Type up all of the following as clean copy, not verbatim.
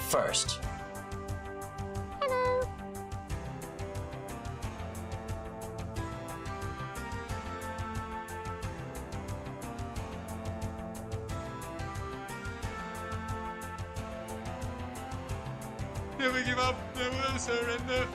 first. Hello. Never give up, never surrender.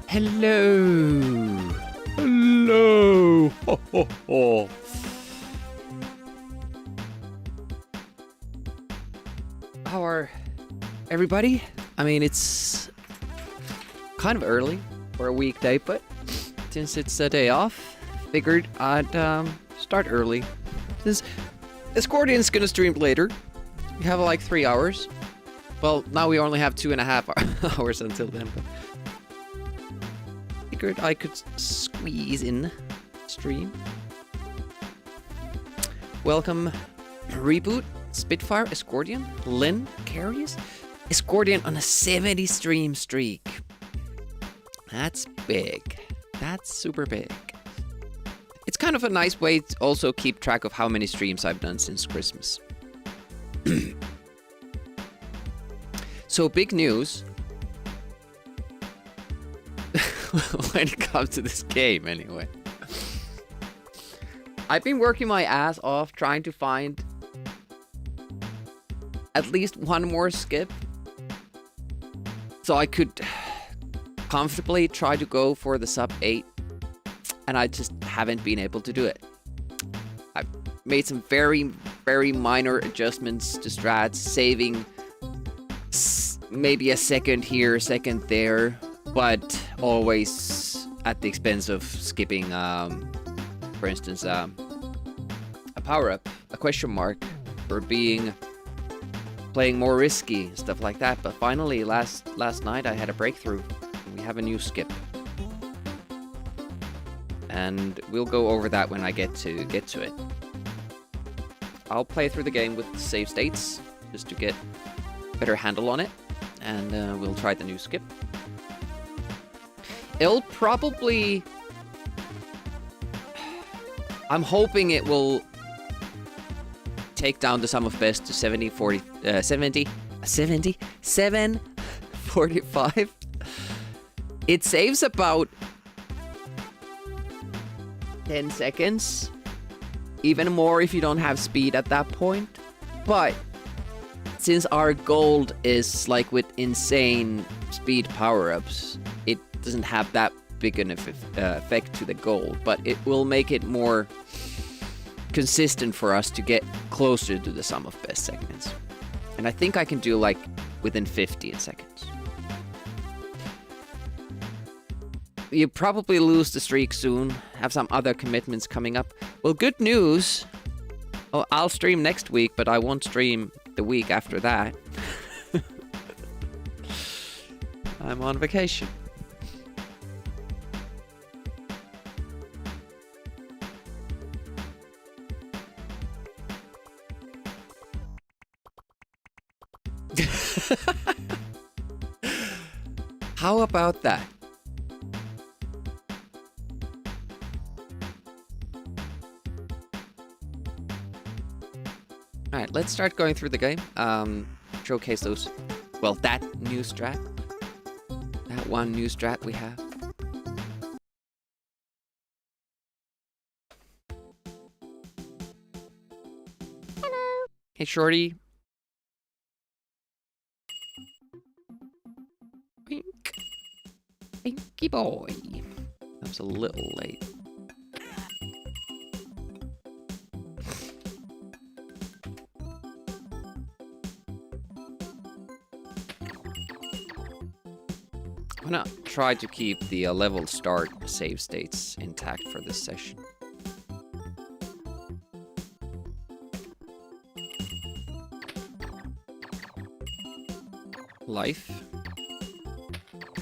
Hello. Hello. Ho, ho, ho. How are everybody? I mean, it's kind of early for a weekday, but since it's a day off, figured I'd start early. Since Escordian's gonna stream later, we have like 3 hours. Well, now we only have 2.5 hours until then, but figured I could squeeze in stream. Welcome, Reboot, Spitfire, Escordian, Lynn, Carius, Escordian on a 70 stream streak. That's big. That's super big. It's kind of a nice way to also keep track of how many streams I've done since Christmas. So big news when it comes to this game anyway. I've been working my ass off trying to find at least one more skip so I could comfortably try to go for the sub 8, and I just haven't been able to do it. I've made some very, very minor adjustments to strats, saving maybe a second here, a second there, but always at the expense of skipping, for instance, a power-up, a question mark, for playing more risky, stuff like that. But finally, last night I had a breakthrough. We have a new skip, and we'll go over that when I get to it. I'll play through the game with the save states just to get better handle on it, and we'll try the new skip. It'll probably... I'm hoping it will take down the sum of best to 745. It saves about 10 seconds. Even more if you don't have speed at that point. But since our gold is like with insane speed power-ups, it doesn't have that big an effect to the gold, but it will make it more consistent for us to get closer to the sum of best segments. And I think I can do like within 15 seconds. You probably lose the streak soon, have some other commitments coming up. Well, good news. Oh, I'll stream next week, but I won't stream the week after that. I'm on vacation. How about that? Alright, let's start going through the game. Showcase those... Well, that new strat. That one new strat we have. Hello! Hey, Shorty. Wink. Winky boy. That was a little late. I'm gonna try to keep the level start save states intact for this session. Life.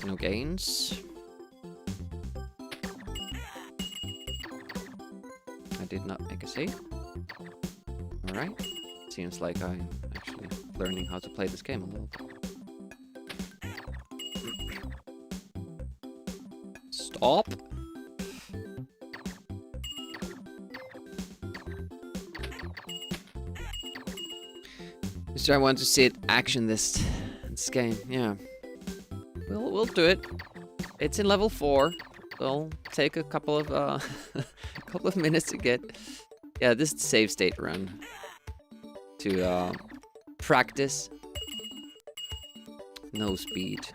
No gains. I did not make a save. Alright. Seems like I'm actually learning how to play this game a little bit. Stop. So I want to see it action this game. Yeah. We'll do it. It's in level 4. It'll take a couple of couple of minutes to get. Yeah, this is the save state run to practice. No speed.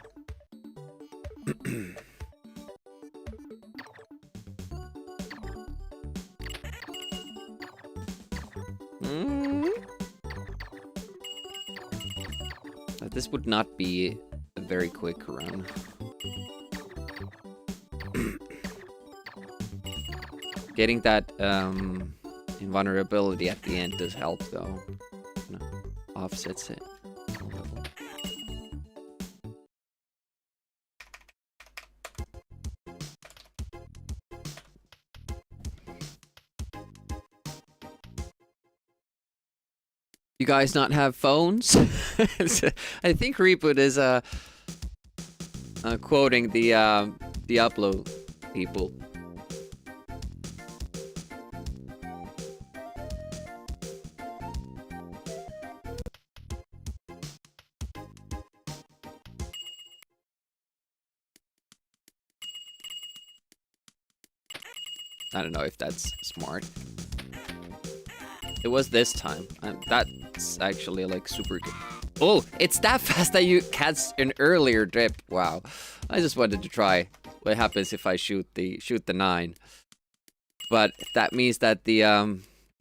This would not be a very quick run. Getting that invulnerability at the end does help, though. No, offsets it a little. You guys not have phones? I think Reboot is quoting the upload people. I don't know if that's smart. It was this time. That's actually like super good. Oh, it's that fast that you catch an earlier drip. Wow. I just wanted to try what happens if I shoot the 9. But that means that the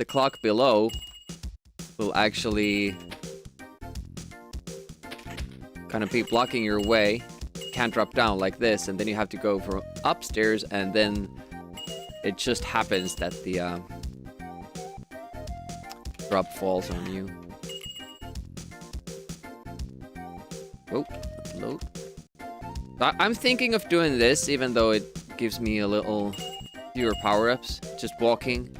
clock below will actually kind of be blocking your way. Can't drop down like this, and then you have to go from upstairs, and then it just happens that the drop falls on you. Oh, load. I'm thinking of doing this, even though it gives me a little fewer power-ups. Just walking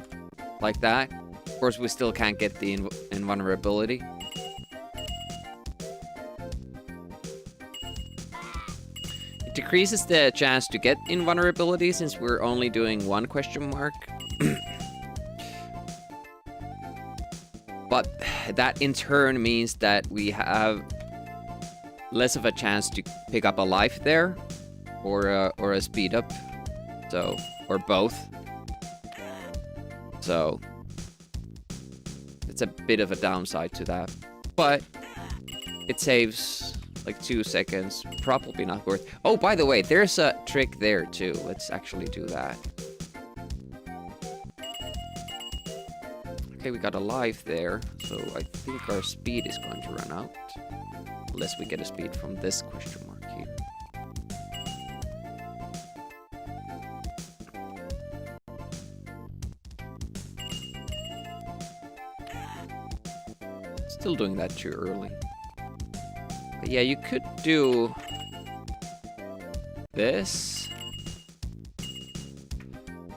like that. Of course, we still can't get the invulnerability. decreases the chance to get invulnerability since we're only doing one question mark. But that in turn means that we have less of a chance to pick up a life there, or a speed up, so, or both. So it's a bit of a downside to that, but it saves like 2 seconds. Probably not worth. Oh, by the way, there's a trick there too. Let's actually do that. Okay, we got a life there, so I think our speed is going to run out. Unless we get a speed from this question mark here. Still doing that too early. But yeah, you could do this.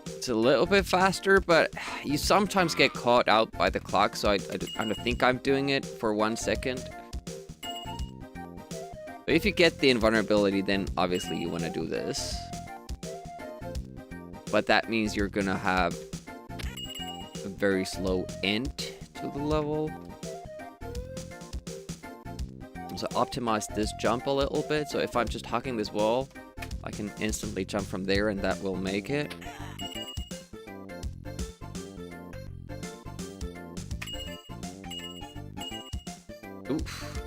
It's a little bit faster, but you sometimes get caught out by the clock, so I don't think I'm doing it for 1 second. But if you get the invulnerability, then obviously you want to do this. But that means you're gonna have a very slow end to the level. So optimize this jump a little bit. So if I'm just hugging this wall, I can instantly jump from there and that will make it. Oof.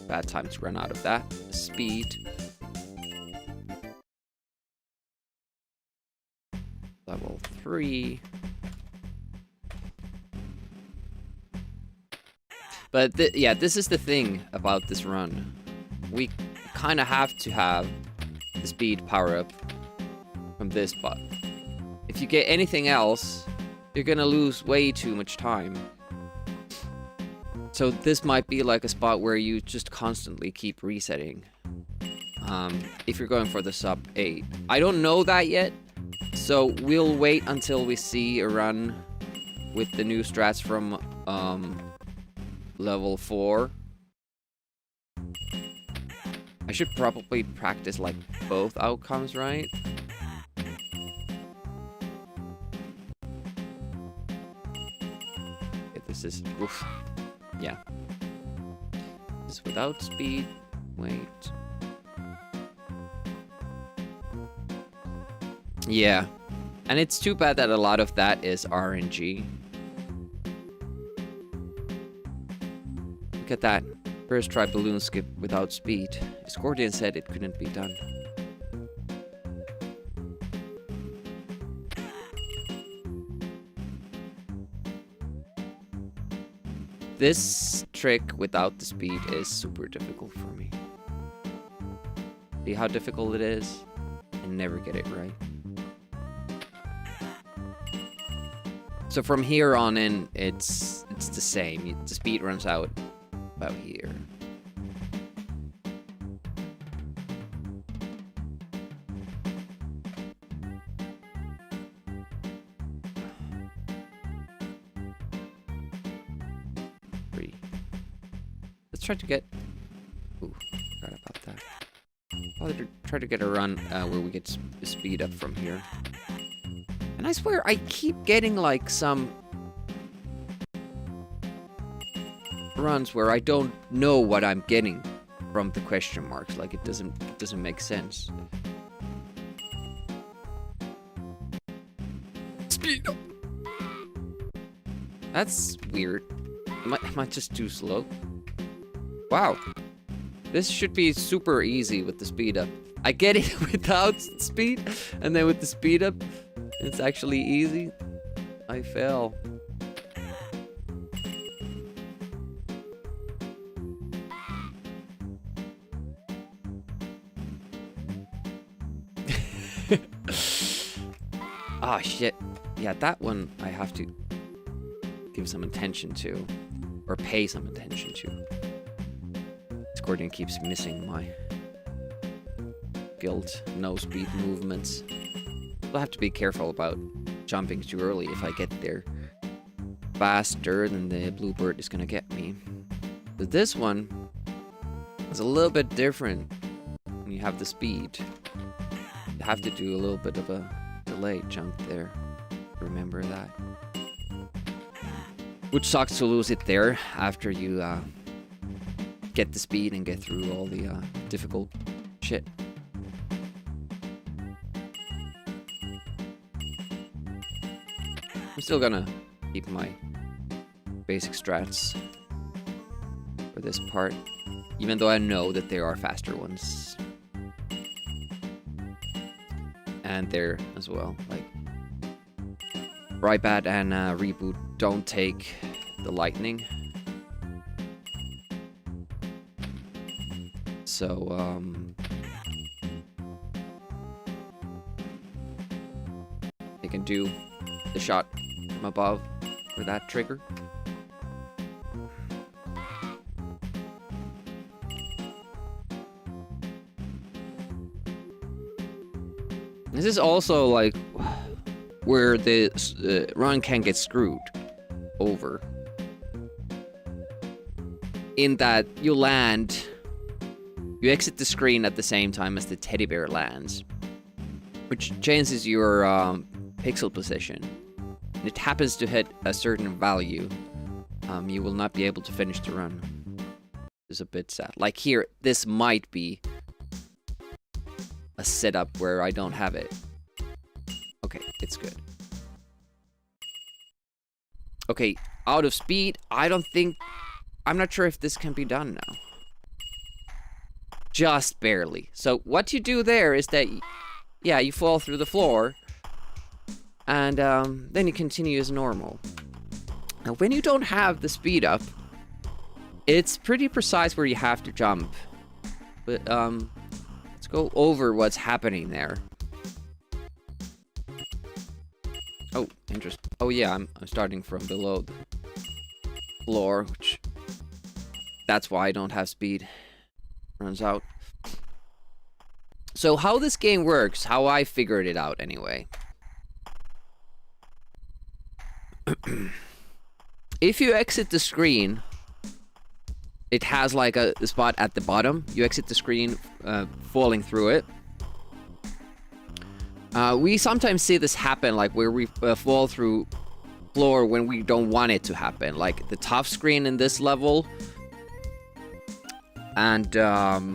Bad time to run out of that. Speed. Level 3. But yeah, this is the thing about this run. We kind of have to have the speed power up from this spot. If you get anything else, you're gonna lose way too much time. So this might be like a spot where you just constantly keep resetting. If you're going for the sub 8. I don't know that yet, so we'll wait until we see a run with the new strats from level 4. I should probably practice like both outcomes, right? Okay, this is oof. Yeah. This is without speed. Wait. Yeah. And it's too bad that a lot of that is RNG. Look at that. First try balloon skip without speed. Discordian said it couldn't be done. This trick without the speed is super difficult for me. See how difficult it is? And never get it right. So from here on in, it's the same. The speed runs out about here. Let's try to get... Ooh, forgot about that. I'll try to get a run where we get speed up from here. And I swear, I keep getting like some runs where I don't know what I'm getting from the question marks. Like it doesn't make sense. Speed up. That's weird. Am I just too slow? Wow. This should be super easy with the speed up. I get it without speed, and then with the speed up, it's actually easy. I fail. Ah, shit. Yeah, that one I have to give some attention to, or pay some attention to. Discordian keeps missing my guild no speed movements. I'll have to be careful about jumping too early if I get there faster than the bluebird is gonna get me. But this one is a little bit different when you have the speed. have to do a little bit of a delayed jump there. Remember that. Which sucks to lose it there after you get the speed and get through all the difficult shit. I'm still gonna keep my basic strats for this part, even though I know that there are faster ones. And there as well, like Brightbat and Reboot don't take the lightning. So, they can do the shot from above for that trigger. This is also like where the run can get screwed over. In that you land, you exit the screen at the same time as the teddy bear lands, which changes your pixel position. And it happens to hit a certain value. You will not be able to finish the run. It's a bit sad. Like here, this might be a setup where I don't have it. Okay, it's good. Okay, out of speed, I'm not sure if this can be done now. Just barely. So what you do there is that, yeah, you fall through the floor, and then you continue as normal. Now, when you don't have the speed up, it's pretty precise where you have to jump. But, let's go over what's happening there. Oh, interesting. Oh yeah, I'm starting from below the floor, which... That's why I don't have speed. Runs out. So how this game works, how I figured it out anyway. If you exit the screen, it has like a spot at the bottom. You exit the screen, falling through it. We sometimes see this happen, like where we fall through floor when we don't want it to happen. Like the top screen in this level. And the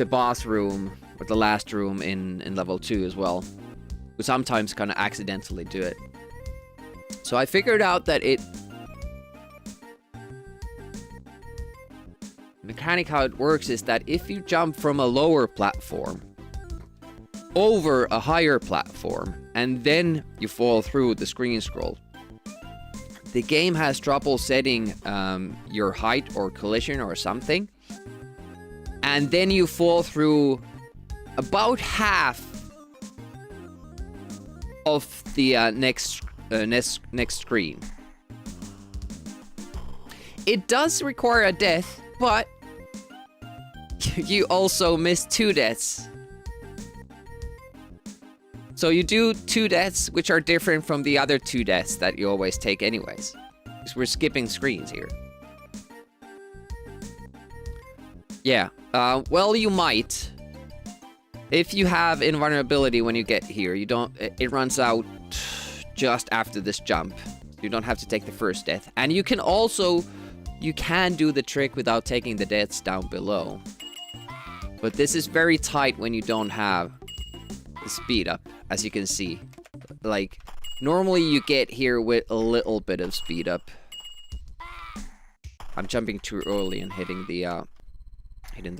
boss room, or the last room in level 2 as well. We sometimes kind of accidentally do it. So I figured out that mechanic how it works is that if you jump from a lower platform over a higher platform and then you fall through the screen scroll, the game has trouble setting your height or collision or something, and then you fall through about half of the next screen. It does require a death, but you also miss 2 deaths. So you do 2 deaths, which are different from the other 2 deaths that you always take anyways. Because we're skipping screens here. Yeah, well, you might. If you have invulnerability when you get here, you don't... It runs out just after this jump. You don't have to take the first death. And you can also... You can do the trick without taking the deaths down below. But this is very tight when you don't have the speed up, as you can see. Like, normally you get here with a little bit of speed up. I'm jumping too early and hitting the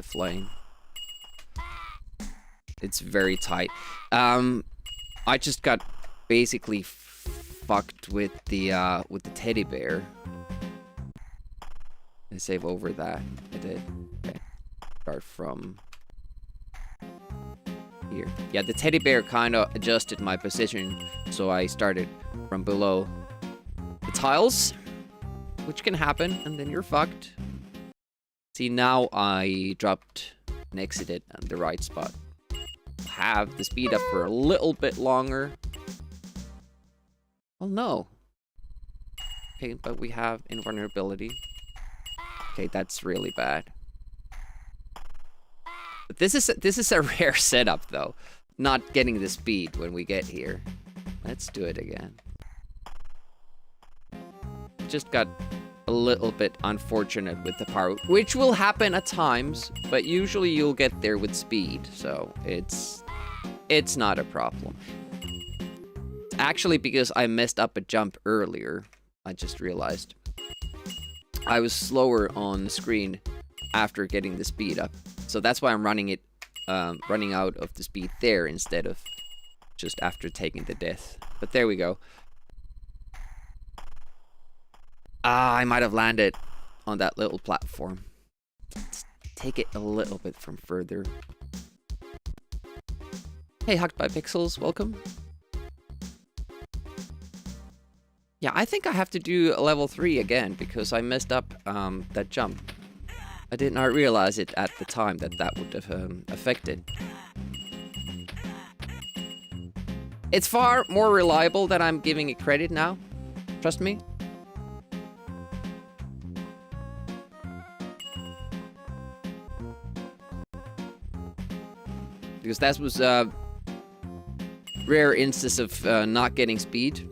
flame. It's very tight. I just got basically fucked with the teddy bear. I save over that. I did. Okay. Start from here. Yeah, the teddy bear kind of adjusted my position, so I started from below the tiles, which can happen, and then you're fucked. See, now I dropped and exited at the right spot. Have the speed up for a little bit longer. Oh no. Okay, but we have invulnerability. Okay, that's really bad. But this is a rare setup though. not getting the speed when we get here. Let's do it again. Just got a little bit unfortunate with the power, which will happen at times, but usually you'll get there with speed, so it's not a problem. Actually, because I messed up a jump earlier, I just realized I was slower on the screen after getting the speed up, so that's why I'm running out of the speed there instead of just after taking the death. But there we go. Ah, I might have landed on that little platform. Let's take it a little bit from further. Hey, Hacked by Pixels, welcome. Yeah, I think I have to do a level 3 again because I messed up that jump. I did not realize it at the time that would have affected. It's far more reliable than I'm giving it credit now. Trust me. Because that was a rare instance of not getting speed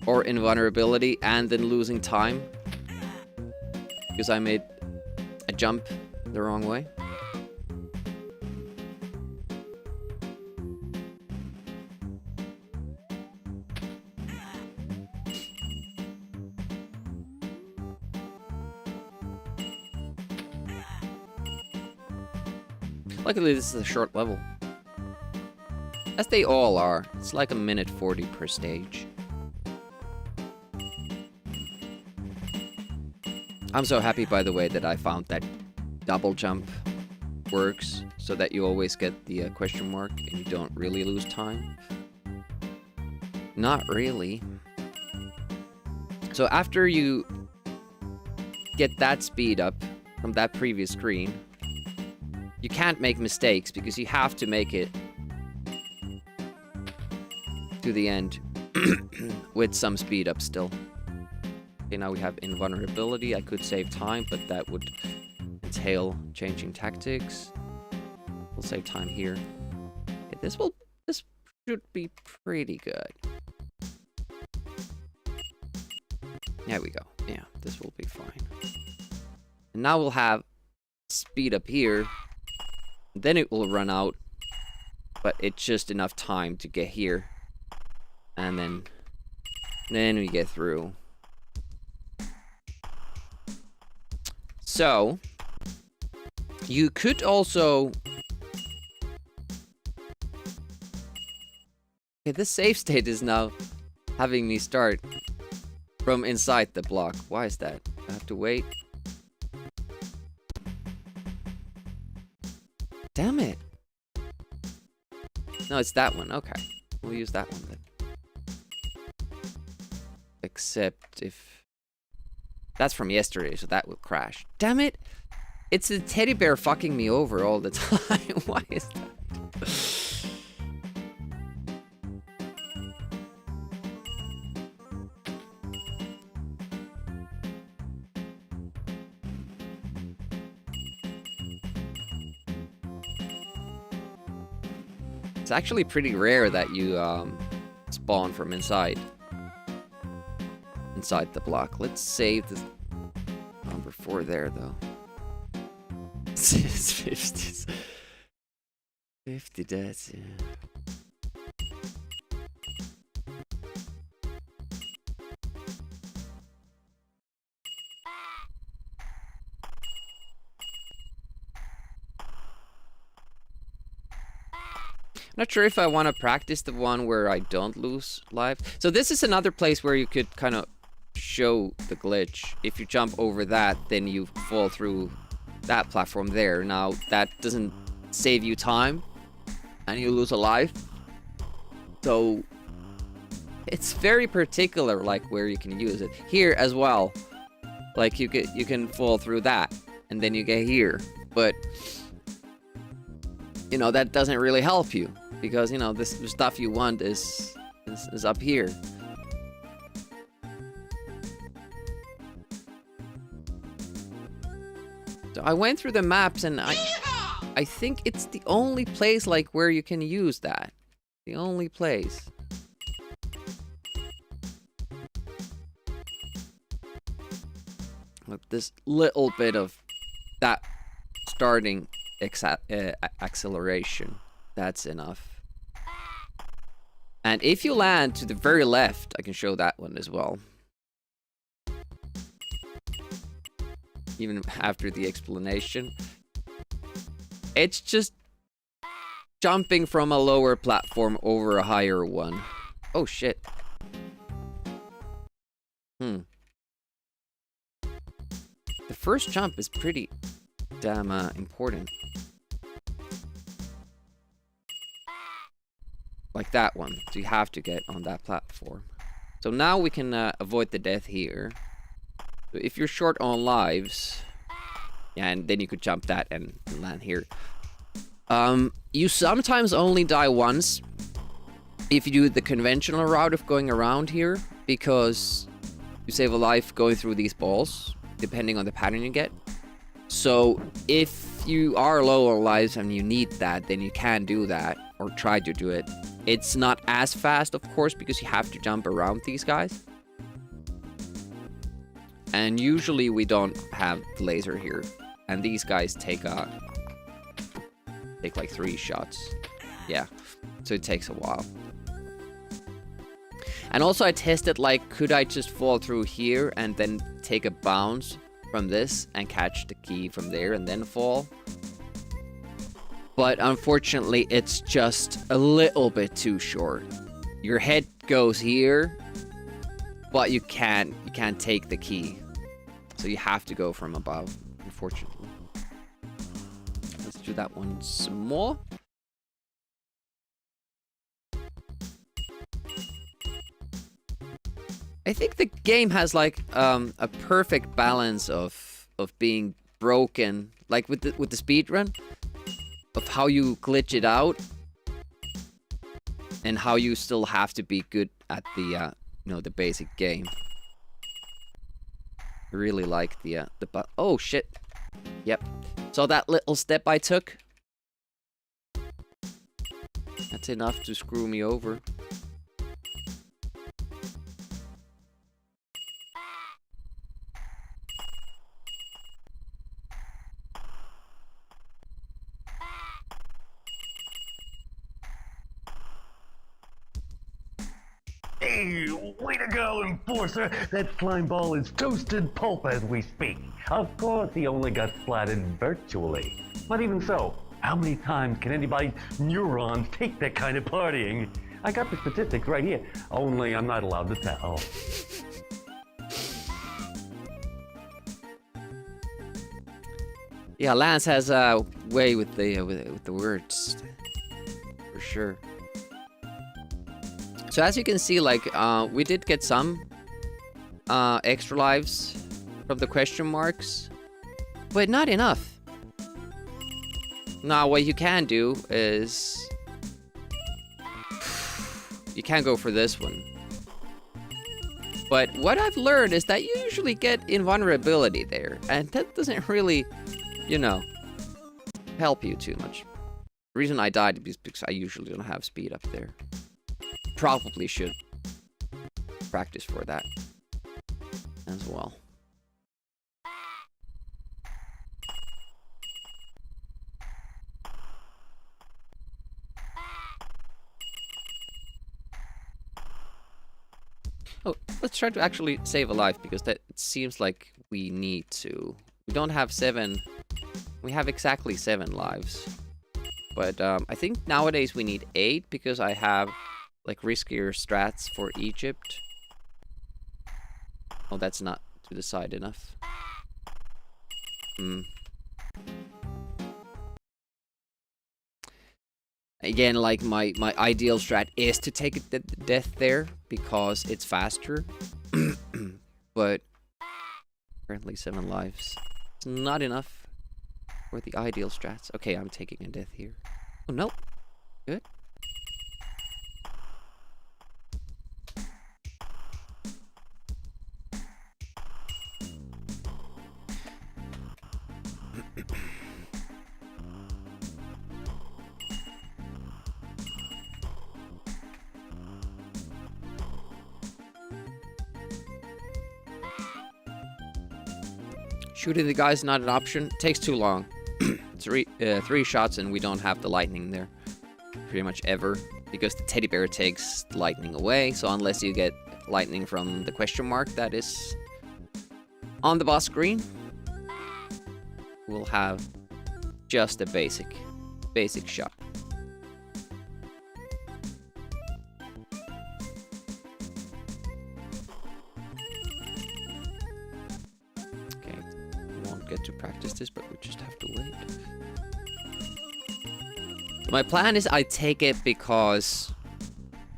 or invulnerability and then losing time because I made a jump the wrong way. Luckily, this is a short level. As they all are. It's like a minute 40 per stage. I'm so happy, by the way, that I found that double jump works so that you always get the question mark and you don't really lose time. Not really. So after you get that speed up from that previous screen, you can't make mistakes because you have to make it to the end with some speed up still. Okay, now we have invulnerability. I could save time, but that would entail changing tactics. We'll save time here. Okay, this should be pretty good. There we go. Yeah, this will be fine. And now we'll have speed up here. Then it will run out, but it's just enough time to get here. And then we get through. So, you could also... Okay, this save state is now having me start from inside the block. Why is that? I have to wait. Damn it. No, it's that one. Okay. We'll use that one then. Except if... That's from yesterday, so that will crash. Damn it! It's the teddy bear fucking me over all the time. Why is that? It's actually pretty rare that you spawn from inside the block. Let's save this number 4 there though. It's 50. 50 deaths, yeah. Not sure if I want to practice the one where I don't lose life. So this is another place where you could kind of show the glitch. If you jump over that, then you fall through that platform there. Now, that doesn't save you time, and you lose a life. So, it's very particular, like, where you can use it. Here as well. Like, you can fall through that, and then you get here. But, you know, that doesn't really help you. Because, you know, the stuff you want is up here. So I went through the maps and I think it's the only place like where you can use that. The only place. Look, this little bit of that starting acceleration. That's enough. And if you land to the very left, I can show that one as well. Even after the explanation. It's just jumping from a lower platform over a higher one. Oh shit. The first jump is pretty damn important. Like that one. So you have to get on that platform. So now we can avoid the death here. So if you're short on lives, yeah, and then you could jump that and land here. You sometimes only die once if you do the conventional route of going around here, because you save a life going through these balls, depending on the pattern you get. So if you are low on lives and you need that, then you can do that, or try to do it. It's not as fast, of course, because you have to jump around these guys. And usually we don't have the laser here. And these guys take like 3 shots. Yeah, so it takes a while. And also I tested, like, could I just fall through here and then take a bounce from this and catch the key from there and then fall? But unfortunately, it's just a little bit too short. Your head goes here, but you can't take the key. So you have to go from above, unfortunately. Let's do that one some more. I think the game has like a perfect balance of being broken, like with the speedrun, of how you glitch it out and how you still have to be good at the the basic game. I really like the oh shit. Yep. So that little step I took, that's enough to screw me over. Hey, way to go, Enforcer! That slime ball is toasted pulp as we speak. Of course he only got splatted virtually. But even so, how many times can anybody's neurons take that kind of partying? I got the statistics right here, only I'm not allowed to tell. Yeah, Lance has a way with the words, for sure. So as you can see, like, we did get some extra lives from the question marks, but not enough. Now, what you can do is you can go for this one. But what I've learned is that you usually get invulnerability there, and that doesn't really, help you too much. The reason I died is because I usually don't have speed up there. Probably should practice for that as well. Oh, let's try to actually save a life, because that it seems like we need to. We don't have 7. We have exactly 7 lives. But I think nowadays we need 8, because I have like riskier strats for Egypt. Oh, that's not to the side enough. Again, like my ideal strat is to take the death there because it's faster. But currently 7 lives. It's not enough for the ideal strats. Okay, I'm taking a death here. Oh, no. Good. Shooting the guy's not an option. Takes too long. Three shots and we don't have the lightning there. Pretty much ever. Because the teddy bear takes lightning away. So unless you get lightning from the question mark that is on the boss screen, we'll have just a basic shot. Okay, we won't get to practice this, but we just have to wait. My plan is I take it because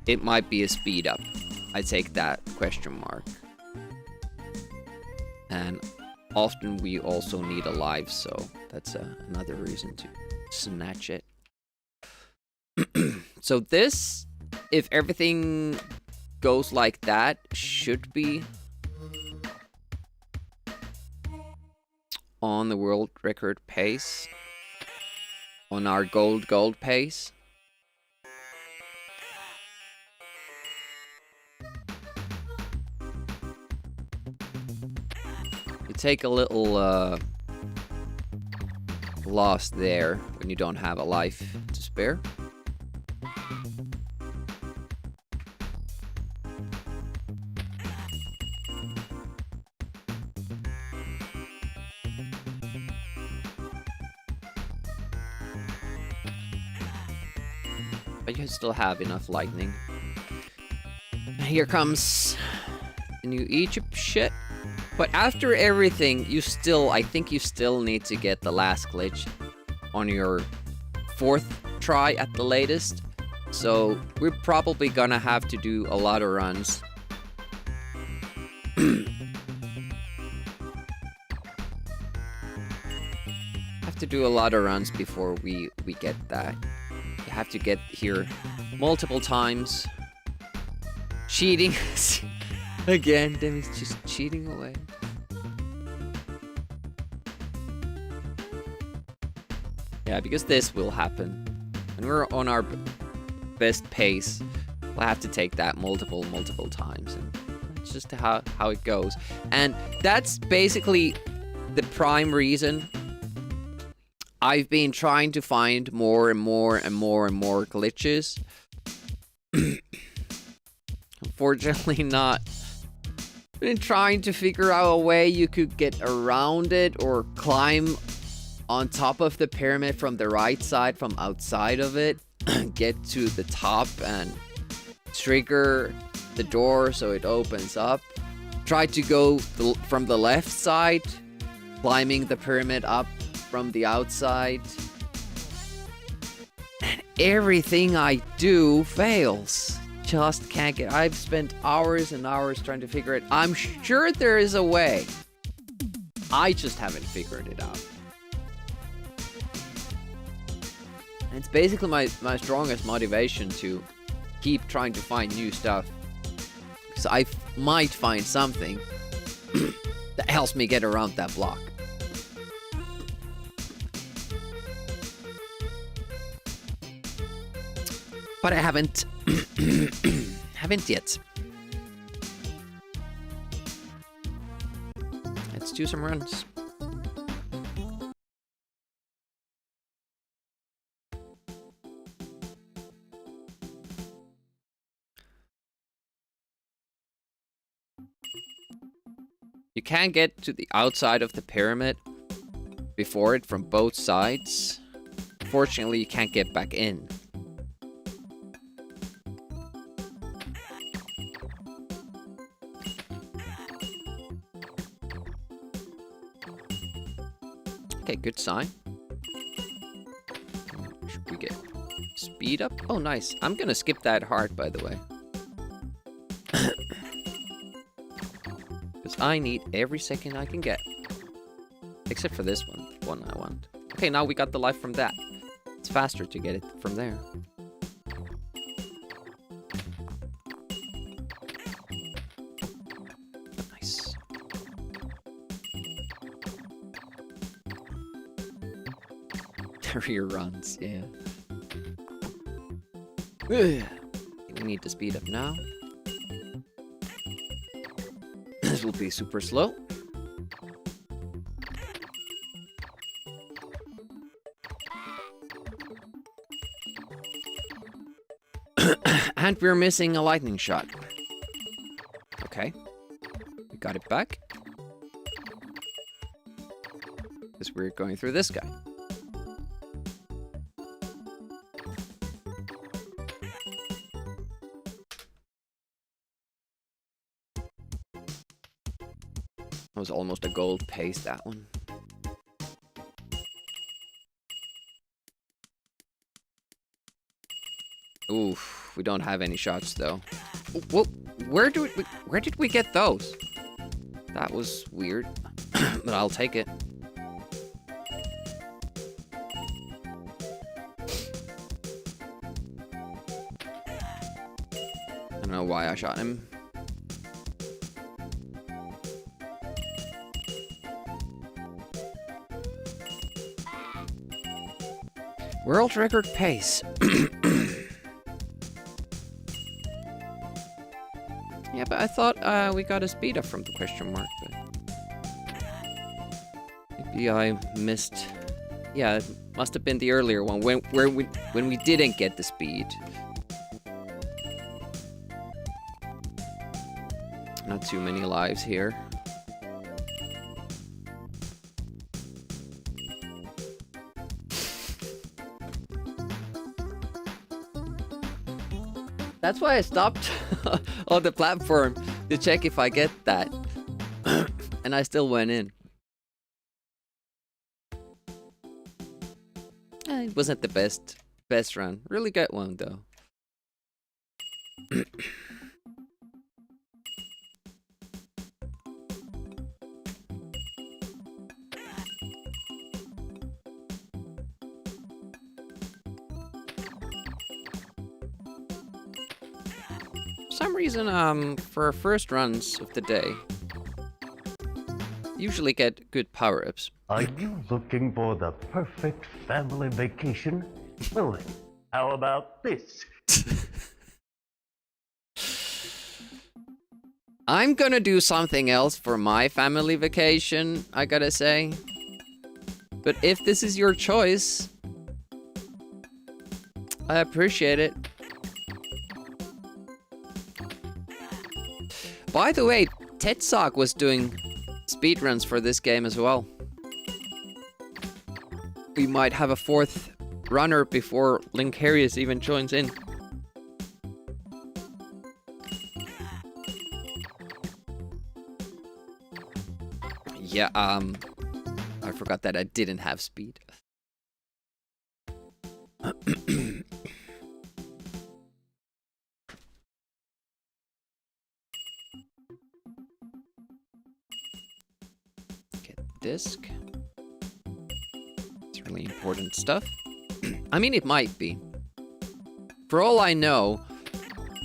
it might be a speed up. I take that question mark. And often we also need a life, so that's another reason to snatch it. So this, if everything goes like that, should be on the world record pace. On our gold pace. You take a little loss there when you don't have a life to spare. But you still have enough lightning. Here comes the new Egypt shit. But after everything, you still, I think you still need to get the last glitch on your 4th try at the latest. So we're probably gonna have to do a lot of runs. Have to do a lot of runs before we get that. You have to get here multiple times. Cheating. Again, Demi's just cheating away. Yeah, because this will happen. When we're on our best pace, we'll have to take that multiple times. And that's just how it goes. And that's basically the prime reason I've been trying to find more and more glitches. Unfortunately not. Been trying to figure out a way you could get around it or climb on top of the pyramid from the right side, from outside of it, get to the top and trigger the door so it opens up. Try to go from the left side, climbing the pyramid up from the outside. And everything I do fails. Just can't get. I've spent hours and hours trying to figure it. I'm sure there is a way. I just haven't figured it out. And it's basically my strongest motivation to keep trying to find new stuff. Because I might find something that helps me get around that block. But I haven't. Haven't yet. Let's do some runs. You can get to the outside of the pyramid before it from both sides. Fortunately, you can't get back in. Okay, good sign. Should we get speed up? Oh, nice. I'm gonna skip that hard, by the way. Because I need every second I can get. Except for this one I want. Okay, now we got the life from that. It's faster to get it from there. Nice. Rear runs, yeah. We need to speed up now. This will be super slow. And we're missing a lightning shot. Okay. We got it back. Because we're going through this guy. That was almost a gold paste, that one. Oof, we don't have any shots though. Well, where did we get those? That was weird, but I'll take it. I don't know why I shot him. World record pace. Yeah, but I thought we got a speed up from the question mark, but maybe I missed. Yeah, it must have been the earlier one when we didn't get the speed. Not too many lives here. That's why I stopped on the platform to check if I get that. And I still went in. It wasn't the best run. Really good one though. For some reason, for first runs of the day, usually get good power-ups. Are you looking for the perfect family vacation? Well then, how about this? I'm gonna do something else for my family vacation, I gotta say. But if this is your choice, I appreciate it. By the way, Tetsak was doing speedruns for this game as well. We might have a fourth runner before Linkarius even joins in. Yeah, I forgot that I didn't have speed. Get disc. It's really important stuff. I mean, it might be. For all I know,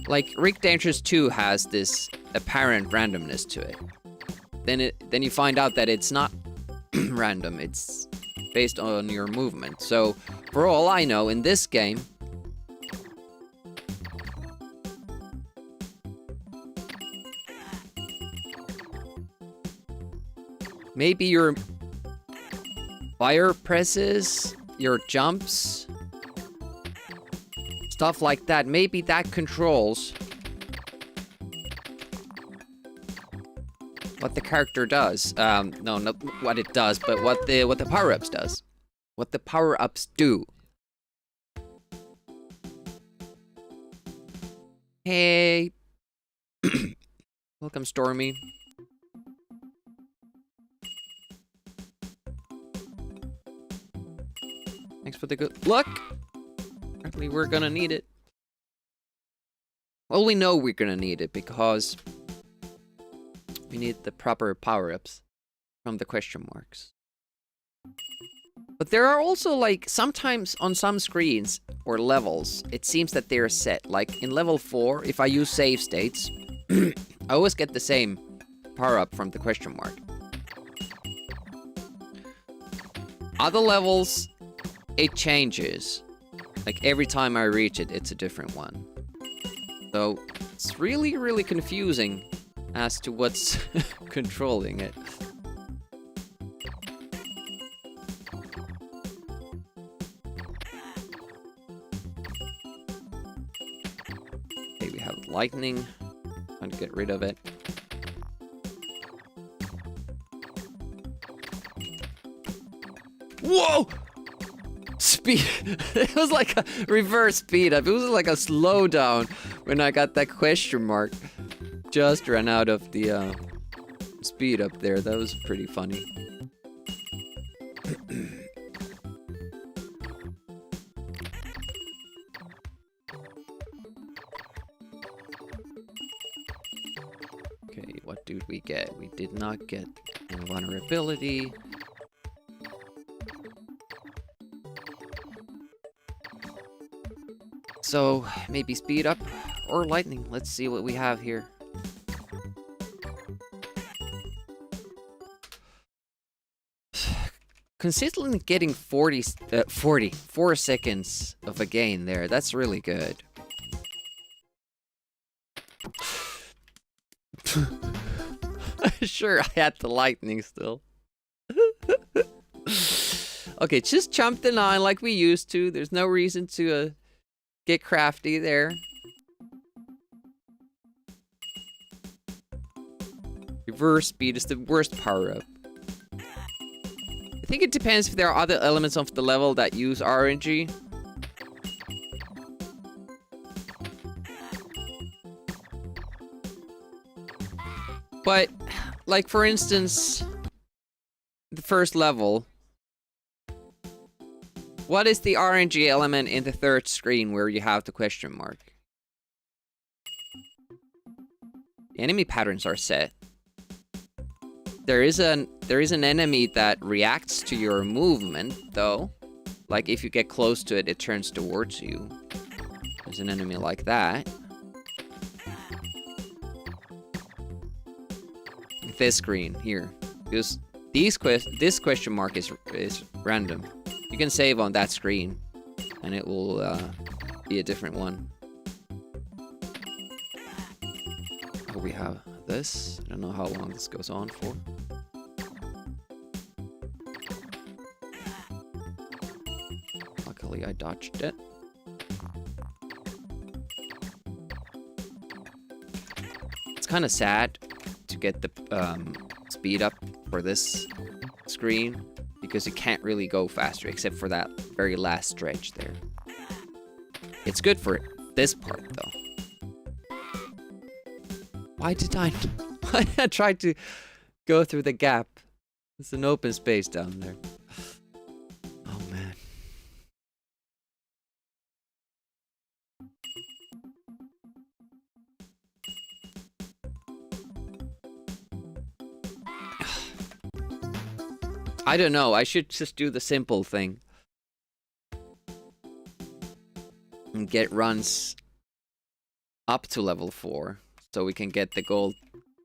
like Rick Dangerous 2 has this apparent randomness to it. Then you find out that it's not random, it's based on your movement. So, for all I know, in this game, maybe your fire presses, your jumps, stuff like that, maybe that controls what the character does. No, not what it does, but what the power-ups does. What the power-ups do. Hey. Welcome, Stormy. Thanks for the good luck. Apparently we're gonna need it. Well, we know we're gonna need it because we need the proper power-ups from the question marks. But there are also, like, sometimes on some screens or levels, it seems that they're set. Like, in level 4, if I use save states, I always get the same power-up from the question mark. Other levels, it changes. Like, every time I reach it, it's a different one. So, it's really, really confusing as to what's controlling it. lightning. Trying to get rid of it. Whoa! Speed. It was like a reverse speed up. It was like a slowdown when I got that question mark. Just ran out of the speed up there. That was pretty funny. Okay, what did we get? We did not get invulnerability. So, maybe speed up or lightning. Let's see what we have here. Consistently getting 4 seconds of a gain there. That's really good. Sure, I had the lightning still. Okay, just jump the 9 like we used to. There's no reason to get crafty there. Reverse speed is the worst power-up. I think it depends if there are other elements of the level that use RNG. But, like for instance, the first level. What is the RNG element in the third screen where you have the question mark? The enemy patterns are set. There is an enemy that reacts to your movement, though. Like if you get close to it, it turns towards you. There's an enemy like that. This screen here, because this question mark is random. You can save on that screen, and it will be a different one. Oh, we have this. I don't know how long this goes on for. Luckily, I dodged it. It's kind of sad to get the speed up for this screen, because you can't really go faster except for that very last stretch there. It's good for this part though. Why did I tried to go through the gap? It's an open space down there. Oh man. I don't know, I should just do the simple thing. And get runs up to level 4. So we can get the gold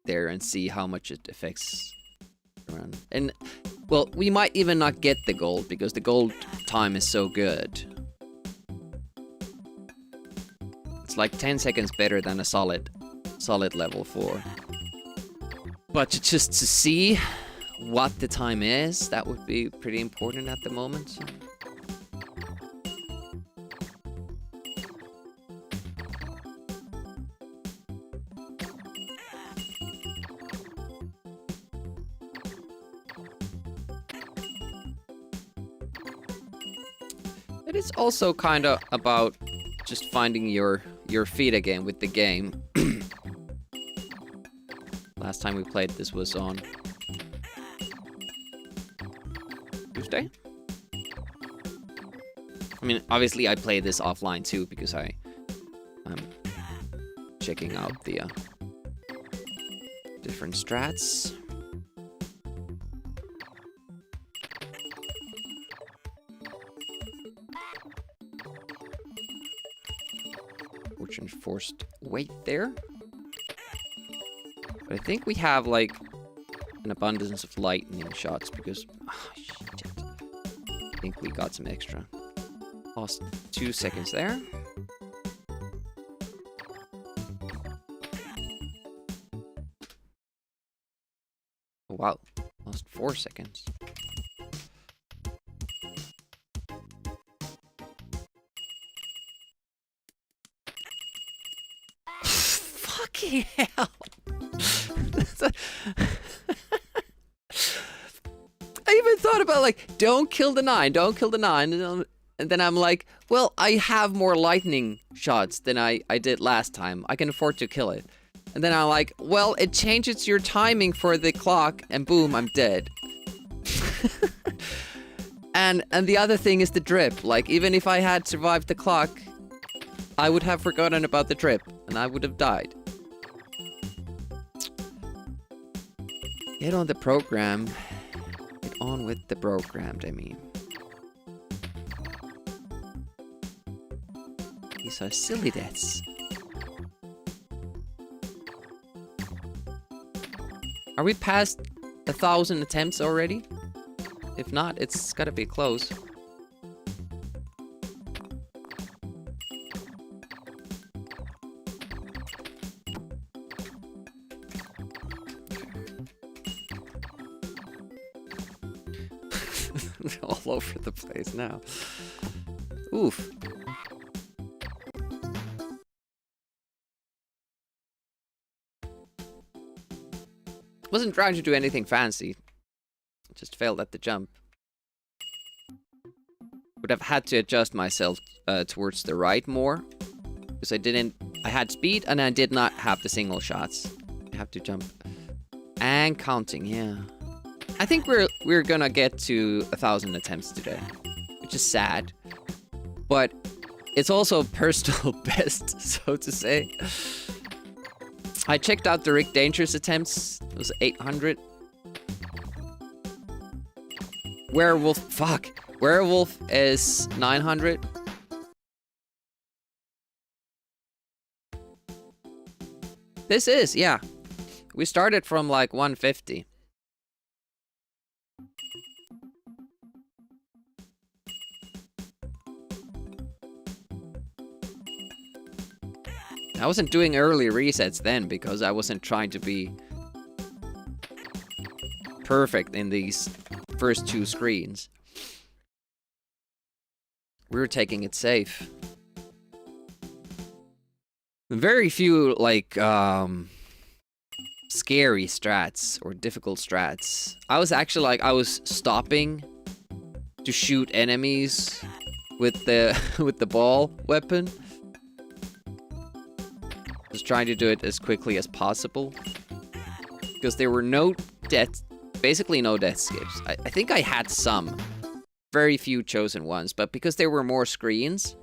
there and see how much it affects the run. And, well, we might even not get the gold because the gold time is so good. It's like 10 seconds better than a solid level 4. But just to see what the time is, that would be pretty important at the moment. It is also kind of about just finding your feet again with the game. Last time we played this was on Tuesday. I mean, obviously I play this offline too because I'm checking out the different strats. Forced wait there. But I think we have like an abundance of lightning shots because shit. I think we got some extra. Lost 2 seconds there. Oh, wow. Lost 4 seconds. Fucking hell. I even thought about like, don't kill the 9, don't kill the 9. And then I'm like, well, I have more lightning shots than I did last time. I can afford to kill it. And then I'm like, well, it changes your timing for the clock, and boom, I'm dead. and the other thing is the drip. Like, even if I had survived the clock, I would have forgotten about the drip, and I would have died. Get on the program. Get on with the programmed, I mean. These are silly deaths. Are we past 1,000 attempts already? If not, it's gotta be close. All over the place now. Oof. Wasn't trying to do anything fancy. Just failed at the jump. Would have had to adjust myself towards the right more. Because I had speed and I did not have the single shots. I have to jump. And counting, yeah. I think we're gonna get to 1,000 attempts today. Which is sad. But it's also personal best, so to say. I checked out the Rick Dangerous attempts. It was 800. Werewolf, fuck. Werewolf is 900. This is, yeah. We started from like 150. I wasn't doing early resets then because I wasn't trying to be perfect in these first 2 screens. We were taking it safe. Very few, like, scary strats or difficult strats. I was actually like, I was stopping to shoot enemies with the with the ball weapon. Just trying to do it as quickly as possible. Because there were no death, basically no death skips. I think I had some. Very few chosen ones, but because there were more screens,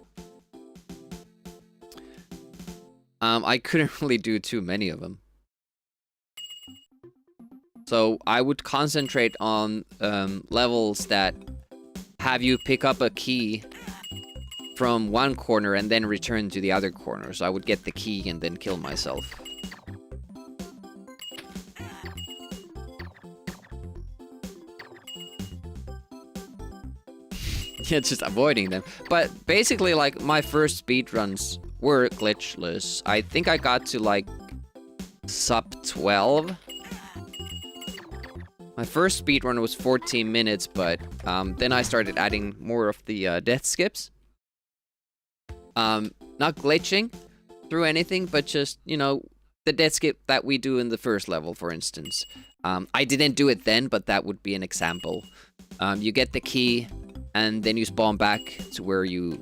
I couldn't really do too many of them. So I would concentrate on levels that have you pick up a key from one corner and then return to the other corner. So I would get the key and then kill myself. Yeah, just avoiding them. But basically, like, my first speedruns were glitchless. I think I got to, like, sub 12. My first speedrun was 14 minutes, but then I started adding more of the death skips. Not glitching through anything, but just, you know, the death skip that we do in the first level, for instance. I didn't do it then, but that would be an example. You get the key, and then you spawn back to where you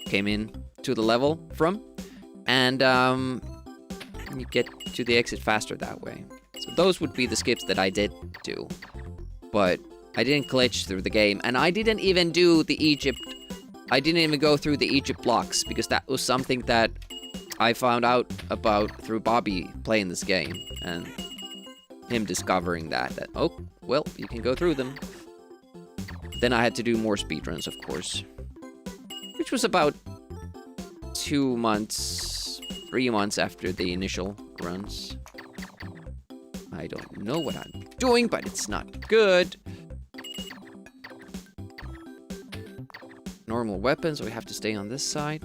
came in to the level from. And you get to the exit faster that way. So those would be the skips that I did do. But I didn't glitch through the game. And I didn't even do the Egypt. I didn't even go through the Egypt blocks, because that was something that I found out about through Bobby playing this game. And him discovering that oh, well, you can go through them. Then I had to do more speedruns, of course. Which was about 2 months, 3 months after the initial runs. I don't know what I'm doing, but it's not good. Normal weapons, we have to stay on this side.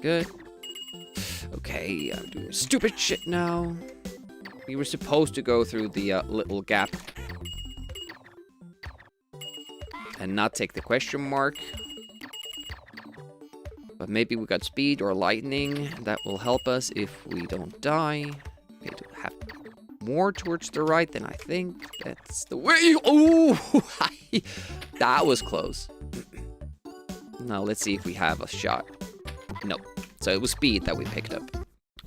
Good. Okay, I'm doing stupid shit now. We were supposed to go through the little gap. And not take the question mark. But maybe we got speed or lightning. That will help us if we don't die. Okay, to have more towards the right than I think. That's the way. Oh, that was close. Now let's see if we have a shot. No. So it was speed that we picked up.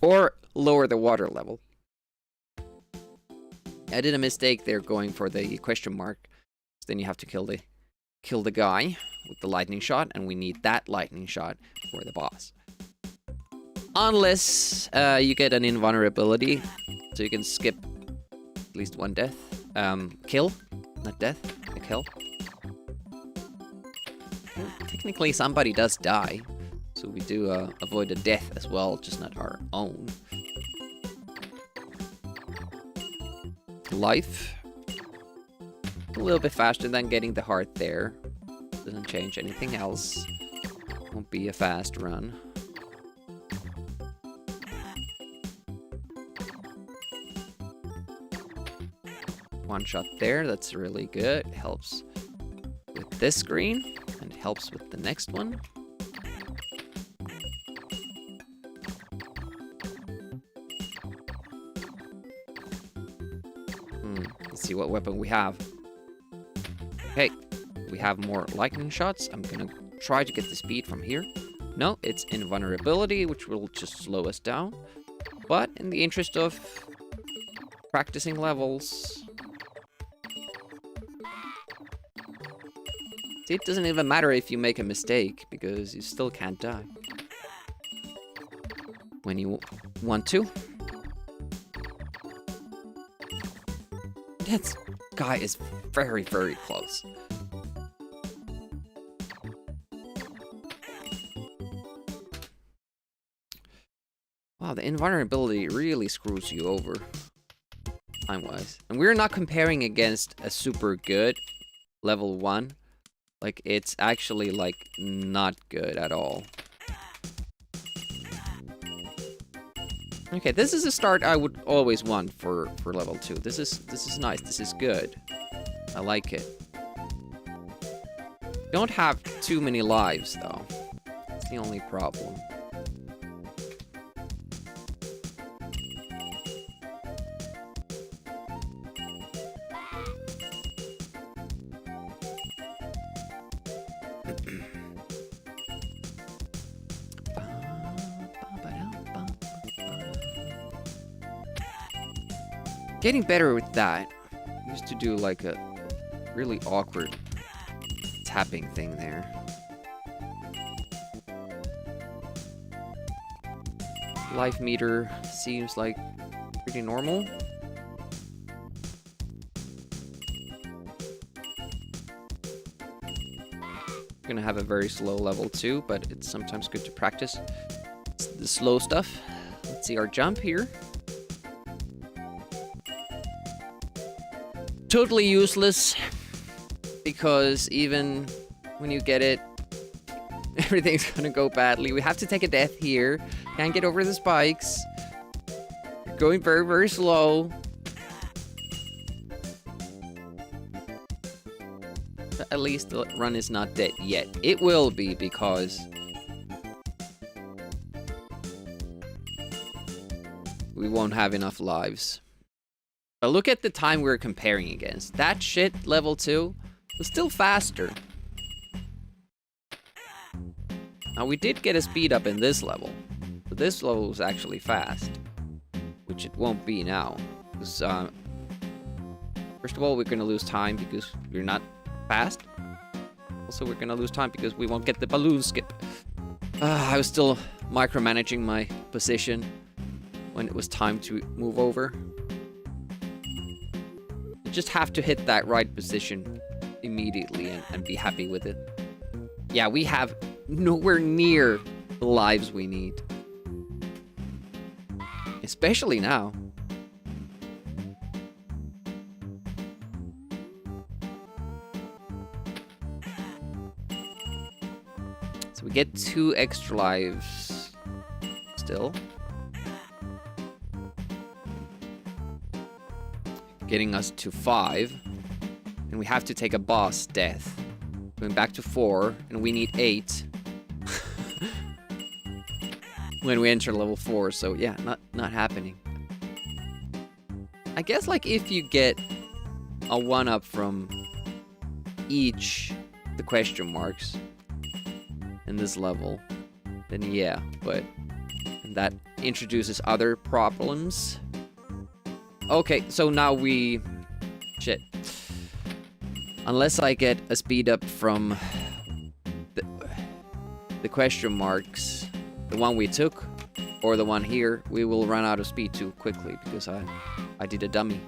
Or lower the water level. I did a mistake there going for the question mark. So then you have to kill the guy with the lightning shot, and we need that lightning shot for the boss. Unless you get an invulnerability, so you can skip at least one death. Kill, not death, a kill. Well, technically somebody does die, so we do avoid a death as well, just not our own. Life. A little bit faster than getting the heart there. Doesn't change anything else. Won't be a fast run. One shot there, that's really good. Helps with this screen, and helps with the next one. Let's see what weapon we have. Okay, we have more lightning shots. I'm gonna try to get the speed from here. No, it's invulnerability, which will just slow us down. But in the interest of practicing levels... See, it doesn't even matter if you make a mistake, because you still can't die. When you want to. That guy is very, very close. Wow, the invulnerability really screws you over. Time-wise. And we're not comparing against a super good level 1. Like, it's actually, like, not good at all. Okay, this is a start I would always want for level 2. This is nice. This is good. I like it. Don't have too many lives, though. That's the only problem. Getting better with that. I used to do like a really awkward tapping thing there. Life meter seems like pretty normal. Gonna have a very slow level too, but it's sometimes good to practice the slow stuff. Let's see our jump here. Totally useless, because even when you get it, everything's gonna go badly. We have to take a death here. Can't get over the spikes. Going very, very slow. But at least the run is not dead yet. It will be, because we won't have enough lives. But look at the time we're comparing against. That shit, level 2, was still faster. Now, we did get a speed up in this level. But this level was actually fast. Which it won't be now. Because, first of all, we're going to lose time because we're not fast. Also, we're going to lose time because we won't get the balloon skip. I was still micromanaging my position when it was time to move over. You just have to hit that right position immediately and be happy with it. Yeah, we have nowhere near the lives we need. Especially now. So we get 2 extra lives still. Getting us to 5. And we have to take a boss death. Going back to 4, and we need 8. when we enter level 4. So yeah, not happening. I guess like if you get a 1-up from each the question marks in this level, then yeah, but that introduces other problems. Okay, so now we... Shit. Unless I get a speed up from the question marks, the one we took, or the one here, we will run out of speed too quickly because I did a dummy.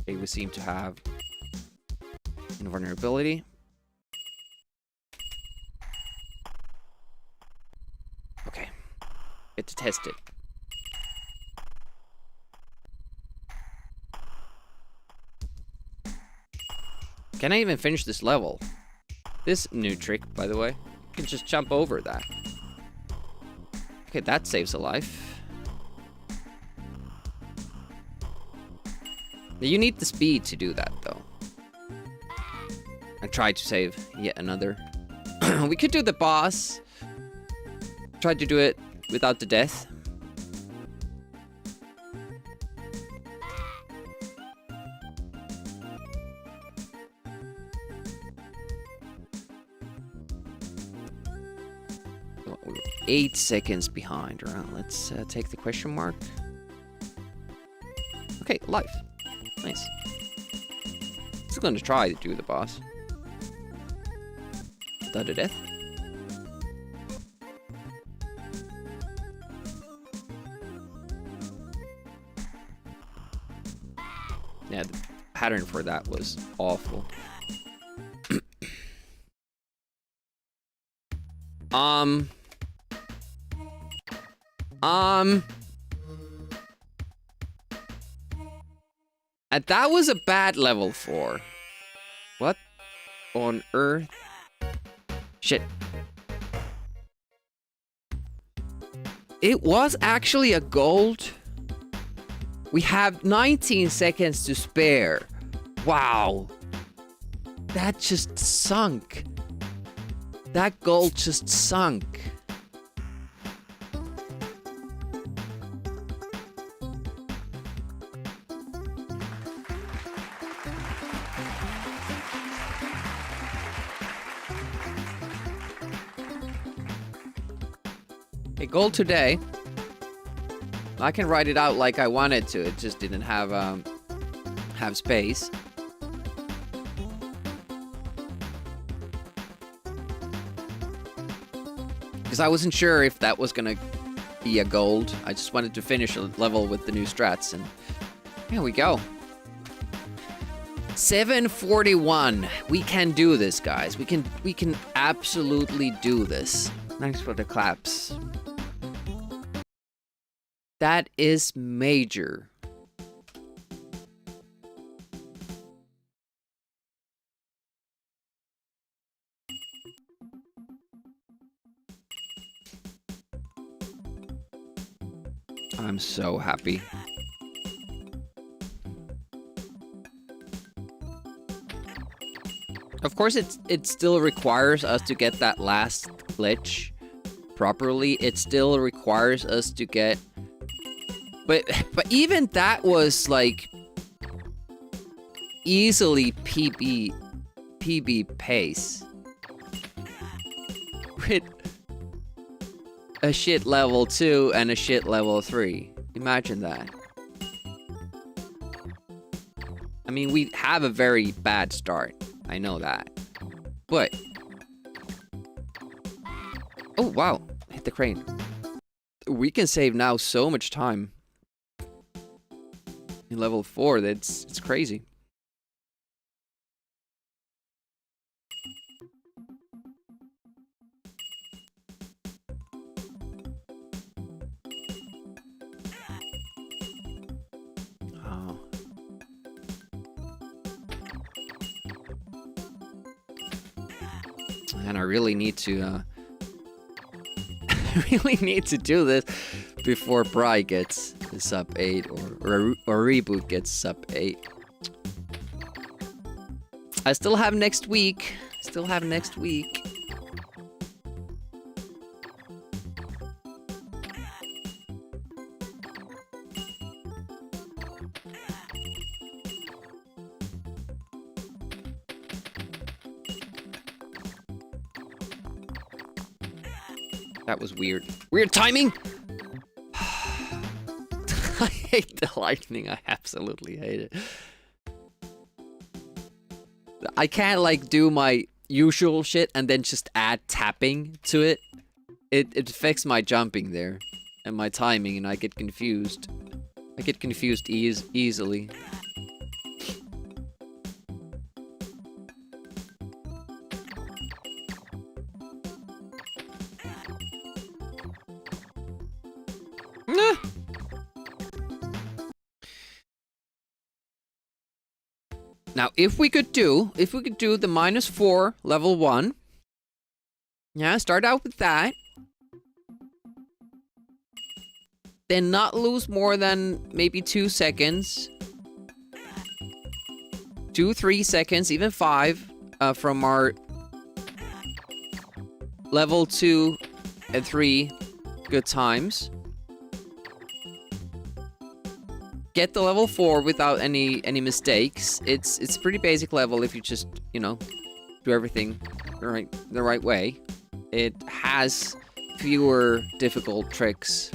Okay, we seem to have invulnerability. Okay, get to test it. Can I even finish this level? This new trick, by the way, you can just jump over that. Okay, that saves a life. You need the speed to do that, though. I tried to save yet another. We could do the boss. Tried to do it without the death. We're 8 seconds behind. All right, let's take the question mark. Okay, life. Nice. Still going to try to do the boss. Without a death. Yeah, the pattern for that was awful. And that was a bad level 4. What on earth? Shit. It was actually a gold. We have 19 seconds to spare. Wow. That just sunk. That gold just sunk. A goal today. I can write it out like I wanted to. It just didn't have space. Because I wasn't sure if that was gonna be a gold. I just wanted to finish a level with the new strats, and here we go. 741. We can do this, guys. We can absolutely do this. Thanks for the claps. That is major. I'm so happy. Of course, it still requires us to get that last glitch properly. It still requires us to get... But even that was, like, easily PB pace. With a shit level 2 and a shit level 3. Imagine that. I mean, we have a very bad start. I know that. But... Oh, wow. Hit the crane. We can save now so much time. In level 4, it's crazy. Oh. And I really need to really need to do this before Bry gets sub 8 or Reboot gets sub 8. I still have next week. Still have next week. That was weird. Weird timing! I hate the lightning. I absolutely hate it. I can't, like, do my usual shit and then just add tapping to it. It affects my jumping there. And my timing, and I get confused. I get confused easily. Now, if we could do the -4 level 1. Yeah, start out with that. Then not lose more than maybe 2 seconds. 2, 3 seconds, even 5 from our level 2 and 3 good times. Get the level 4 without any mistakes. It's pretty basic level if you just, you know, do everything the right way. It has fewer difficult tricks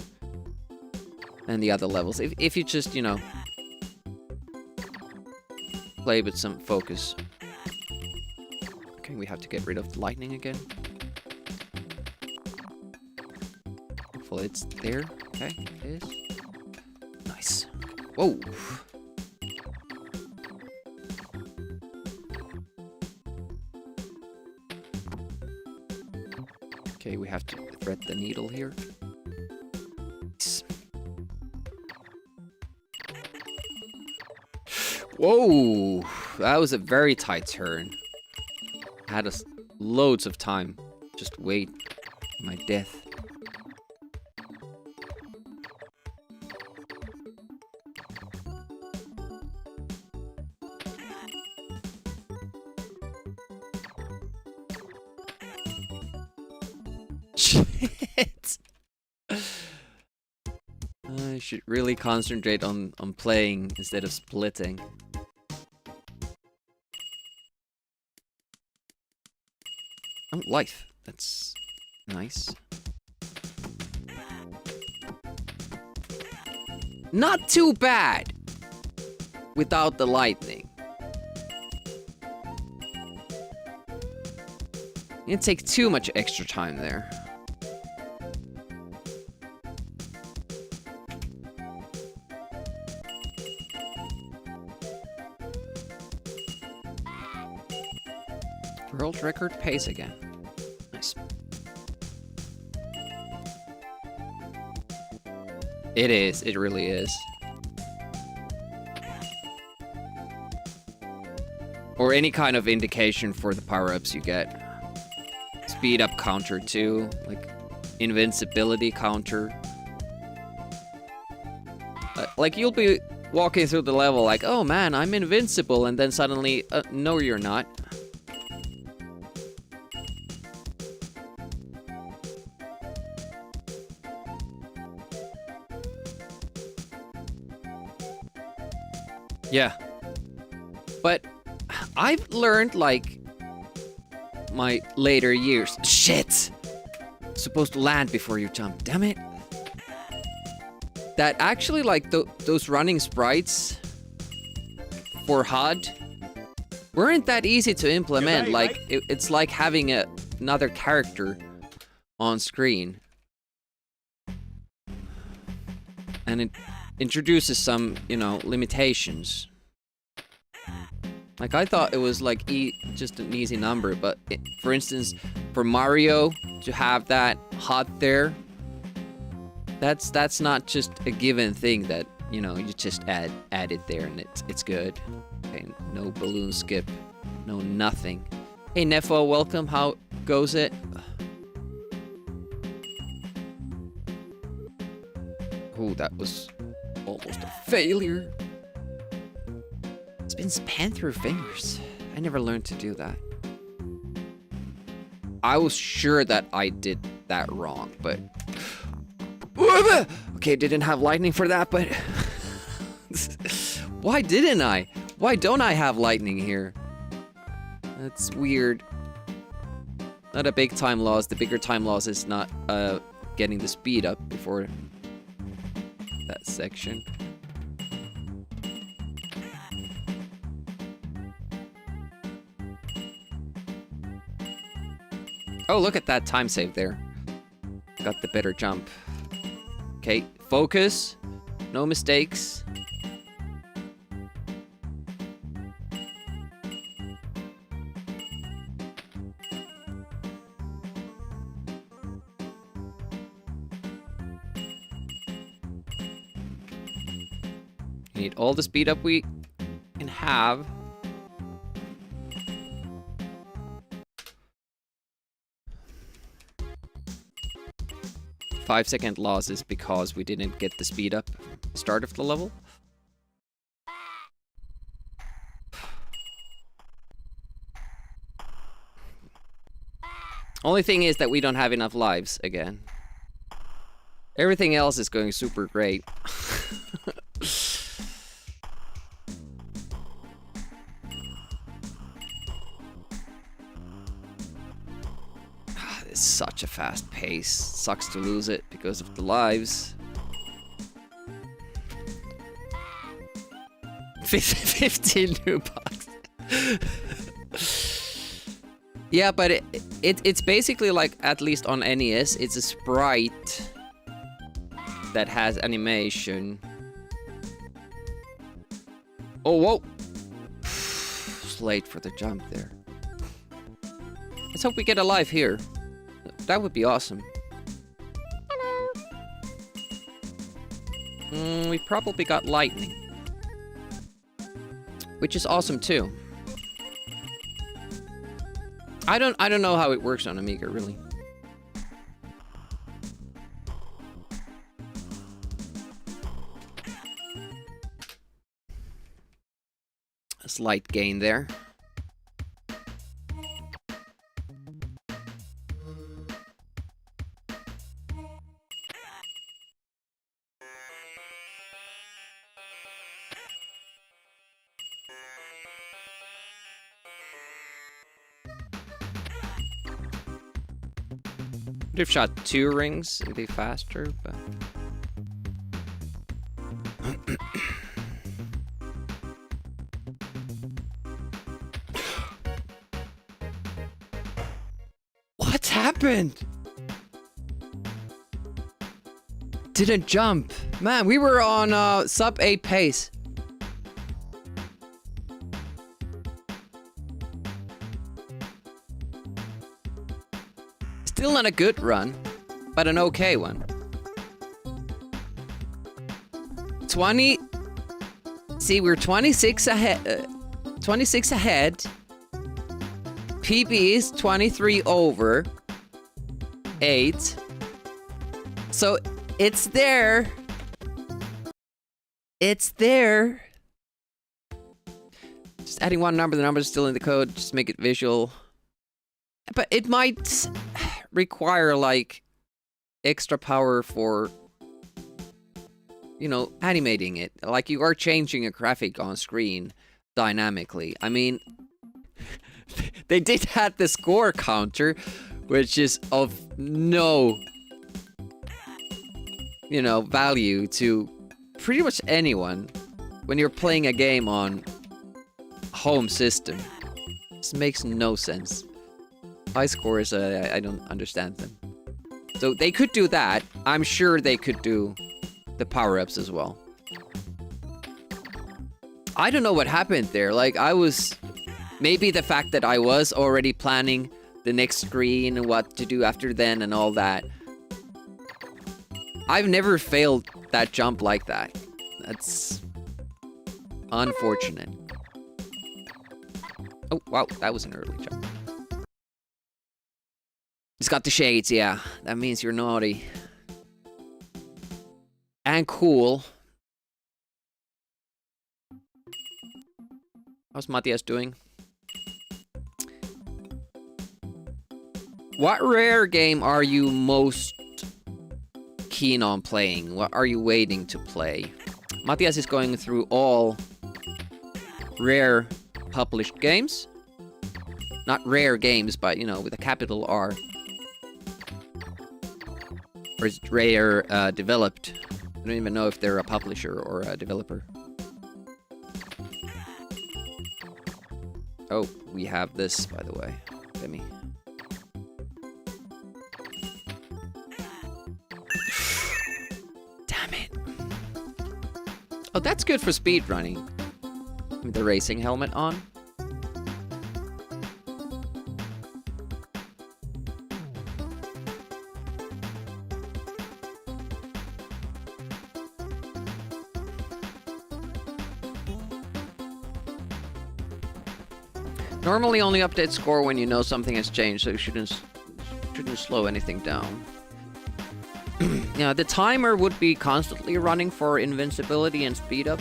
than the other levels. If you just, you know, play with some focus. Okay, we have to get rid of the lightning again. Hopefully it's there. Okay, it is. Nice. Whoa. Okay, we have to thread the needle here. Nice. Whoa! That was a very tight turn. I had loads of time. Just wait my death. Shit! I should really concentrate on playing instead of splitting. Oh, life. That's nice. Not too bad without the lightning. It take too much extra time there. World record pace again. Nice. It is. It really is. Or any kind of indication for the power-ups you get. Speed up counter too, like invincibility counter. Like you'll be walking through the level like, oh man, I'm invincible, and then suddenly, no you're not. Yeah. But I've learned, like, my later years. Shit! Supposed to land before you jump, damn it. That actually, like, those running sprites for HUD weren't that easy to implement. Right, like, right? it's like having another character on screen. And it introduces some, you know, limitations. Like, I thought it was, like, just an easy number, but for instance, for Mario to have that HUD there, that's not just a given thing that, you know, you just add it there and it's good. Okay, no balloon skip, no nothing. Hey Nefo, welcome, how goes it? Oh, that was almost a failure. It's been spanned through fingers. I never learned to do that. I was sure that I did that wrong, but... Okay, didn't have lightning for that, but... Why didn't I? Why don't I have lightning here? That's weird. Not a big time loss. The bigger time loss is not getting the speed up before that section. Oh, look at that time save there. Got the better jump. Okay, focus. No mistakes. Need all the speed up we can have. Five-second loss is because we didn't get the speed up start of the level. Only thing is that we don't have enough lives again. Everything else is going super great. It's such a fast pace. Sucks to lose it because of the lives. 15 new bucks. Yeah, but it's basically like, at least on NES, it's a sprite that has animation. Oh, whoa! It's late for the jump there. Let's hope we get a life here. That would be awesome. Hello. We probably got lightning, which is awesome too. I don't know how it works on Amiga, really. A slight gain there. Would have shot 2 rings, it'd be faster, but... What happened? Didn't jump. Man, we were on sub 8 pace. Still not a good run, but an okay one. 20. See, we're 26 ahead. 26 ahead. PB is 23 over 8. So it's there. It's there. Just adding one number. The number is still in the code. Just make it visual. But it might require like extra power for, you know, animating it. Like you are changing a graphic on screen dynamically. I mean, they did add the score counter, which is of no, you know, value to pretty much anyone when you're playing a game on home system. This makes no sense. High scores, I don't understand them. So they could do that. I'm sure they could do the power-ups as well. I don't know what happened there. Like, I was... Maybe the fact that I was already planning the next screen and what to do after then and all that. I've never failed that jump like that. That's... unfortunate. Oh, wow, that was an early jump. It's got the shades, yeah. That means you're naughty. And cool. How's Matthias doing? What rare game are you most keen on playing? What are you waiting to play? Matthias is going through all rare published games. Not rare games, but, you know, with a capital R. Or is it rare developed? I don't even know if they're a publisher or a developer. Oh, we have this, by the way. Let me... Damn it. Oh, that's good for speedrunning. With the racing helmet on. Normally only update score when you know something has changed, so you shouldn't slow anything down. Yeah, the timer would be constantly running for invincibility and speed up.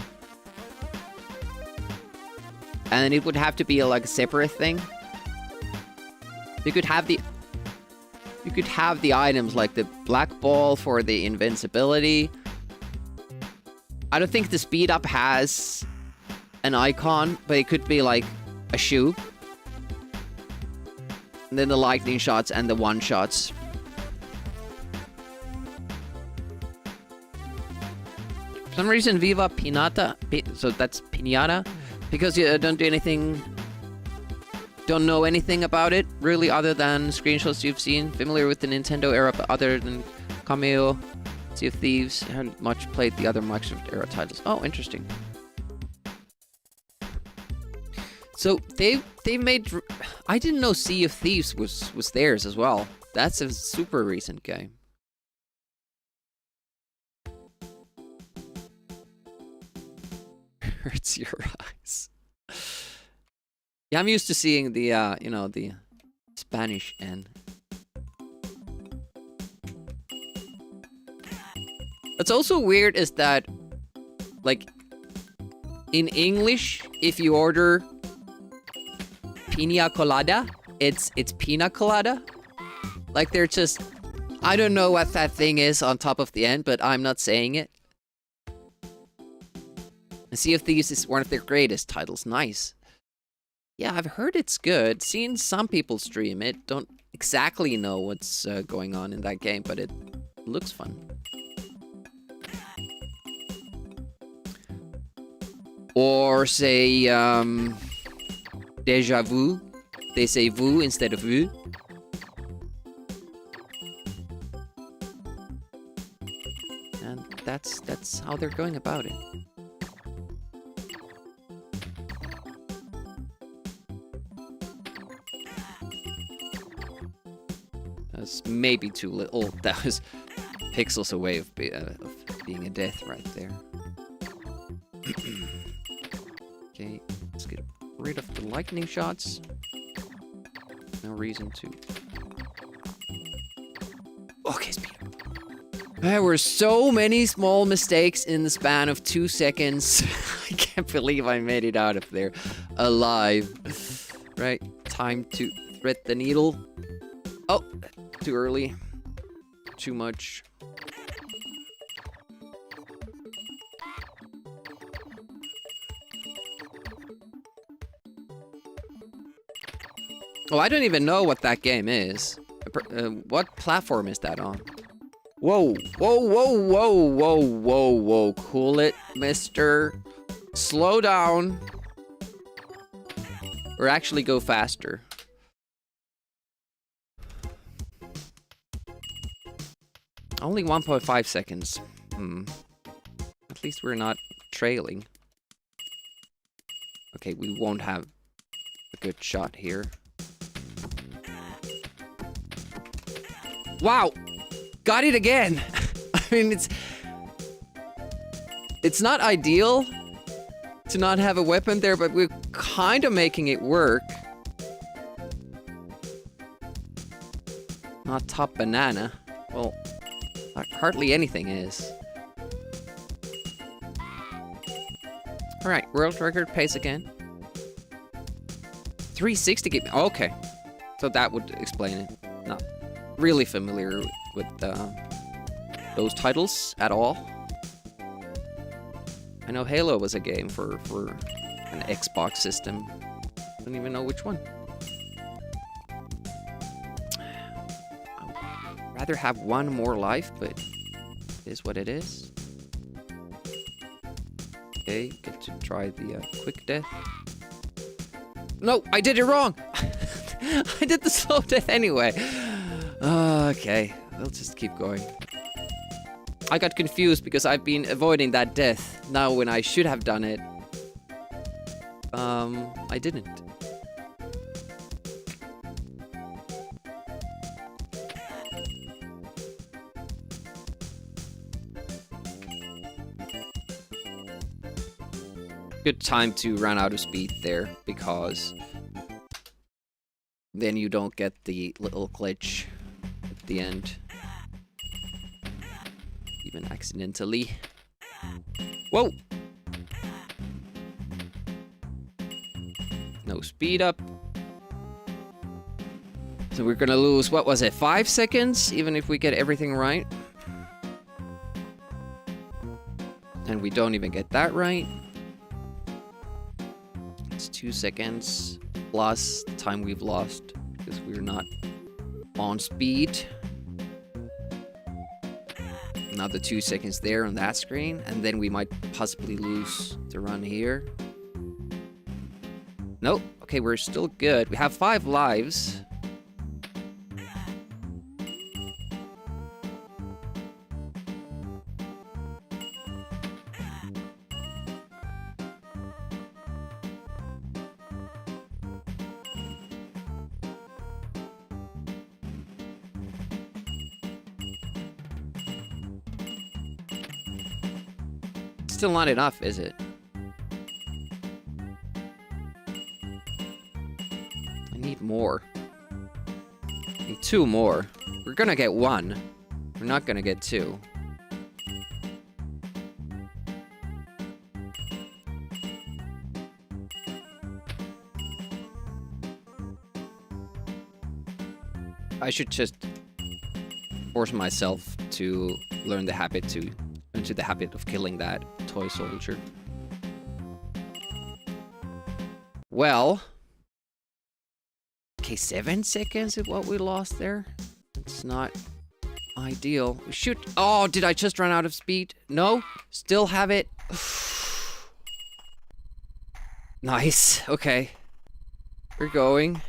And it would have to be like a separate thing. You could have the items like the black ball for the invincibility. I don't think the speed up has an icon, but it could be like a shoe. And then the lightning shots and the one shots. For some reason, Viva Pinata, so that's Pinata, because you don't do anything, don't know anything about it, really, other than screenshots you've seen. Familiar with the Nintendo era, but other than Cameo, Sea of Thieves, haven't much played the other Microsoft era titles. Oh, interesting. So they've made. I didn't know Sea of Thieves was theirs as well. That's a super recent game. Hurts your eyes. Yeah, I'm used to seeing the you know, the Spanish N. What's also weird is that, like, in English, if you order Pina Colada, it's Pina Colada. Like, they're just... I don't know what that thing is on top of the end, but I'm not saying it. And Sea of Thieves is one of their greatest titles. Nice. Yeah, I've heard it's good. Seen some people stream it. Don't exactly know what's going on in that game, but it looks fun. Or say, Deja Vu. They say vu instead of vu. And that's how they're going about it. That's maybe too little. That was pixels away of being a death right there. Okay, let's get rid of the lightning shots. No reason to. Okay, speed. There were so many small mistakes in the span of 2 seconds. I can't believe I made it out of there alive. Right, time to thread the needle. Oh, too early. Too much. Oh, I don't even know what that game is. What platform is that on? Whoa, whoa, whoa, whoa, whoa, whoa, whoa. Cool it, mister. Slow down. Or actually go faster. Only 1.5 seconds. At least we're not trailing. Okay, we won't have a good shot here. Wow! Got it again! I mean, it's not ideal to not have a weapon there, but we're kind of making it work. Not top banana. Well, hardly anything is. Alright, world record pace again. 360 game. Okay. So that would explain it. Not really familiar with those titles at all. I know Halo was a game for an Xbox system. I don't even know which one. I'd rather have one more life, but it is what it is. Okay, get to try the quick death. No, I did it wrong! I did the slow death anyway. Okay, we'll just keep going. I got confused because I've been avoiding that death. Now when I should have done it, I didn't. Good time to run out of speed there, because then you don't get the little glitch at the end. Even accidentally. Whoa! No speed up. So we're gonna lose, what was it, 5 seconds? Even if we get everything right. And we don't even get that right. It's 2 seconds plus the time we've lost because we're not on speed. Another 2 seconds there on that screen, and then we might possibly lose the run here. Nope. Okay, we're still good. We have 5 lives. Still not enough, is it? I need more. I need 2 more. We're gonna get 1. We're not gonna get 2. I should just force myself to learn the habit into the habit of killing that toy soldier. Well, okay, 7 seconds is what we lost there. It's not ideal. We should. Oh, did I just run out of speed? No, still have it. Nice. Okay, we're going.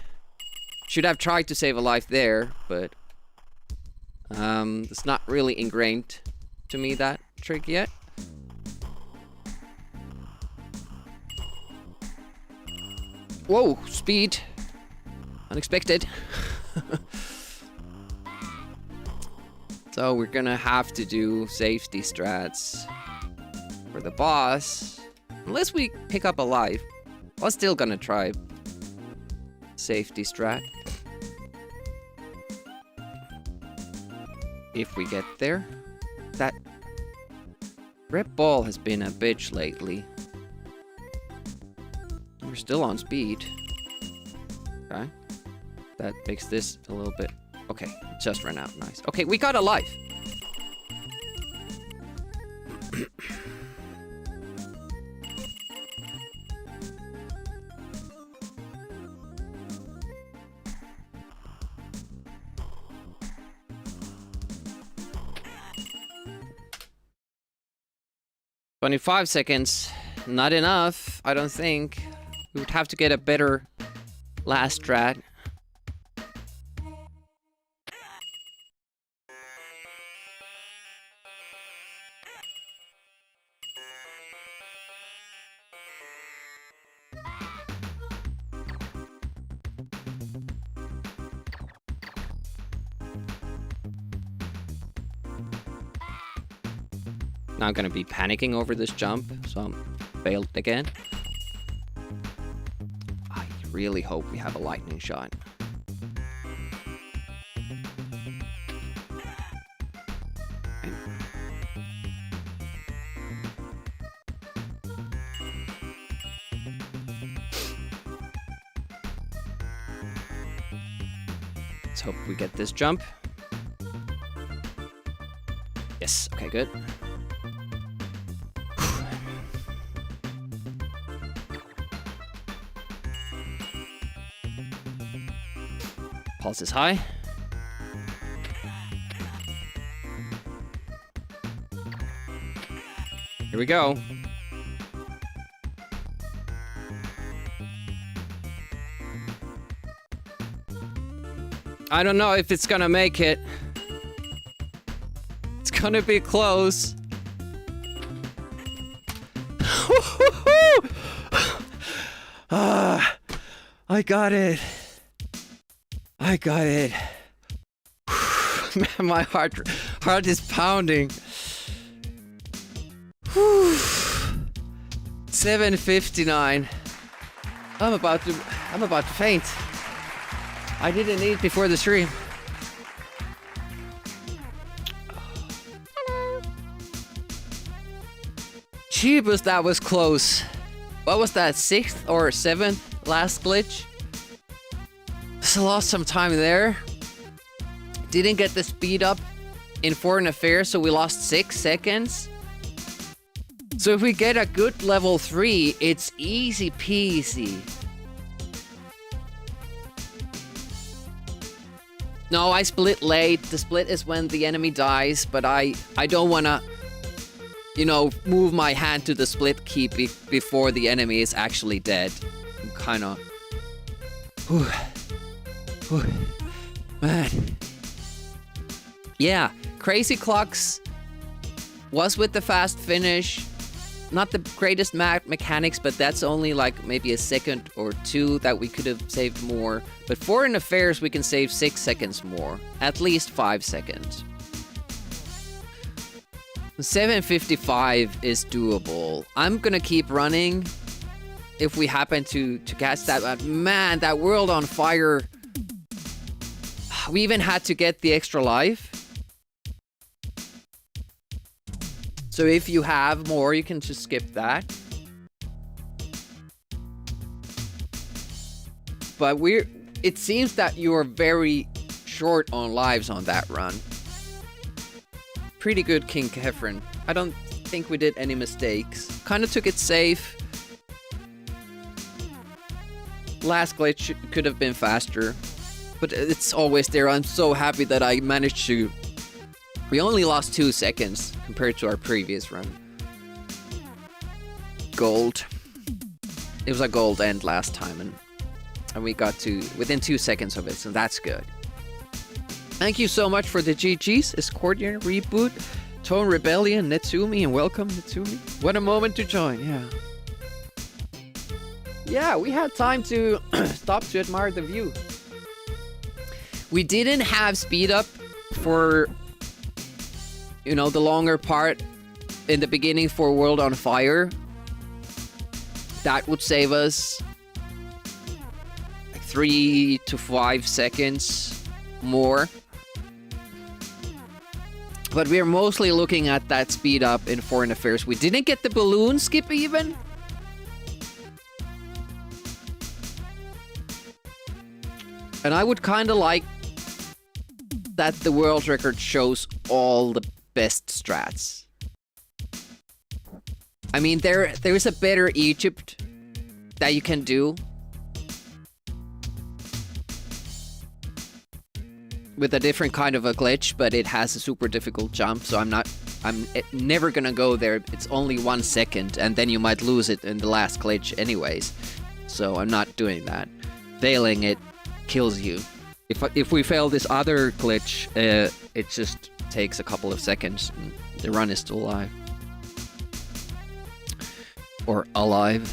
Should have tried to save a life there, but it's not really ingrained to me, that trick, yet. Whoa, speed. Unexpected. So we're gonna have to do safety strats for the boss. Unless we pick up a life. I'm still gonna try safety strat. If we get there. That red ball has been a bitch lately. We're still on speed. Okay. That makes this a little bit... Okay, it just ran out. Nice. Okay, we got a life. "25 seconds. Not enough, I don't think. We would have to get a better last strat. Now I'm gonna be panicking over this jump, so I'm failed again. I really hope we have a lightning shot. Let's hope we get this jump. Yes, okay, good. Pulse is high. Here we go. I don't know if it's gonna make it. It's gonna be close. I got it. I got it. Man, my heart is pounding. 7:59. I'm about to faint. I didn't eat before the stream. Jeebus, that was close. What was that, 6th or 7th last glitch? So lost some time there. Didn't get the speed up in Foreign Affairs, so we lost 6 seconds. So if we get a good level 3, it's easy peasy. No, I split late. The split is when the enemy dies, but I don't wanna, you know, move my hand to the split key before the enemy is actually dead. I'm kinda... Man. Yeah, Crazy Clocks was with the fast finish. Not the greatest mechanics, but that's only like maybe a second or 2 that we could have saved more. But Foreign Affairs, we can save 6 seconds more. At least 5 seconds. 7:55 is doable. I'm gonna keep running if we happen to catch that. But man, that World on Fire. We even had to get the extra life. So if you have more, you can just skip that. But it seems that you're very short on lives on that run. Pretty good, King Kefren. I don't think we did any mistakes. Kind of took it safe. Last glitch could have been faster. But it's always there. I'm so happy that I managed to... We only lost 2 seconds compared to our previous run. Gold. It was a gold end last time, and we got to within 2 seconds of it, so that's good. Thank you so much for the GGs, Escordian, Reboot, Tone Rebellion, Netsumi, and welcome, Netsumi. What a moment to join, yeah. Yeah, we had time to stop to admire the view. We didn't have speed up for... You know, the longer part in the beginning for World on Fire. That would save us like 3 to 5 seconds more. But we're mostly looking at that speed up in Foreign Affairs. We didn't get the balloon skip even. And I would kind of like that the world record shows all the best strats. I mean, there is a better Egypt that you can do with a different kind of a glitch, but it has a super difficult jump, so I'm never gonna go there. It's only 1 second, and then you might lose it in the last glitch anyways. So I'm not doing that. Failing it kills you. If we fail this other glitch, it just takes a couple of seconds and the run is still alive. Or alive.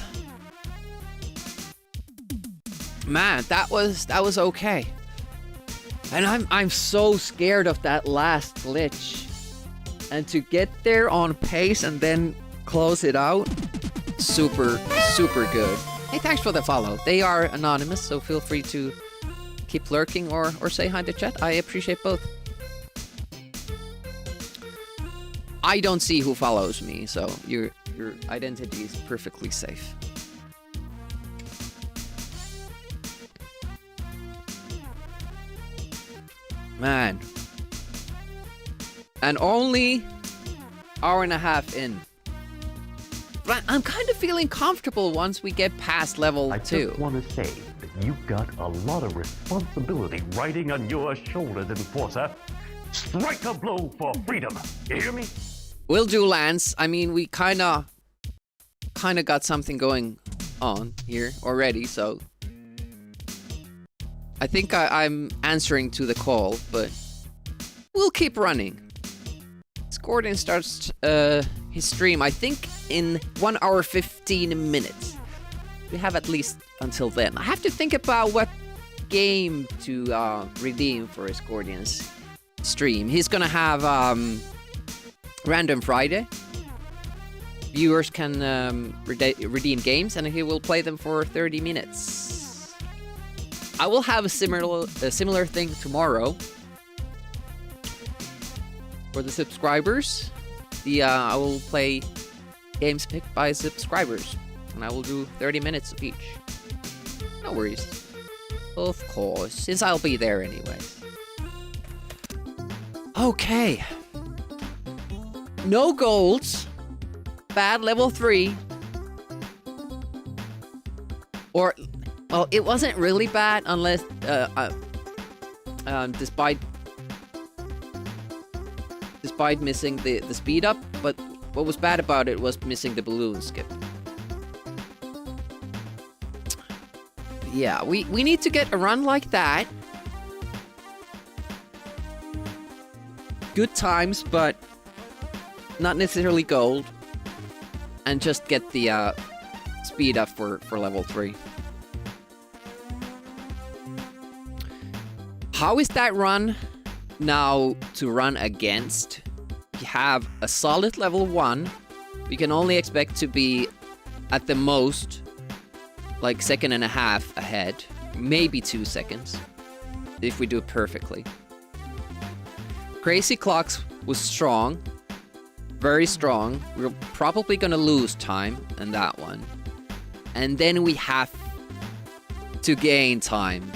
Man, that was okay. And I'm so scared of that last glitch. And to get there on pace and then close it out, super good. Hey, thanks for the follow. They are anonymous, so feel free to keep lurking or say hi to chat. I appreciate both. I don't see who follows me, so your identity is perfectly safe. Man. And only hour and a half in. But I'm kind of feeling comfortable once we get past level 2. I just want to say that you've got a lot of responsibility riding on your shoulders, Enforcer. Strike a blow for freedom. You hear me? Will do, Lance. I mean, we kind of got something going on here already, so I think I'm answering to the call, but we'll keep running. Gordon starts his stream, I think, in 1 hour 15 minutes. We have at least until then. I have to think about what game to redeem for his Gordian's stream. He's gonna have Random Friday. Viewers can redeem games, and he will play them for 30 minutes. I will have a similar thing tomorrow. For the subscribers, I will play games picked by subscribers, and I will do 30 minutes of each. No worries. Of course, since I'll be there anyways. Okay. No golds. Bad level 3. Or, well, it wasn't really bad unless, despite missing the speed up, but what was bad about it was missing the balloon skip. Yeah, we need to get a run like that. Good times, but not necessarily gold. And just get the speed up for level 3. How is that run now to run against? You have a solid level 1. We can only expect to be at the most like 1.5 seconds ahead. Maybe 2 seconds. If we do it perfectly. Crazy Clocks was strong. Very strong. We're probably gonna lose time in that one. And then we have to gain time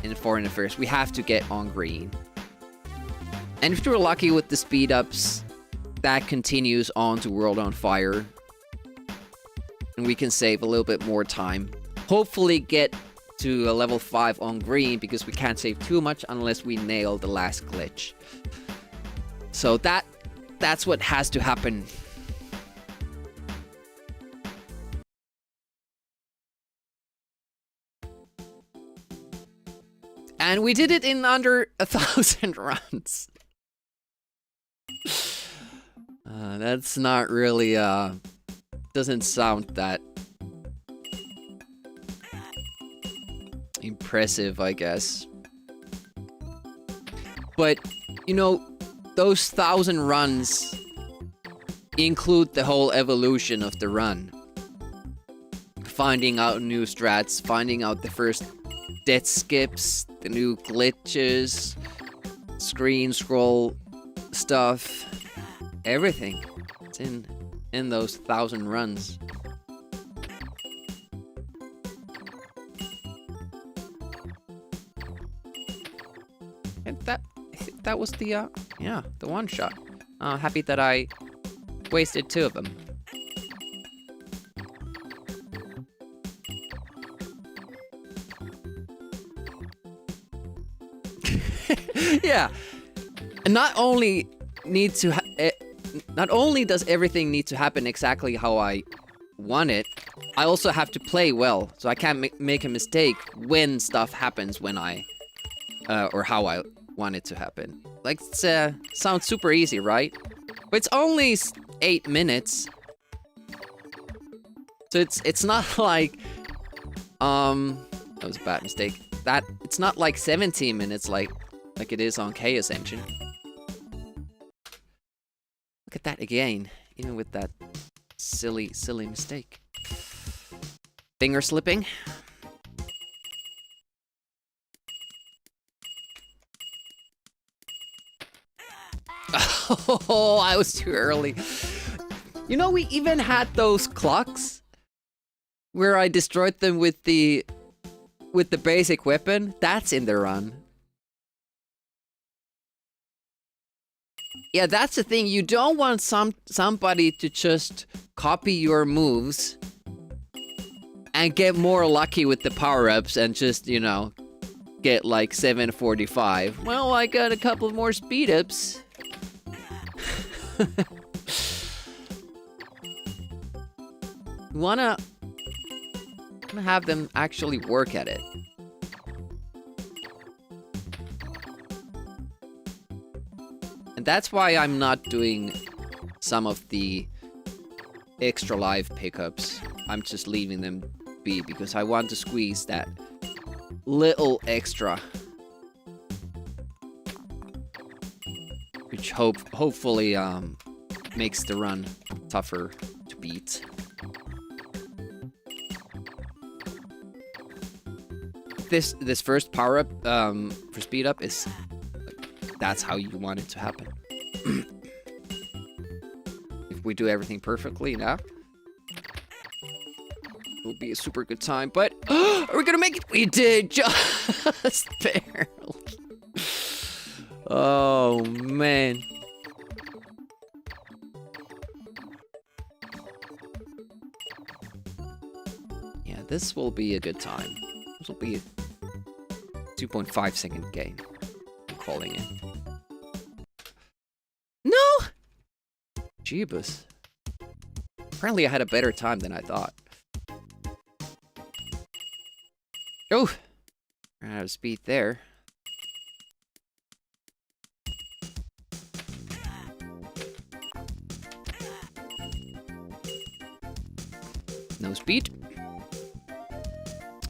in Foreign Affairs. We have to get on green. And if we're lucky with the speed ups, that continues on to World on Fire. And we can save a little bit more time. Hopefully get to a level 5 on green, because we can't save too much unless we nail the last glitch. So that's what has to happen. And we did it in under 1,000 runs. That's not really, doesn't sound that impressive, I guess. But, you know, those 1,000 runs include the whole evolution of the run. Finding out new strats, finding out the first death skips, the new glitches, screen scroll stuff, everything. It's in those 1,000 runs. And that was the yeah, the one shot. Happy that I wasted 2 of them. Yeah, and not only does everything need to happen exactly how I want it, I also have to play well, so I can't make a mistake when stuff happens when I or how I want it to happen. Like, it sounds super easy, right? But it's only 8 minutes, so it's not like that was a bad mistake. That it's not like 17 minutes like it is on Chaos Engine. Look at that again, even with that silly mistake. Finger slipping. Oh, I was too early. You know, we even had those clocks where I destroyed them with the basic weapon. That's in the run. Yeah, that's the thing. You don't want somebody to just copy your moves and get more lucky with the power-ups and just, you know, get like 745. Well, I got a couple more speed-ups. You wanna have them actually work at it. And that's why I'm not doing some of the extra life pickups. I'm just leaving them be because I want to squeeze that little extra. Which hopefully makes the run tougher to beat. This first power up for speed up is that's how you want it to happen. If we do everything perfectly now, it'll be a super good time. But are we gonna make it? We did just barely. Oh man. Yeah, this will be a good time. This will be a 2.5 second game. I'm calling it. No! Jeebus. Apparently I had a better time than I thought. Oh! Ran out of speed there. No speed.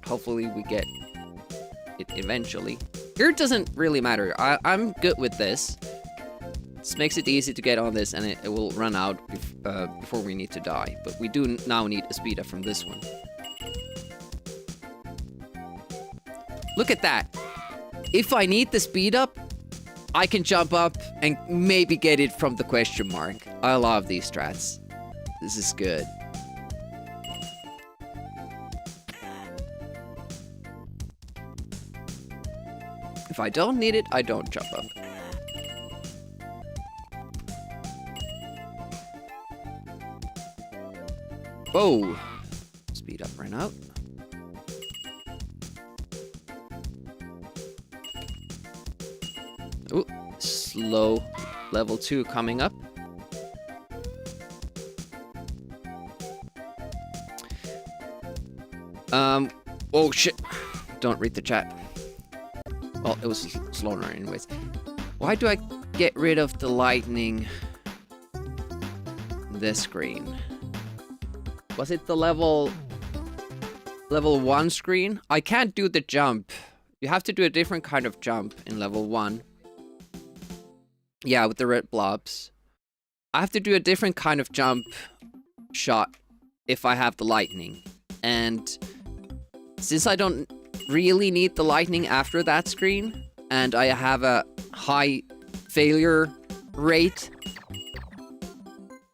Hopefully we get it eventually. Here it doesn't really matter. I'm good with this. This makes it easy to get on this and it will run out before we need to die. But we do now need a speed up from this one. Look at that. If I need the speed up, I can jump up and maybe get it from the question mark. I love these strats. This is good. If I don't need it, I don't jump up. Whoa! Speed up ran out. Ooh, slow level 2 coming up. Oh shit. Don't read the chat. Well, it was slower anyways. Why do I get rid of the lightning? This screen. Was it the level 1 screen? I can't do the jump. You have to do a different kind of jump in level 1. Yeah, with the red blobs. I have to do a different kind of jump shot if I have the lightning. And since I don't really need the lightning after that screen, and I have a high failure rate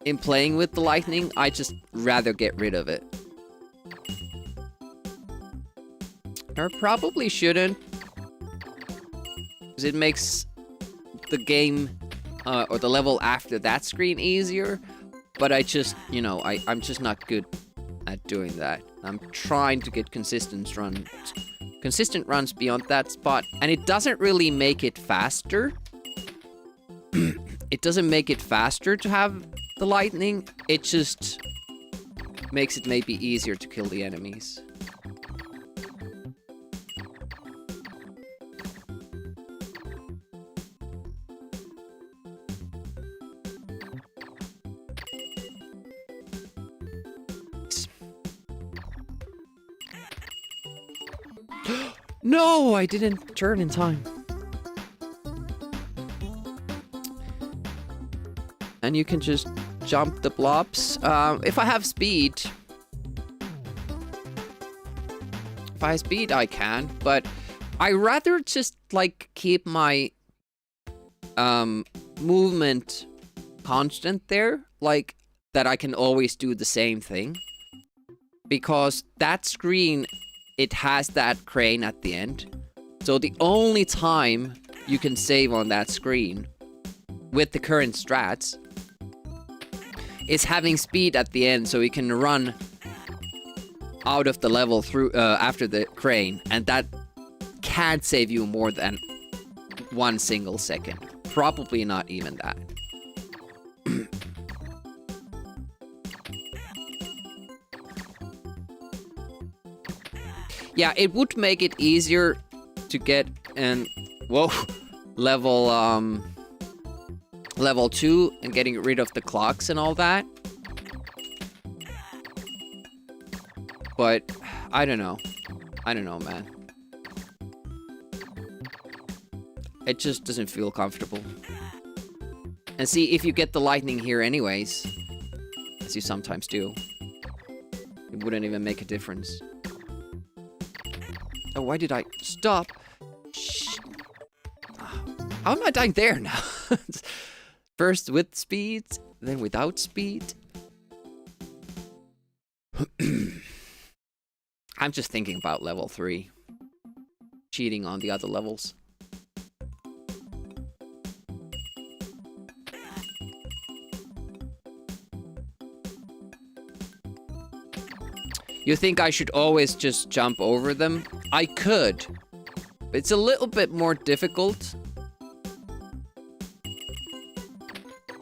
in playing with the lightning, I just rather get rid of it. I probably shouldn't, because it makes the game or the level after that screen easier, but I just, you know, I'm just not good at doing that. I'm trying to get consistent runs beyond that spot, and it doesn't really make it faster. It doesn't make it faster to have the lightning, it just makes it maybe easier to kill the enemies. No, I didn't turn in time. And you can just jump the blobs. If I have speed... If I have speed, I can, but I rather just, like, keep my movement constant there. Like, that I can always do the same thing. Because that screen, it has that crane at the end. So the only time you can save on that screen with the current strats is having speed at the end so you can run out of the level through after the crane, and that can't save you more than 1 single second. Probably not even that. Yeah, it would make it easier to get an level 2 and getting rid of the clocks and all that. But I don't know. I don't know, man. It just doesn't feel comfortable. And see, if you get the lightning here anyways, as you sometimes do, it wouldn't even make a difference. Oh, why did I stop? Shh. How am I dying there now? First with speed, then without speed. I'm just thinking about level 3. Cheating on the other levels. You think I should always just jump over them? I could. It's a little bit more difficult.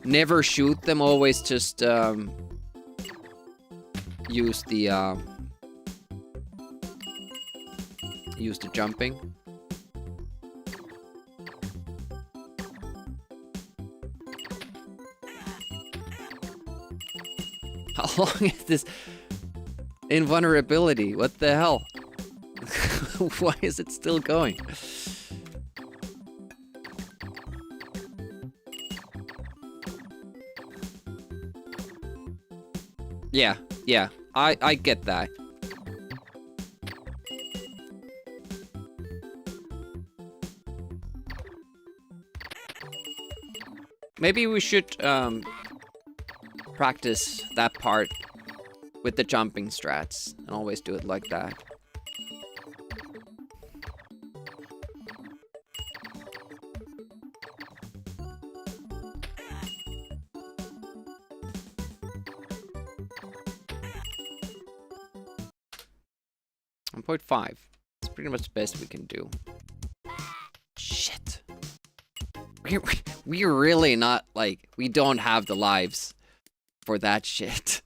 Never shoot them, always just use the jumping. How long is this invulnerability? What the hell? Why is it still going? Yeah, I get that. Maybe we should practice that part with the jumping strats and always do it like that. .5. It's pretty much the best we can do. Shit. We're really not, like, we don't have the lives for that shit.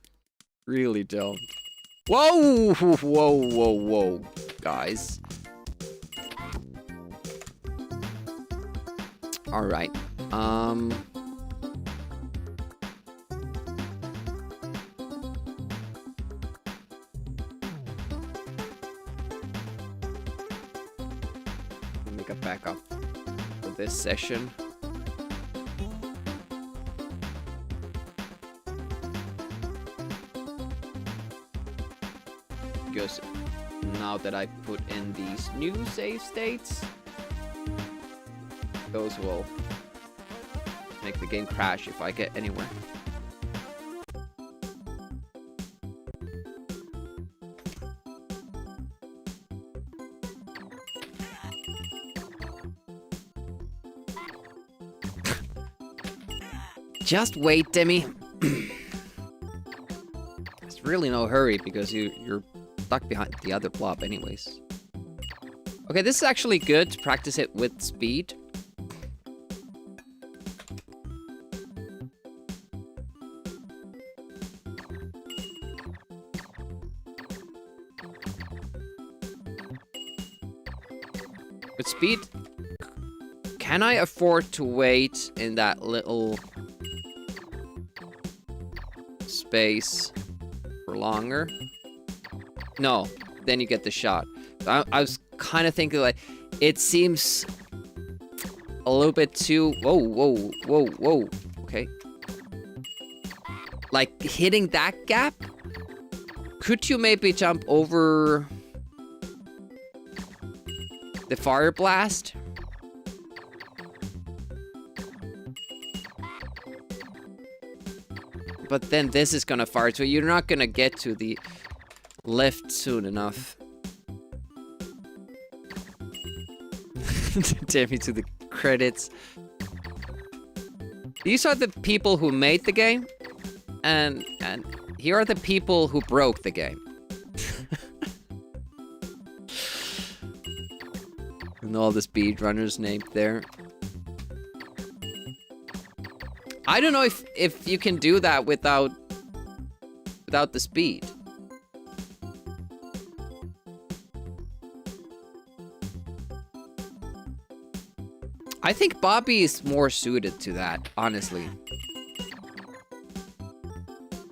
Really don't. Whoa! Whoa, guys. Alright. Make a backup for this session. Because now that I put in these new save states, those will make the game crash if I get anywhere. Just wait, Demi. There's really no hurry because you're stuck behind the other blob anyways. Okay, this is actually good to practice it with speed. With speed, can I afford to wait in that little space for longer? No, then you get the shot. I was kind of thinking, like, it seems a little bit too... Whoa. Okay. Like, hitting that gap? Could you maybe jump over the fire blast? But then this is gonna fire, so you're not gonna get to the left soon enough. Damn me to the credits. These are the people who made the game, and here are the people who broke the game. And all the speedrunners named there. I don't know if you can do that without the speed. I think Bobby is more suited to that, honestly.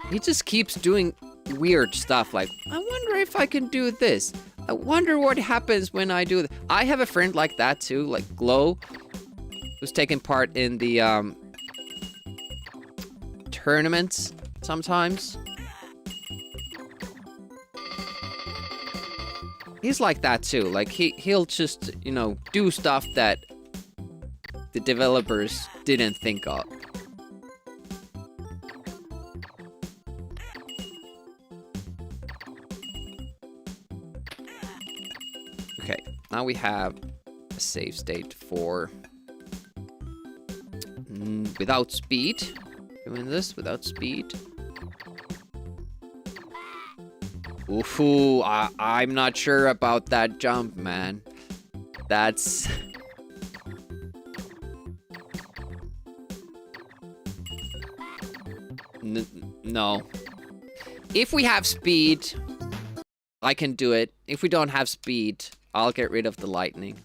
He just keeps doing weird stuff like, I wonder if I can do this. I wonder what happens when I do this. I have a friend like that too, like Glow, who's taking part in the tournaments sometimes. He's like that too. Like he'll just, you know, do stuff that the developers didn't think of. Okay, now we have a save state for without speed. Doing this without speed. Ooh, I'm not sure about that jump, man. That's... No. If we have speed, I can do it. If we don't have speed, I'll get rid of the lightning.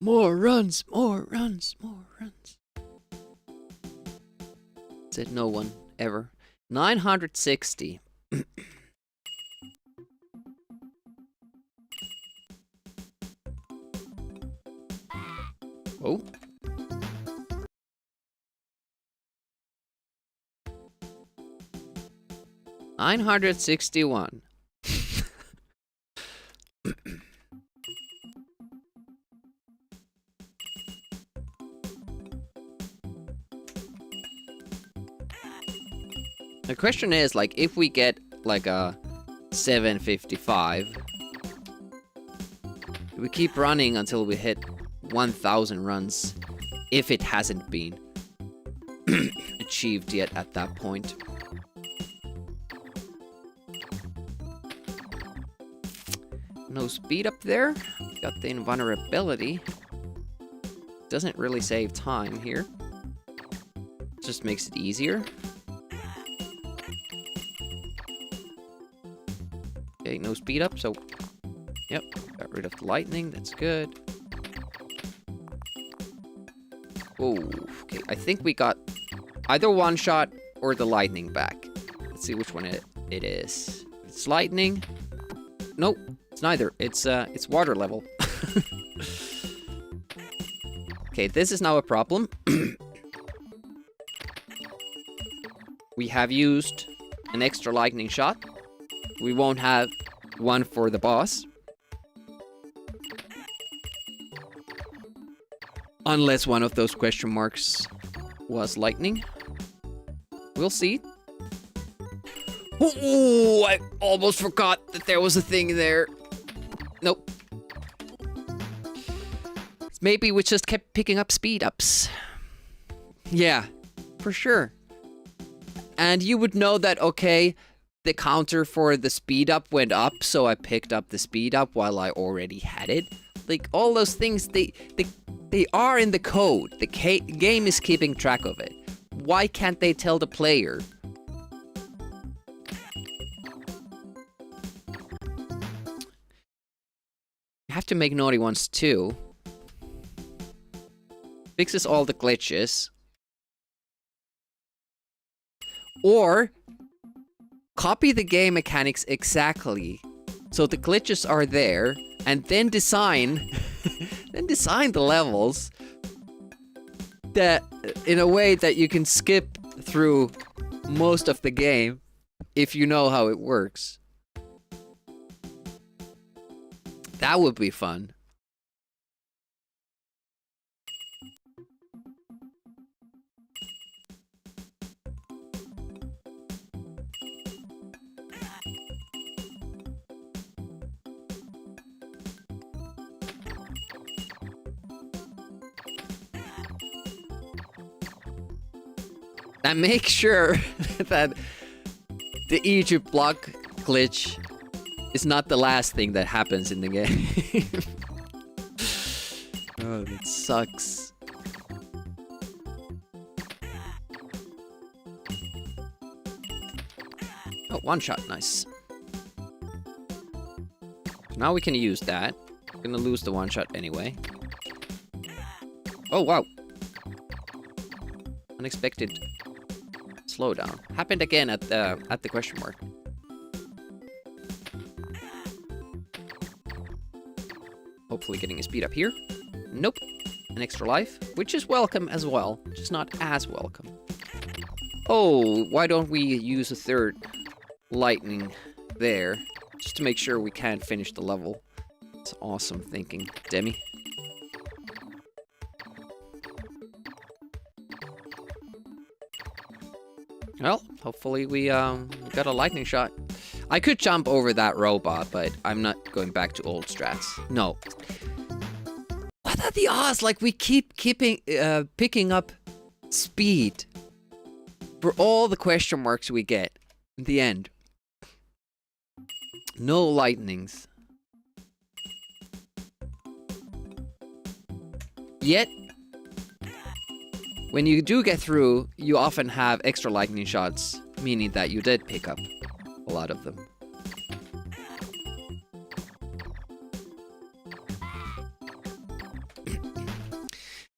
More runs, more runs, more runs. Said no one ever. 960. Oh. $961. The question is, like, if we get, like, a 755, do we keep running until we hit 1,000 runs, if it hasn't been achieved yet at that point? No speed up there. Got the invulnerability. Doesn't really save time here. Just makes it easier. Okay, no speed up, so... Yep, got rid of the lightning, that's good. Oh, okay, I think we got either one shot or the lightning back. Let's see which one it is. It's lightning. Nope, it's neither. It's water level. Okay, this is now a problem. We have used an extra lightning shot. We won't have one for the boss. Unless one of those question marks was lightning. We'll see. Oh, I almost forgot that there was a thing there. Nope. Maybe we just kept picking up speed ups. Yeah, for sure. And you would know that, okay, the counter for the speed up went up, so I picked up the speed up while I already had it. Like, all those things, they are in the code. The game is keeping track of it. Why can't they tell the player? You have to make naughty ones too. Fixes all the glitches. Or copy the game mechanics exactly so the glitches are there, and then design the levels that in a way that you can skip through most of the game if you know how it works. That would be fun. And make sure that the Egypt block glitch is not the last thing that happens in the game. Oh, that sucks. Oh, one shot, nice. Now we can use that. We're gonna lose the one shot anyway. Oh, wow. Unexpected slowdown. Happened again at the question mark. Hopefully getting a speed up here. Nope. An extra life, which is welcome as well, just not as welcome. Oh, why don't we use a third lightning there, just to make sure we can't finish the level. It's awesome thinking, Demi. Well, hopefully we got a lightning shot. I could jump over that robot, but I'm not going back to old strats. No. What are the odds? Like, we keep picking up speed for all the question marks we get in the end. No lightnings. Yet, when you do get through, you often have extra lightning shots, meaning that you did pick up a lot of them.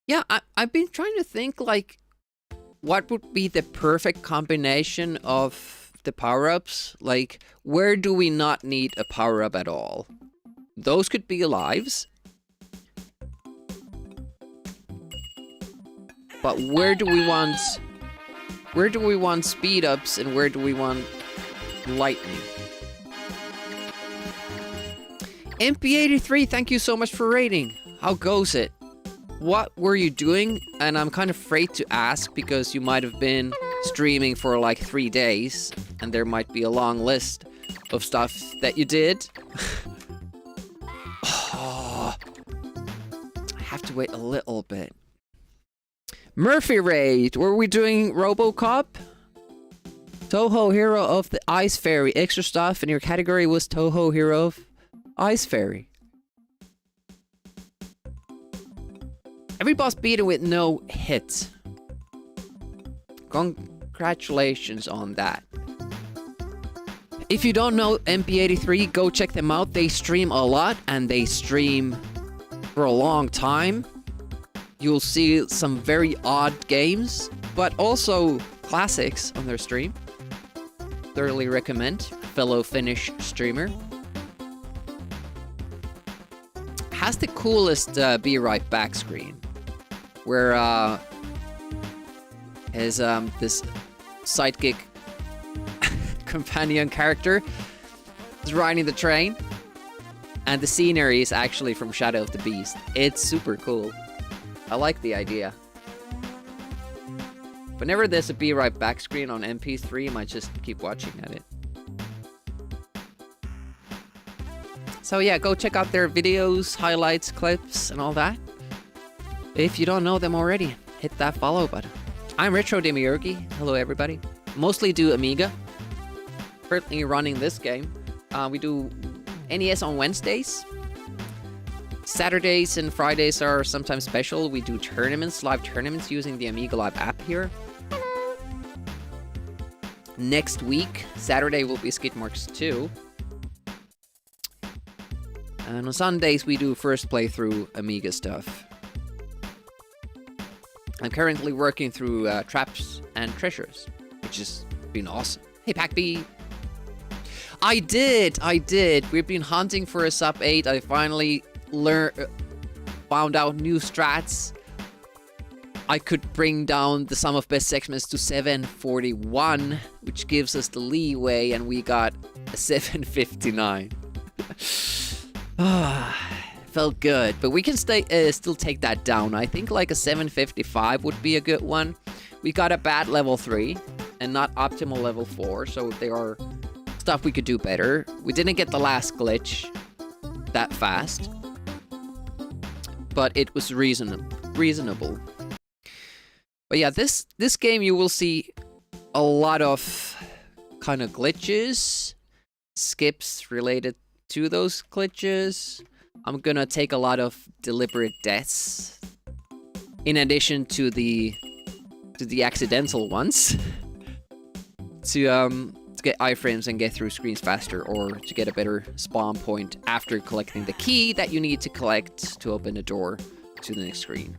Yeah, I've been trying to think, like, what would be the perfect combination of the power-ups? Like, where do we not need a power-up at all? Those could be lives. But where do we want speed ups and where do we want lightning? MP83, thank you so much for rating. How goes it? What were you doing? And I'm kind of afraid to ask because you might have been streaming for like 3 days and there might be a long list of stuff that you did. Oh, I have to wait a little bit. Murphy Raid, were we doing RoboCop? Toho Hero of the Ice Fairy. Extra stuff and your category was Toho Hero of Ice Fairy. Every boss beaten with no hits. Congratulations on that. If you don't know MP83, go check them out. They stream a lot and they stream for a long time. You'll see some very odd games, but also classics on their stream. Thoroughly recommend. Fellow Finnish streamer. Has the coolest Be Right Back screen. Where his this sidekick companion character is riding the train. And the scenery is actually from Shadow of the Beast. It's super cool. I like the idea. Whenever there's a Be Right Back screen on MP3, I might just keep watching at it. So yeah, go check out their videos, highlights, clips, and all that. If you don't know them already, hit that follow button. I'm Retro Demiurgi. Hello everybody. Mostly do Amiga. Currently running this game. We do NES on Wednesdays. Saturdays and Fridays are sometimes special. We do tournaments, live tournaments using the Amiga Live app here. Next week, Saturday will be Skid Marks 2. And on Sundays, we do first playthrough Amiga stuff. I'm currently working through Traps and Treasures, which has been awesome. Hey, Packbee! I did! We've been hunting for a sub 8. I finally found out new strats. I could bring down the sum of best segments to 741, which gives us the leeway, and we got a 759. Felt good, but we can still take that down. I think like a 755 would be a good one. We got a bad level 3 and not optimal level 4, so there are stuff we could do better. We didn't get the last glitch that fast, but it was reasonable. But yeah, this game you will see a lot of kind of glitches, skips related to those glitches. I'm gonna take a lot of deliberate deaths, in addition to the accidental ones, to get iframes and get through screens faster, or to get a better spawn point after collecting the key that you need to collect to open the door to the next screen.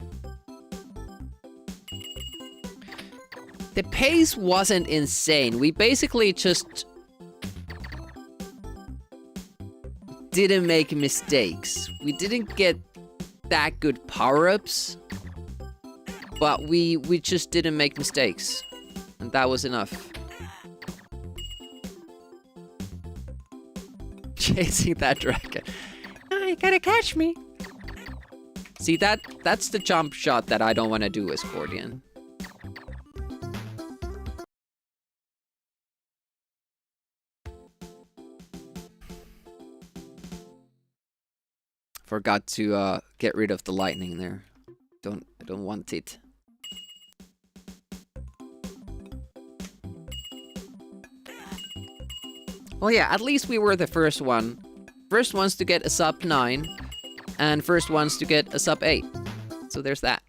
The pace wasn't insane. We basically just didn't make mistakes. We didn't get that good power-ups, but we just didn't make mistakes, and that was enough. Chasing that dragon. Oh, you gotta catch me. See, that's the jump shot that I don't want to do as Gordian. Forgot to get rid of the lightning there. I don't want it. Well, yeah, at least we were the first ones to get a sub 9, and first ones to get a sub 8. So there's that.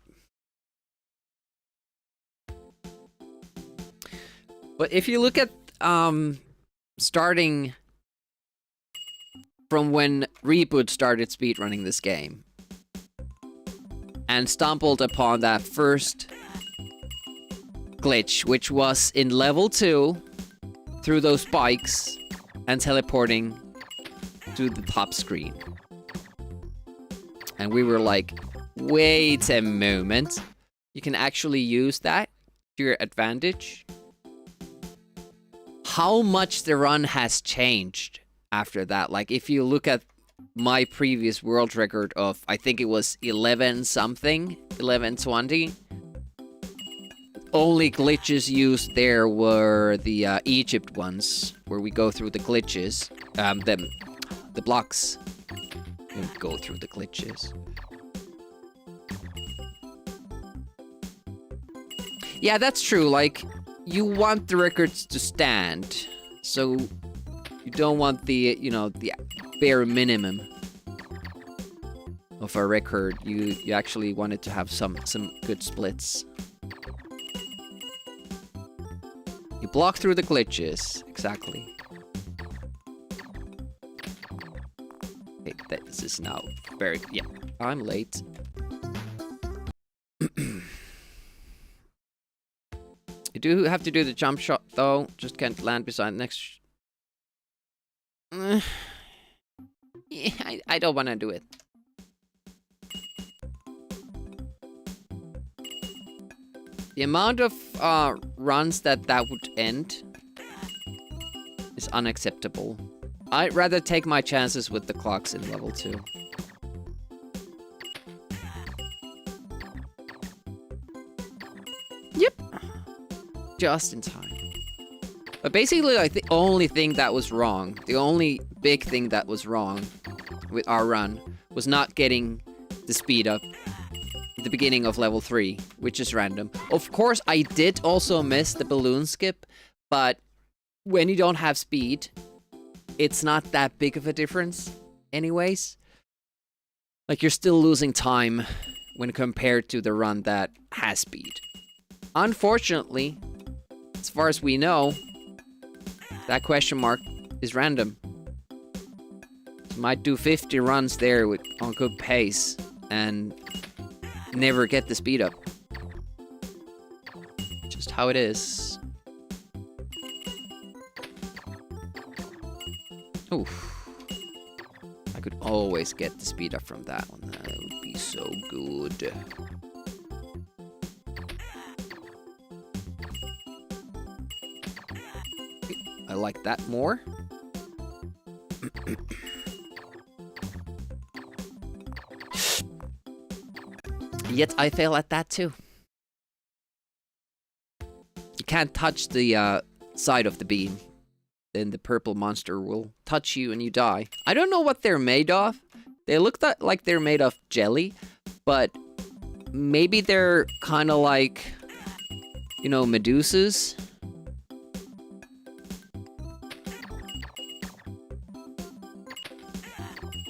But if you look at starting from when Reboot started speedrunning this game, and stumbled upon that first glitch, which was in level 2, through those spikes, and teleporting to the top screen. And we were like, wait a moment, you can actually use that to your advantage? How much the run has changed after that. Like, if you look at my previous world record of, I think it was 11-something, 1120. Only glitches used there were the Egypt ones, where we go through the glitches. The blocks. We go through the glitches. Yeah, that's true. Like, you want the records to stand, so you don't want the, you know, the bare minimum of a record. You actually want it to have some good splits. You block through the glitches, exactly. Hey, this is now very, yeah, I'm late. You do have to do the jump shot though, just can't land beside the next... Yeah, I don't want to do it. The amount of runs that would end is unacceptable. I'd rather take my chances with the clocks in level 2. Yep. Just in time. But basically, like, the only thing that was wrong, the only big thing that was wrong with our run was not getting the speed up at the beginning of level 3, which is random. Of course, I did also miss the balloon skip, but when you don't have speed, it's not that big of a difference anyways. Like, you're still losing time when compared to the run that has speed. Unfortunately, as far as we know, that question mark is random. You might do 50 runs there on good pace and never get the speed up. Just how it is. Oof. I could always get the speed up from that one. That would be so good. I like that more. Yet I fail at that too. You can't touch the side of the beam. Then the purple monster will touch you and you die. I don't know what they're made of. They look like they're made of jelly, but maybe they're kind of like, you know, Medusas.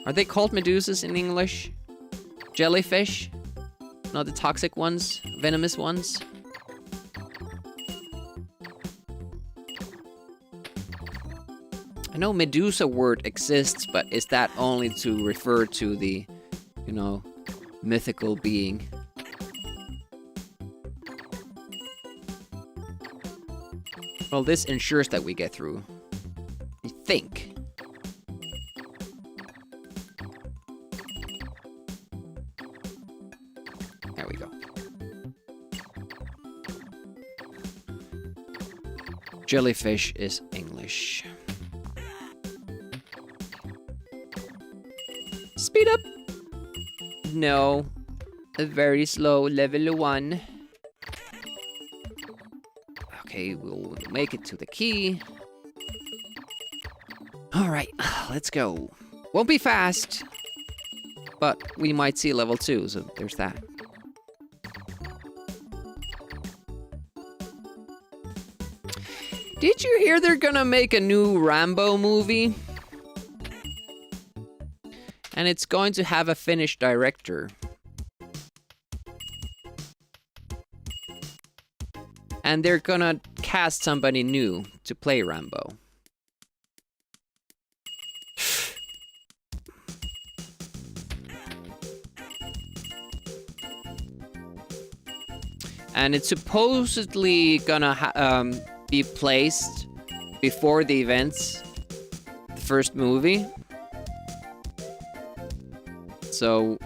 Are they called Medusas in English? Jellyfish? Not the toxic ones? Venomous ones? I know Medusa word exists, but is that only to refer to the, you know, mythical being? Well, this ensures that we get through. I think. There we go. Jellyfish is English. Speed up! No. A very slow level 1. Okay, we'll make it to the key. Alright, let's go. Won't be fast, but we might see level 2, so there's that. Did you hear they're gonna make a new Rambo movie? And it's going to have a Finnish director. And they're gonna cast somebody new to play Rambo. And it's supposedly gonna be placed before the events, the first movie. So,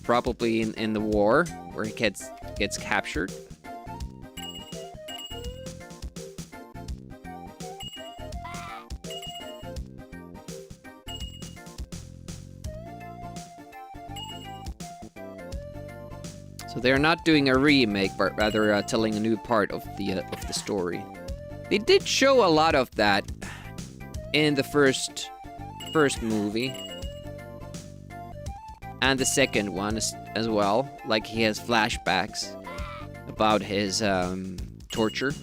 probably in the war, where he gets captured. So they're not doing a remake, but rather telling a new part of the story. They did show a lot of that in the first movie. And the second one as well. Like, he has flashbacks about his torture.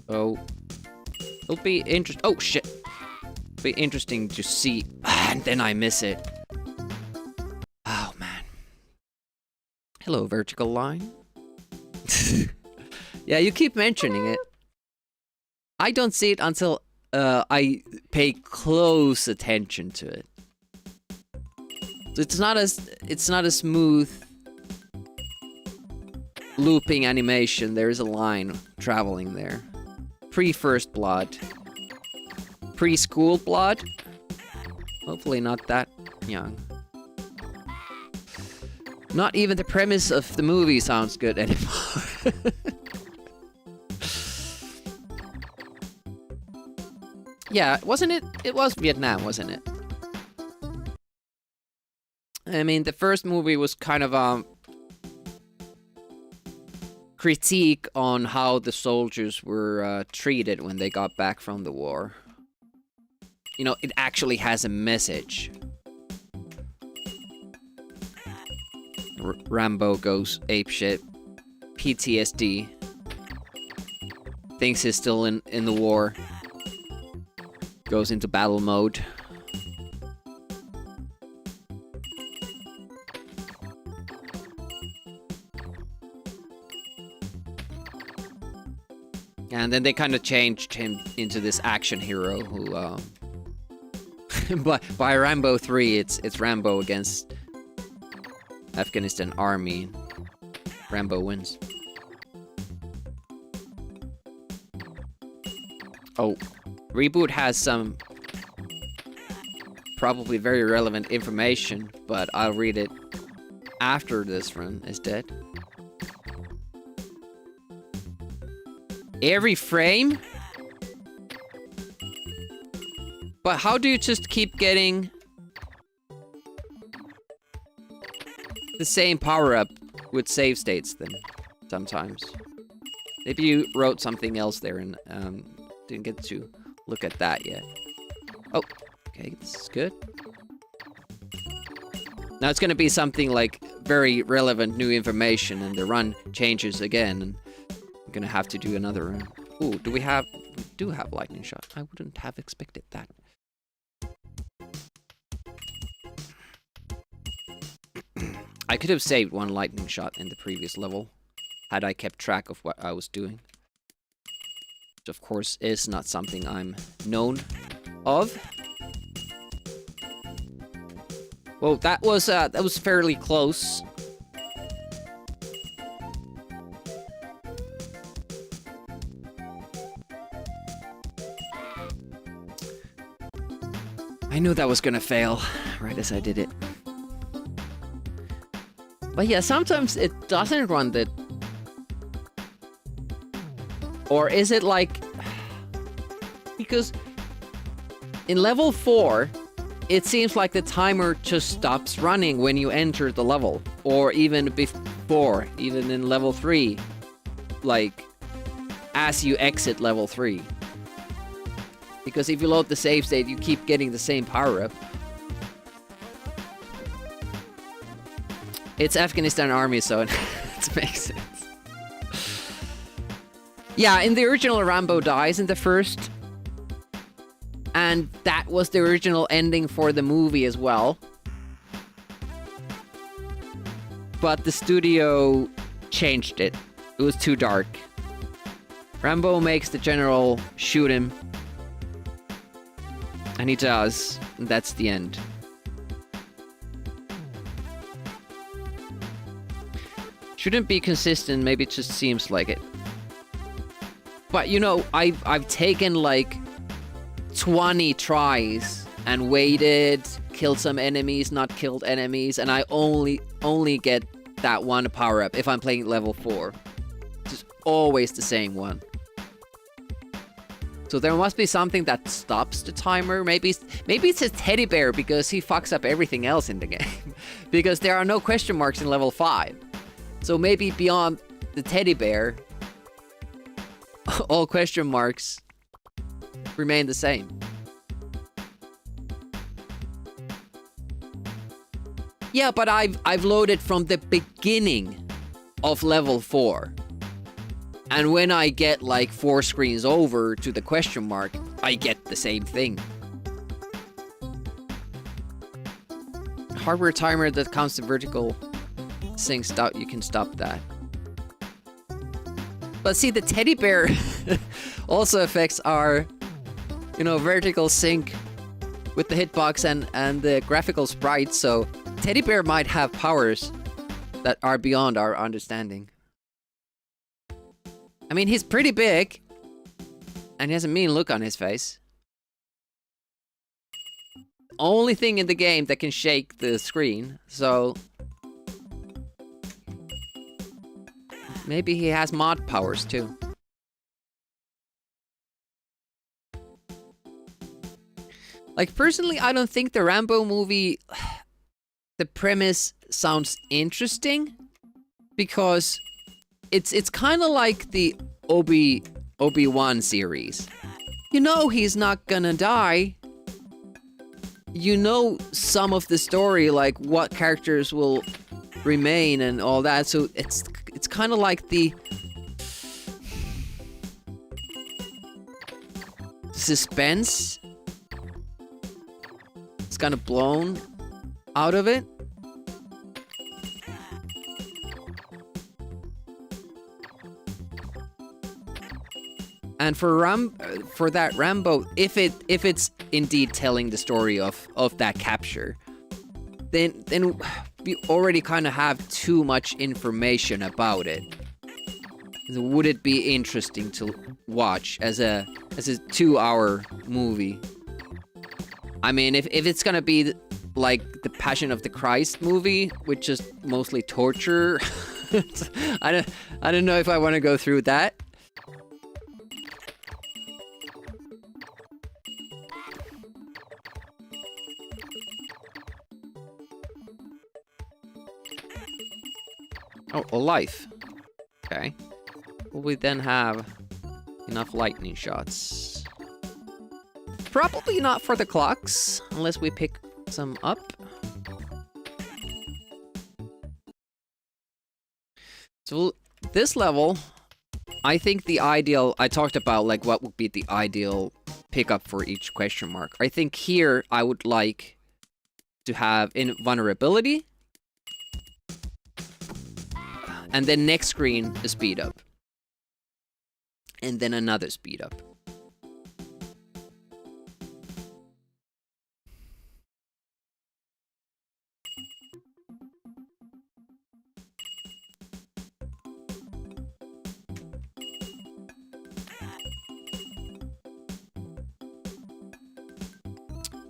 Oh, it'll be interesting. Oh shit! Be interesting to see. And then I miss it. Oh man. Hello, vertical line. Yeah, you keep mentioning it. I don't see it until I pay close attention to it. It's not a smooth looping animation. There is a line traveling there. Pre-first blood. Preschool blood? Hopefully not that young. Not even the premise of the movie sounds good anymore. Yeah, wasn't it? It was Vietnam, wasn't it? I mean, the first movie was kind of a critique on how the soldiers were treated when they got back from the war. You know, it actually has a message. Rambo goes apeshit. PTSD. Thinks he's still in the war. Goes into battle mode. And then they kind of changed him into this action hero who, but by Rambo 3, it's Rambo against Afghanistan army. Rambo wins. Oh, Reboot has some probably very relevant information, but I'll read it after this run is dead. Every frame? But how do you just keep getting the same power-up with save states then, sometimes. Maybe you wrote something else there and didn't get to look at that yet. Oh, okay, this is good. Now it's gonna be something like very relevant new information and the run changes again and I'm gonna have to do another run. Ooh, we do have lightning shot. I wouldn't have expected that. I could have saved one lightning shot in the previous level had I kept track of what I was doing. Which of course is not something I'm known of. Well, that was fairly close. I knew that was gonna fail right as I did it. But yeah, sometimes it doesn't run the... Or is it like... Because in level 4, it seems like the timer just stops running when you enter the level. Or even before, even in level 3. Like, as you exit level 3. Because if you load the save state, you keep getting the same power-up. It's Afghanistan army, so it makes sense. Yeah, in the original, Rambo dies in the first. And that was the original ending for the movie as well. But the studio changed it. It was too dark. Rambo makes the general shoot him. And he does. And that's the end. Shouldn't be consistent, maybe it just seems like it. But you know, I've taken like 20 tries and waited, killed some enemies, not killed enemies, and I only get that one power-up if I'm playing level 4. Just always the same one. So there must be something that stops the timer. Maybe it's a teddy bear because he fucks up everything else in the game. Because there are no question marks in level 5. So maybe beyond the teddy bear, all question marks remain the same. Yeah, but I've loaded from the beginning of level 4. And when I get like 4 screens over to the question mark, I get the same thing. Hardware timer that counts the vertical syncs out, you can stop that. But see, the teddy bear also affects our, you know, vertical sync with the hitbox and the graphical sprites, so teddy bear might have powers that are beyond our understanding. I mean, he's pretty big, and he has a mean look on his face. Only thing in the game that can shake the screen, so... Maybe he has mod powers, too. Like, personally, I don't think the Rambo movie... The premise sounds interesting, because it's kind of like the Obi-Wan series. You know he's not gonna die. You know some of the story, like what characters will remain and all that, so it's kind of like the suspense. It's kind of blown out of it. And for that Rambo, if it's indeed telling the story of that capture, then we already kind of have too much information about it. Would it be interesting to watch as a 2-hour movie? I mean, if it's gonna be like the Passion of the Christ movie, which is mostly torture, I don't know if I want to go through that. Oh, a life. Okay. Will we then have enough lightning shots? Probably not for the clocks, unless we pick some up. So this level, I think the ideal, I talked about like what would be the ideal pickup for each question mark. I think here I would like to have invulnerability. And then next screen, a speed up. And then another speed up.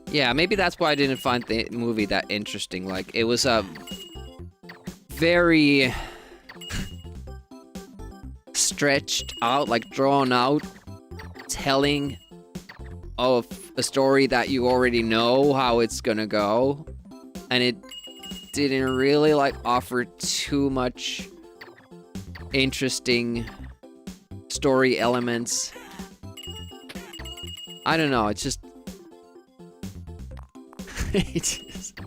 Yeah, maybe that's why I didn't find the movie that interesting. Like, it was a very stretched out, like drawn out telling of a story that you already know how it's gonna go. And it didn't really like offer too much interesting story elements. I don't know, it's just it's just...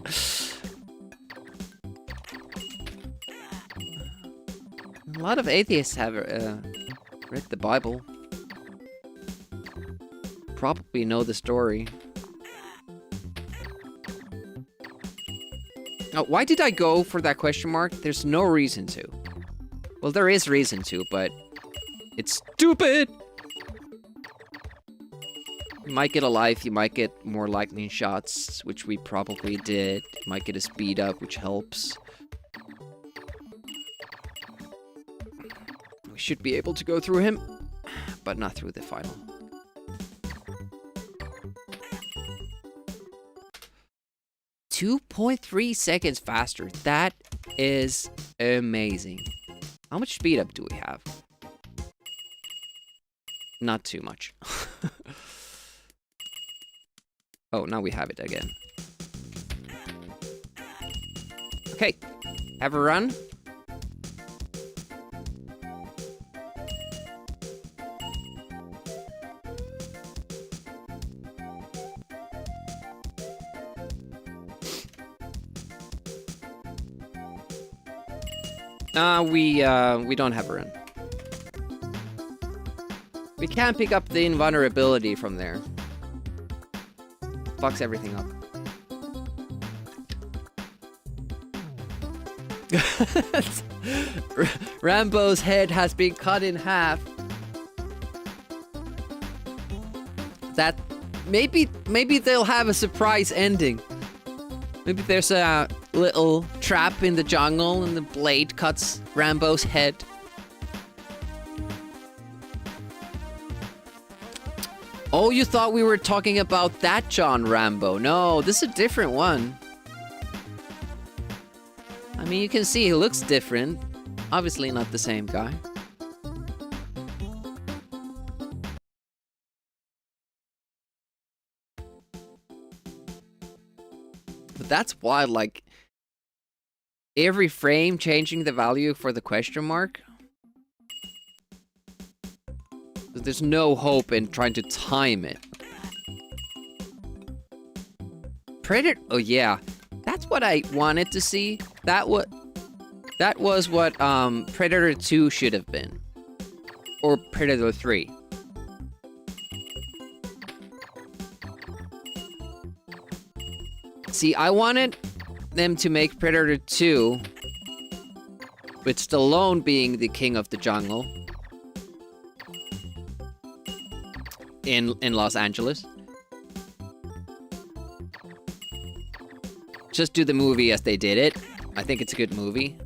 A lot of atheists have read the Bible. Probably know the story. Oh, why did I go for that question mark? There's no reason to. Well, there is reason to, but it's stupid! You might get a life, you might get more lightning shots, which we probably did. You might get a speed up, which helps. We should be able to go through him, but not through the final. .3 seconds faster. That is amazing. How much speed up do we have? Not too much. Oh, now we have it again. Okay, have a run. We don't have a run. We can't pick up the invulnerability from there. Fucks everything up. Rambo's head has been cut in half. That maybe they'll have a surprise ending. Maybe there's a little trap in the jungle and the blade cuts Rambo's head. Oh, you thought we were talking about that John Rambo. No, this is a different one. I mean, you can see he looks different. Obviously not the same guy. But that's wild, like, every frame changing the value for the question mark. There's no hope in trying to time it. Predator, oh yeah. That's what I wanted to see. That was what Predator 2 should have been. Or Predator 3. See, I wanted them to make Predator 2 with Stallone being the king of the jungle in Los Angeles. Just do the movie as they did it. I think it's a good movie.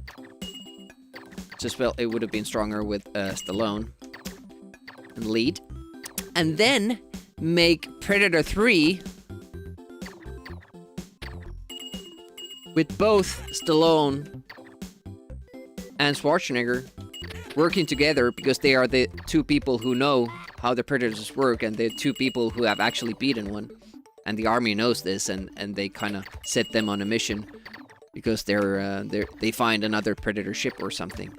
Just felt it would have been stronger with Stallone and lead. And then make Predator 3 with both Stallone and Schwarzenegger working together, because they are the two people who know how the Predators work, and they're two people who have actually beaten one. And the army knows this, and they kind of set them on a mission because they find another Predator ship or something.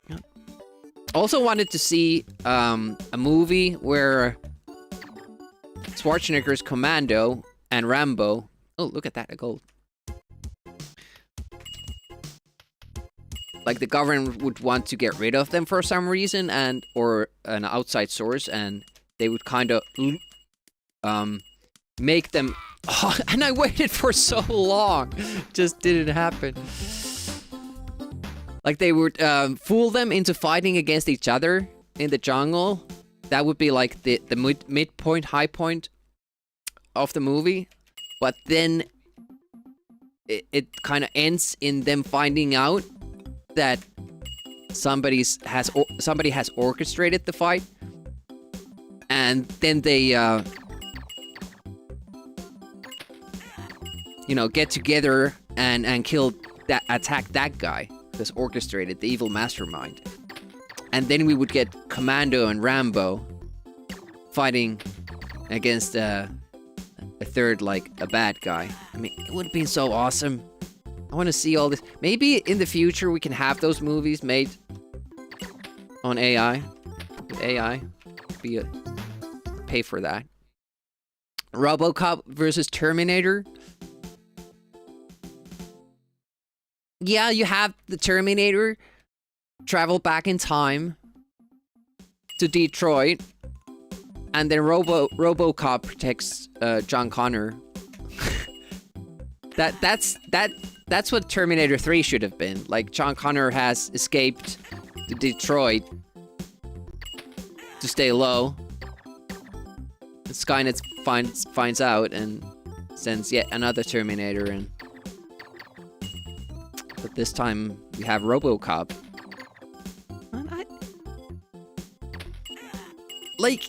Yeah. Also wanted to see a movie where Schwarzenegger's Commando and Rambo. Oh, look at that, a gold. Like the government would want to get rid of them for some reason, or an outside source, and they would kind of make them. Oh, and I waited for so long, just didn't happen. Like they would fool them into fighting against each other in the jungle. That would be like the midpoint, high point of the movie, but then it kind of ends in them finding out that somebody has orchestrated the fight, and then they get together and attack that guy that's orchestrated, the evil mastermind. And then we would get Commando and Rambo fighting against a third, like a bad guy. I mean, it would have been so awesome. I want to see all this. Maybe in the future we can have those movies made on AI. With AI, pay for that. RoboCop versus Terminator. Yeah, you have the Terminator travel back in time to Detroit, and then RoboCop protects John Connor. That's what Terminator 3 should have been. Like, John Connor has escaped to Detroit to stay low. And Skynet finds out and sends yet another Terminator in. But this time, we have RoboCop. Like,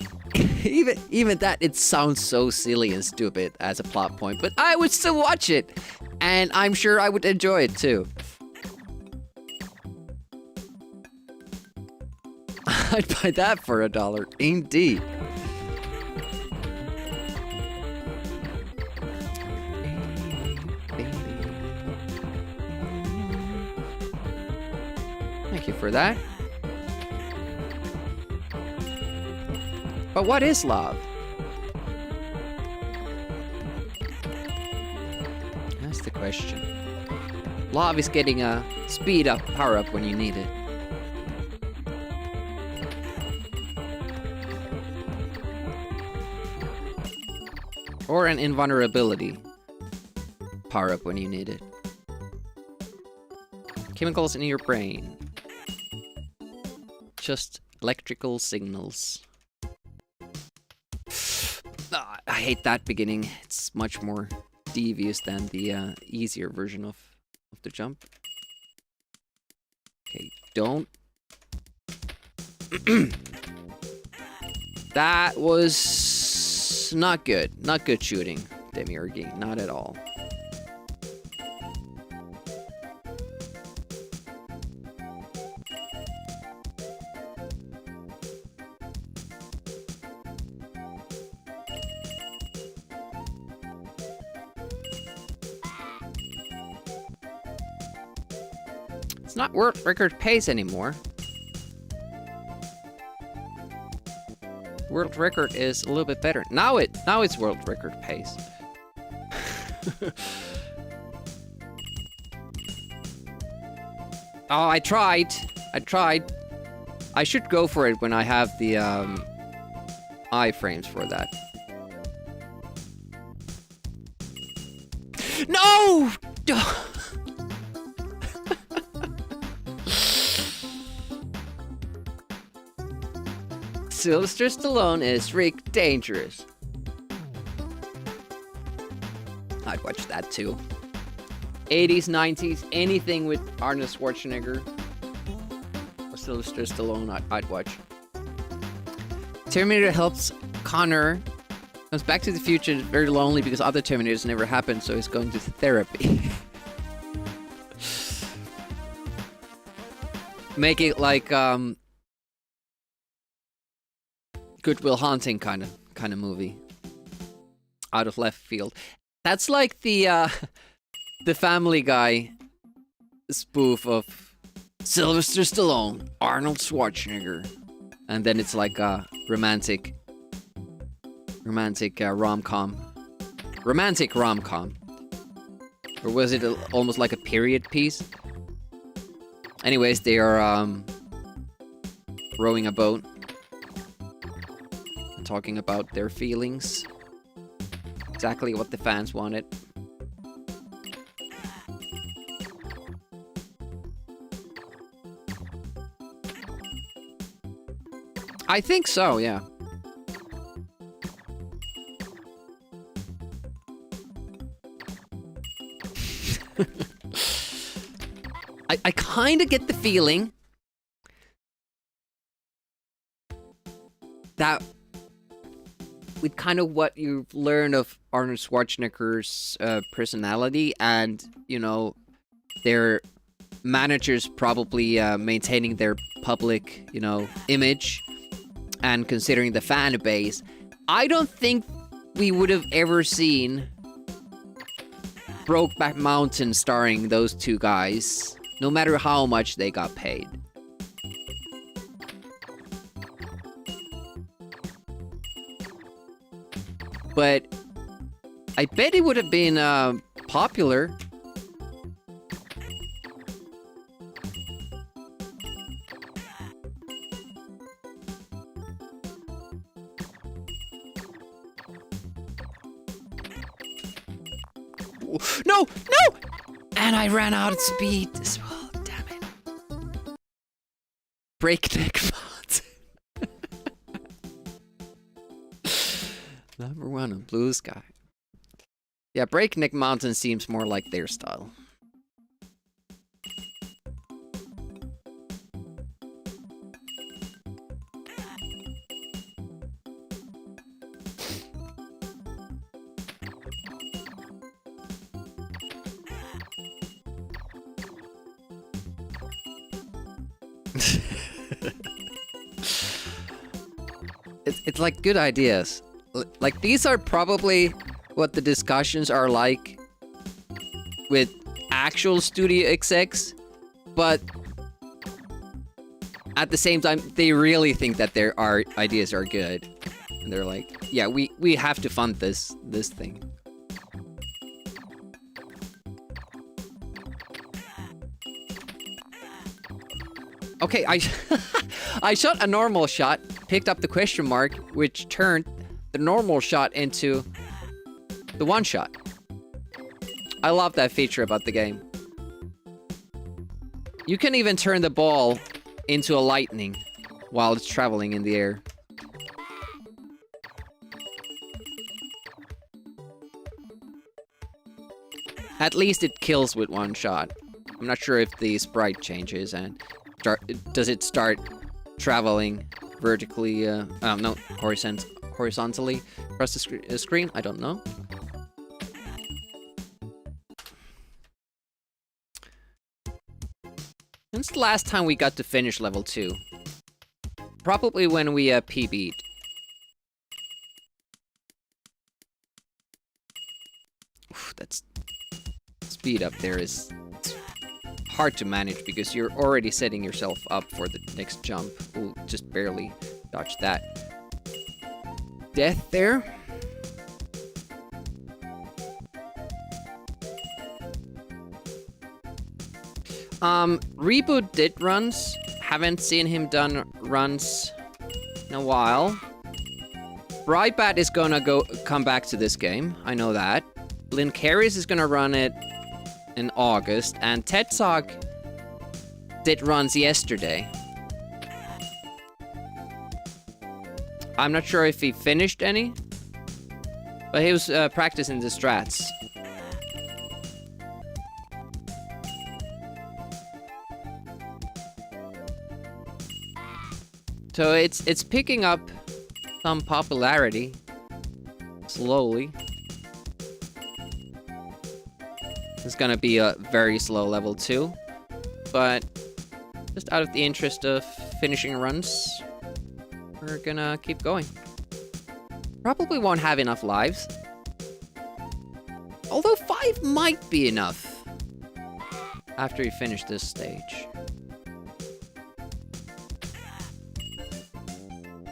even that, it sounds so silly and stupid as a plot point, but I would still watch it, and I'm sure I would enjoy it too. I'd buy that for $1, indeed. Thank you for that. But what is love? That's the question. Love is getting a speed up, power up when you need it. Or an invulnerability. Power up when you need it. Chemicals in your brain. Just electrical signals. I hate that beginning. It's much more devious than the easier version of the jump. Okay, don't. That was not good. Not good shooting, Demiurgy. Not at all. It's not world record pace anymore. World record is a little bit better. Now it's world record pace. Oh, I tried. I should go for it when I have the iframes for that. No! Sylvester Stallone is Rick Dangerous. I'd watch that too. 80s, 90s, anything with Arnold Schwarzenegger or Sylvester Stallone, I'd watch. Terminator helps Connor. Comes back to the future very lonely because other Terminators never happened, so he's going to therapy. Make it like Good Will Hunting kind of movie. Out of left field. That's like the Family Guy spoof of Sylvester Stallone, Arnold Schwarzenegger, and then it's like a romantic rom-com. Romantic rom-com. Or was it almost like a period piece? Anyways, they are rowing a boat, talking about their feelings. Exactly what the fans wanted. I think so, yeah. I kind of get the feeling that with kind of what you've learned of Arnold Schwarzenegger's personality and, you know, their managers probably maintaining their public, you know, image and considering the fan base, I don't think we would have ever seen Brokeback Mountain starring those two guys, no matter how much they got paid. But I bet it would have been popular. No! No! And I ran out of speed as well. Damn it. Breakneck Mountain. Number 1 on Blue Sky. Yeah, Breakneck Mountain seems more like their style. It's like good ideas. Like, these are probably what the discussions are like with actual studio execs, but at the same time, they really think that their ideas are good. And they're like, yeah, we have to fund this thing. Okay, I shot a normal shot, picked up the question mark, which turned the normal shot into the one shot. I love that feature about the game. You can even turn the ball into a lightning while it's traveling in the air. At least it kills with one shot. I'm not sure if the sprite changes and does it start traveling vertically, no, horizontally across the screen? I don't know. When's the last time we got to finish level 2? Probably when we PB'd. Oof, that's speed up there is hard to manage because you're already setting yourself up for the next jump. Ooh, just barely dodged that. Death there. Reboot did runs. Haven't seen him done runs in a while. Brightbat is gonna come back to this game. I know that. Lynn Carries is gonna run it in August, and Tetzog did runs yesterday. I'm not sure if he finished any, but he was practicing the strats. So it's picking up some popularity slowly. It's gonna be a very slow level 2, but just out of the interest of finishing runs, we're gonna keep going. Probably won't have enough lives. Although 5 might be enough after you finish this stage.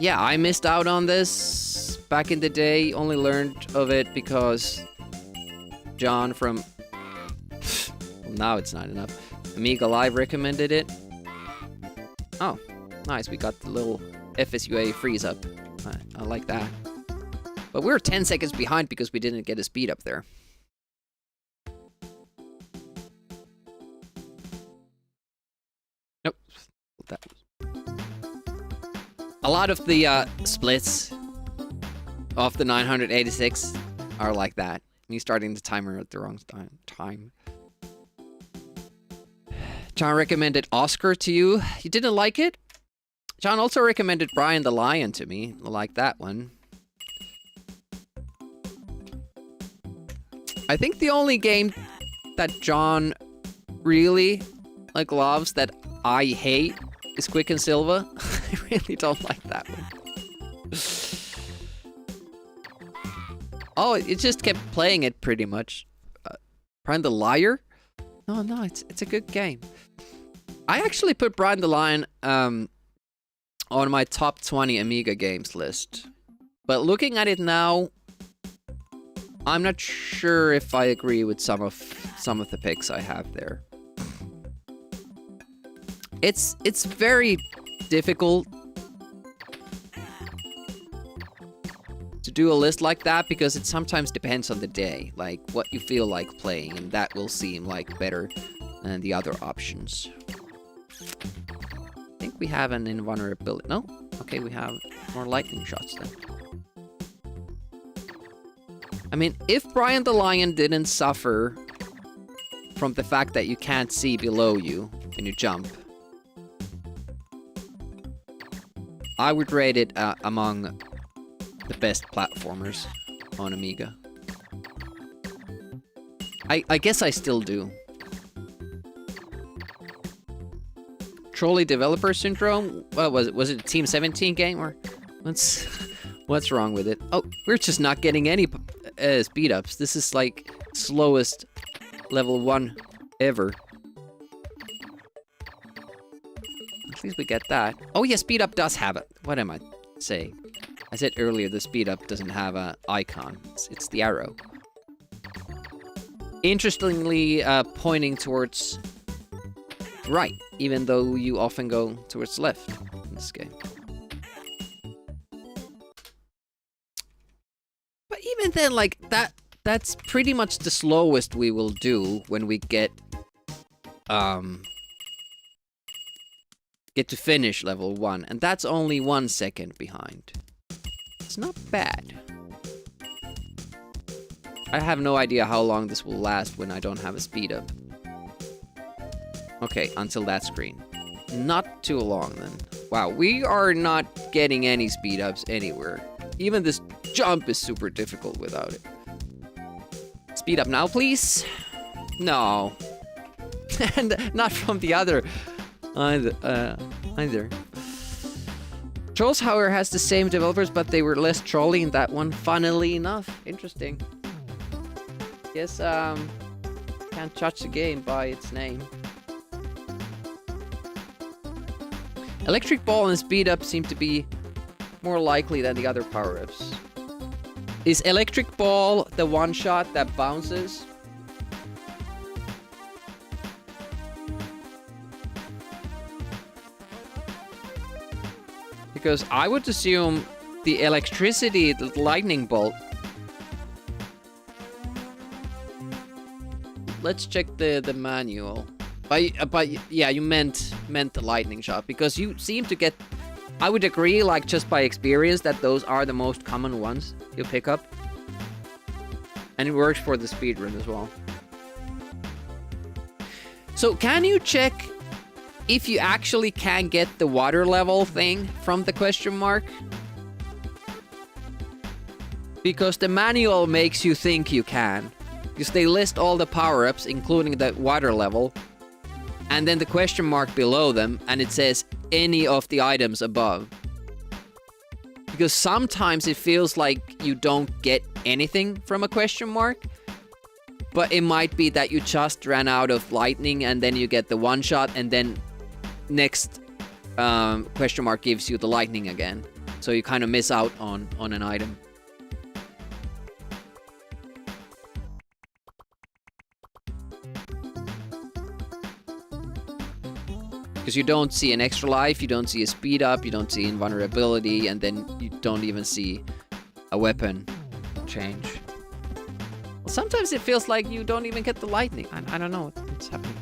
Yeah, I missed out on this back in the day. Only learned of it because John from... well, now it's not enough. Amiga Live recommended it. Oh, nice. We got the little FSUA freeze up. I like that. But we're 10 seconds behind because we didn't get a speed up there. Nope. That a lot of the splits of the 986 are like that. Me starting the timer at the wrong time. John recommended Oscar to you. You didn't like it? John also recommended Brian the Lion to me. I like that one. I think the only game that John really loves that I hate is Quick and Silva. I really don't like that one. Oh, it just kept playing it pretty much. Brian the Liar? No, it's a good game. I actually put Brian the Lion on my top 20 Amiga games list. But looking at it now, I'm not sure if I agree with some of the picks I have there. It's very difficult to do a list like that because it sometimes depends on the day, like what you feel like playing, and that will seem like better than the other options. I think we have an invulnerability. No? Okay, we have more lightning shots then. I mean, if Brian the Lion didn't suffer from the fact that you can't see below you when you jump, I would rate it among the best platformers on Amiga. I guess I still do. Trolley Developer Syndrome? What was it? Was it a Team 17 game or what's wrong with it? Oh, we're just not getting any speed ups. This is like slowest level 1 ever. At least we get that. Oh yeah, speed up does have it. What am I saying? I said earlier the speed up doesn't have an icon. It's the arrow. Interestingly, pointing towards right, even though you often go towards left in this game. But even then, like, that's pretty much the slowest we will do when we get to finish level 1, and that's only 1 second behind. It's not bad. I have no idea how long this will last when I don't have a speed up. Okay, until that screen. Not too long then. Wow, we are not getting any speed ups anywhere. Even this jump is super difficult without it. Speed up now, please. No. And not from the other either. Trolls, however, has the same developers, but they were less trolly in that one. Funnily enough. Interesting. Guess, can't judge the game by its name. Electric Ball and Speed Up seem to be more likely than the other power-ups. Is Electric Ball the one-shot that bounces? Because I would assume the electricity, the lightning bolt... Let's check the manual. But yeah, you meant the lightning shot, because you seem to get... I would agree, like, just by experience, that those are the most common ones you pick up. And it works for the speedrun as well. So, can you check if you actually can get the water level thing from the question mark? Because the manual makes you think you can. Because they list all the power-ups, including the water level, and then the question mark below them, and it says any of the items above. Because sometimes it feels like you don't get anything from a question mark, But it might be that you just ran out of lightning and then you get the one shot and then next question mark gives you the lightning again. So you kind of miss out on an item. Because you don't see an extra life, you don't see a speed up, you don't see invulnerability, and then you don't even see a weapon change. Well, sometimes it feels like you don't even get the lightning. I don't know what's happening.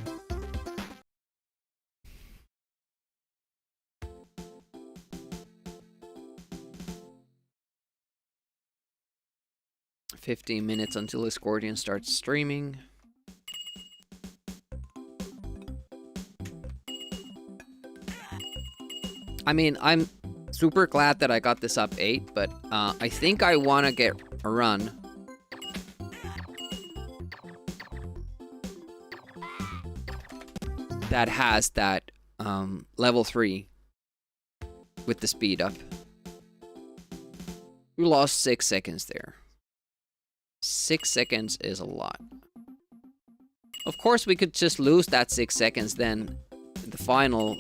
"15 minutes until Discordian starts streaming." I mean, I'm super glad that I got this up 8, but I think I want to get a run. That has that level 3 with the speed up. We lost 6 seconds there. 6 seconds is a lot. Of course, we could just lose that 6 seconds then the final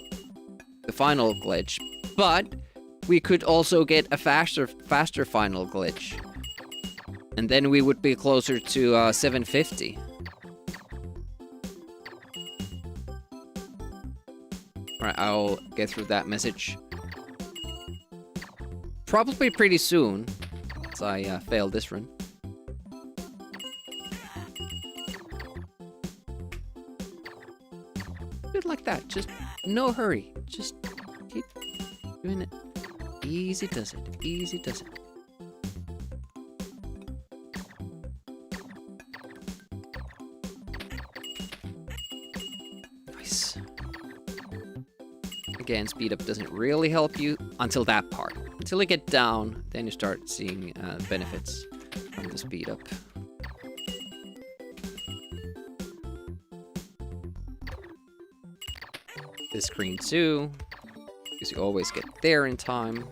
glitch, but we could also get a faster final glitch, and then we would be closer to 750. Alright, I'll get through that message probably pretty soon, as I failed this run. Bit like that, just no hurry. Just keep doing it. Easy does it. Easy does it. Nice. Again, speed up doesn't really help you until that part. Until you get down, then you start seeing benefits from the speed up. This screen too, because you always get there in time.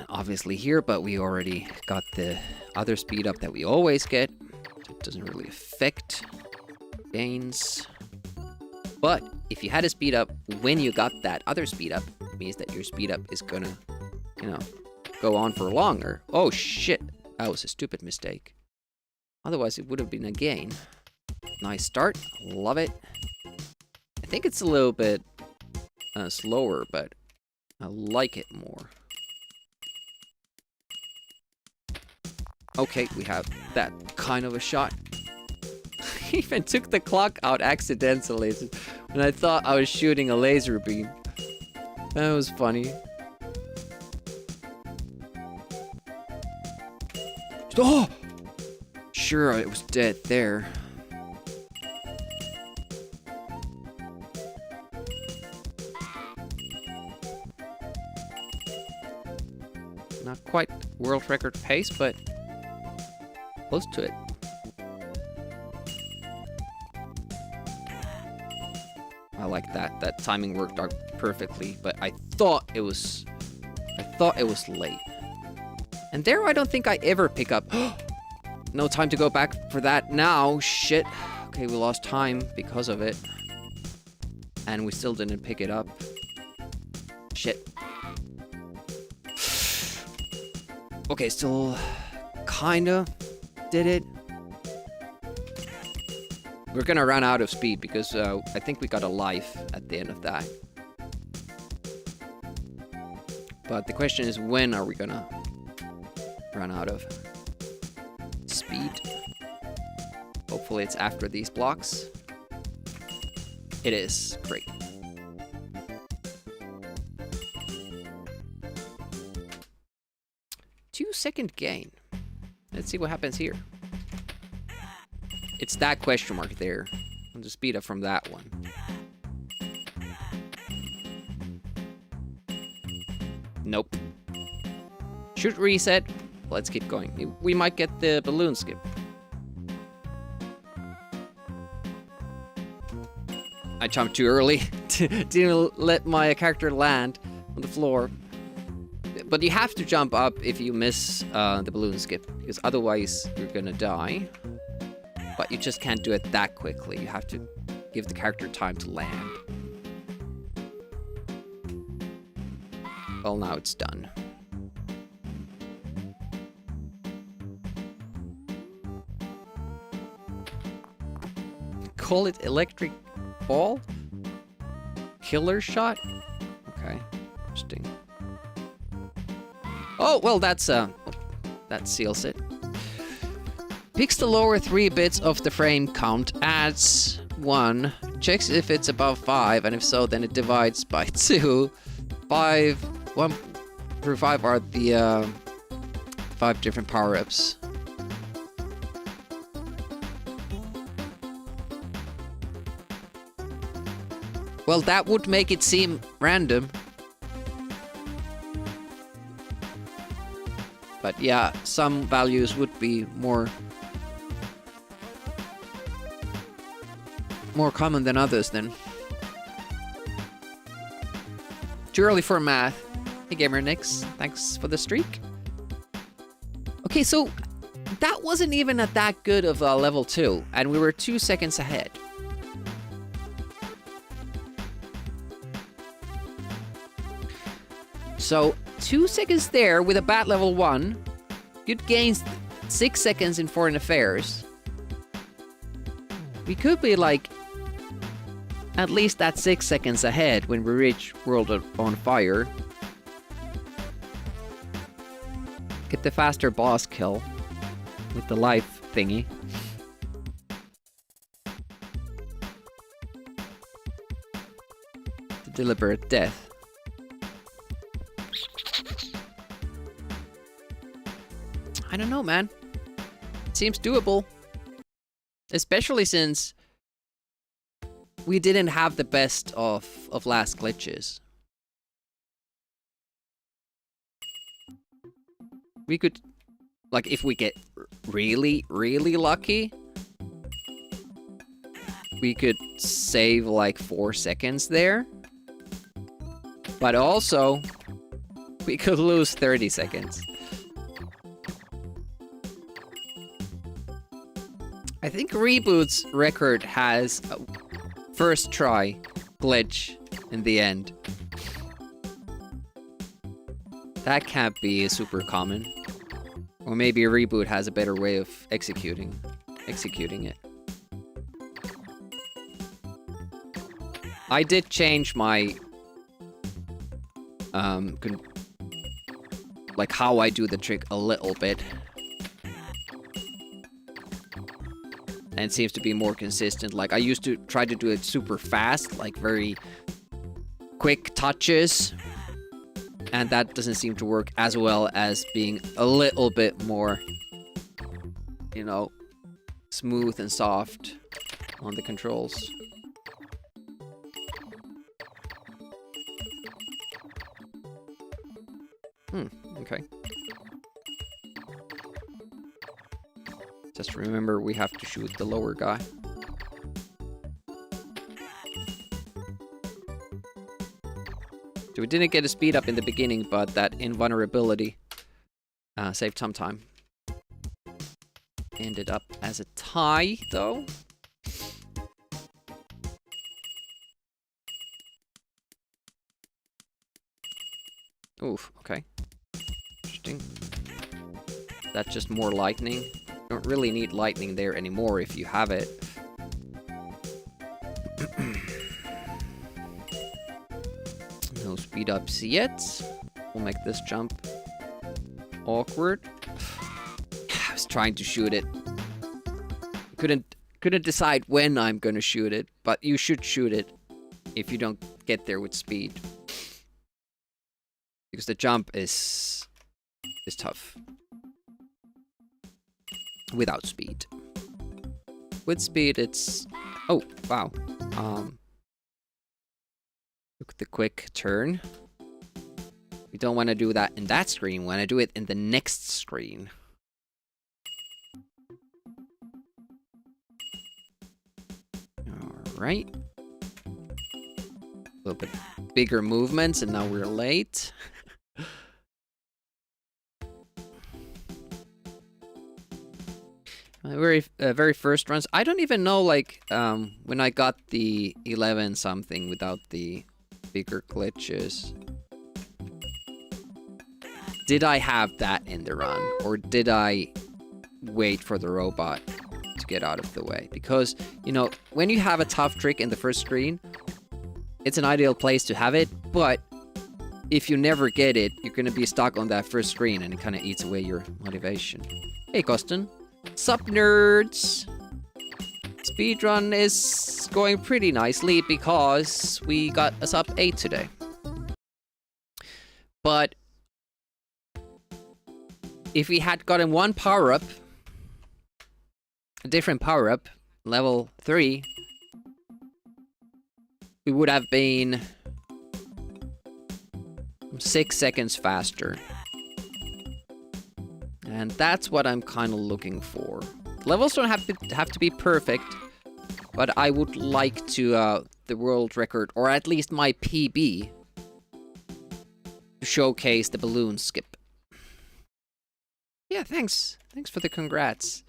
Obviously here, but we already got the other speed up that we always get. So it doesn't really affect gains. But if you had a speed up when you got that other speed up, it means that your speed up is gonna, you know, go on for longer. Oh shit, that was a stupid mistake. Otherwise it would have been a gain. Nice start, love it. I think it's a little bit slower, but I like it more. Okay, we have that kind of a shot. He even took the clock out accidentally when I thought I was shooting a laser beam. That was funny. Oh! Sure, it was dead there. Not quite world record pace, but close to it. I like that. That timing worked out perfectly, but I thought it was late. And there I don't think I ever pick up. No time to go back for that now. Shit. Okay, we lost time because of it. And we still didn't pick it up. Shit. Okay, still kinda did it. We're gonna run out of speed because I think we got a life at the end of that. But the question is, when are we gonna run out of speed? Hopefully it's after these blocks. It is. Great. Two-second gain. Let's see what happens here. It's that question mark there. I'll just speed up from that one. Nope. Shoot reset. Let's keep going. We might get the balloon skip. I jumped too early. Didn't let my character land on the floor. But you have to jump up if you miss the balloon skip, because otherwise you're gonna die. But you just can't do it that quickly. You have to give the character time to land. Well, now it's done. Call it electric ball? Killer shot? Okay, interesting. Oh, well, that seals it. Picks the lower 3 bits of the frame count, adds 1, checks if it's above 5, and if so, then it divides by 2. 1 through 5 are the 5 different power-ups. Well, that would make it seem random. But yeah, some values would be more common than others then. Too early for math. Hey Gamer Nix, thanks for the streak. Okay, so that wasn't even at that good of a level 2, and we were 2 seconds ahead. So 2 seconds there with a bad level 1. Good gains 6 seconds in foreign affairs. We could be like at least that 6 seconds ahead when we reach World on Fire. Get the faster boss kill with the life thingy. The deliberate death. I don't know, man. It seems doable. Especially since we didn't have the best of last glitches. We could, like, if we get really, really lucky, we could save like 4 seconds there. But also, we could lose 30 seconds. I think Reboot's record has a first try glitch in the end. That can't be super common. Or maybe a Reboot has a better way of executing it. I did change my like how I do the trick a little bit. And it seems to be more consistent. Like, I used to try to do it super fast, like very quick touches. And that doesn't seem to work as well as being a little bit more, you know, smooth and soft on the controls. Okay. Just remember, we have to shoot the lower guy. So we didn't get a speed up in the beginning, but that invulnerability saved some time. Ended up as a tie, though. Oof, okay. Interesting. That's just more lightning. You don't really need lightning there anymore if you have it. No speed ups yet. We'll make this jump awkward. I was trying to shoot it. Couldn't decide when I'm gonna shoot it, but you should shoot it if you don't get there with speed. Because the jump is tough. Without speed. With speed, it's... Oh, wow. Look at the quick turn. We don't want to do that in that screen. We want to do it in the next screen. Alright. A little bit bigger movements, and now we're late. My very first runs. I don't even know, like, when I got the 11 something without the bigger glitches. Did I have that in the run, or did I wait for the robot to get out of the way? Because, you know, when you have a tough trick in the first screen, it's an ideal place to have it, but if you never get it, you're gonna be stuck on that first screen, and it kind of eats away your motivation. Hey, Costin. Sup, nerds? Speedrun is going pretty nicely because we got a sub 8 today. But if we had gotten one power-up, a different power-up, level 3, we would have been 6 seconds faster. And that's what I'm kind of looking for. Levels don't have to be perfect, but I would like to the world record, or at least my PB, to showcase the balloon skip. Yeah, thanks. Thanks for the congrats.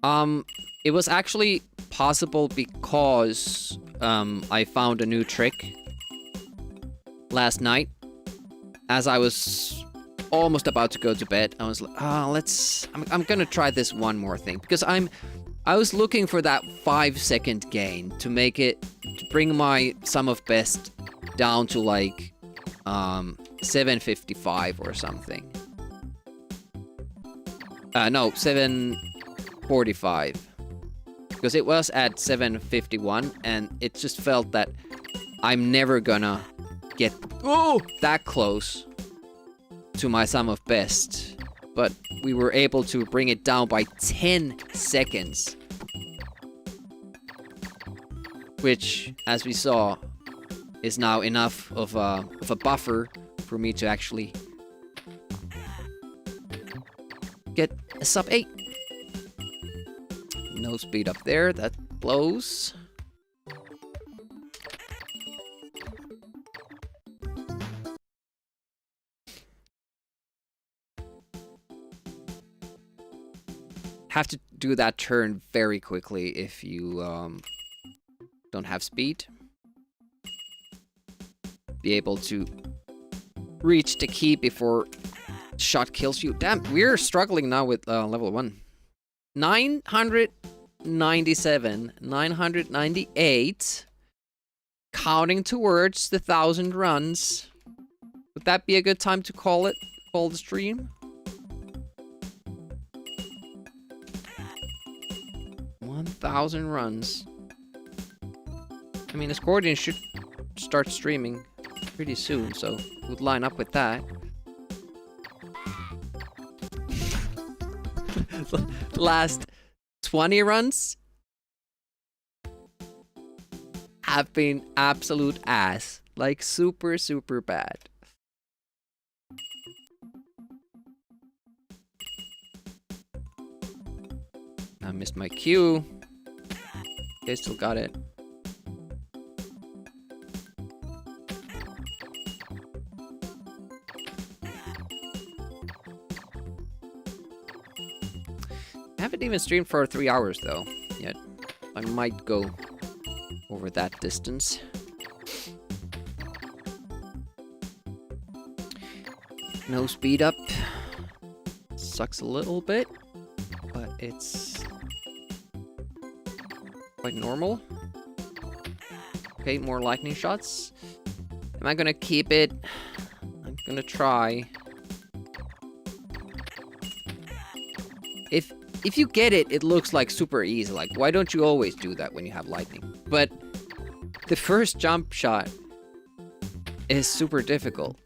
It was actually possible because I found a new trick last night. As I was almost about to go to bed, I was like, I'm gonna try this one more thing, because I was looking for that 5-second gain to make it, to bring my sum of best down to like 755 or something. No, 745. Because it was at 751, and it just felt that I'm never gonna get that close to my sum of best. But we were able to bring it down by 10 seconds. Which, as we saw, is now enough of a buffer for me to actually get a sub 8. No speed up there, that blows. Have to do that turn very quickly if you don't have speed. Be able to reach the key before shot kills you. Damn, we're struggling now with level 1. 997, 998. Counting towards the 1,000 runs. Would that be a good time to call the stream? 1,000 runs. I mean, Accordion should start streaming pretty soon, so we'd line up with that. Last 20 runs have been absolute ass. Like, super, super bad. I missed my cue. Okay, still got it. I haven't even streamed for 3 hours though, yet. I might go over that distance. No speed up. Sucks a little bit, but it's quite normal. Okay, more lightning shots. Am I gonna keep it? I'm gonna try. If you get it, it looks like super easy. Like, why don't you always do that when you have lightning? But the first jump shot is super difficult.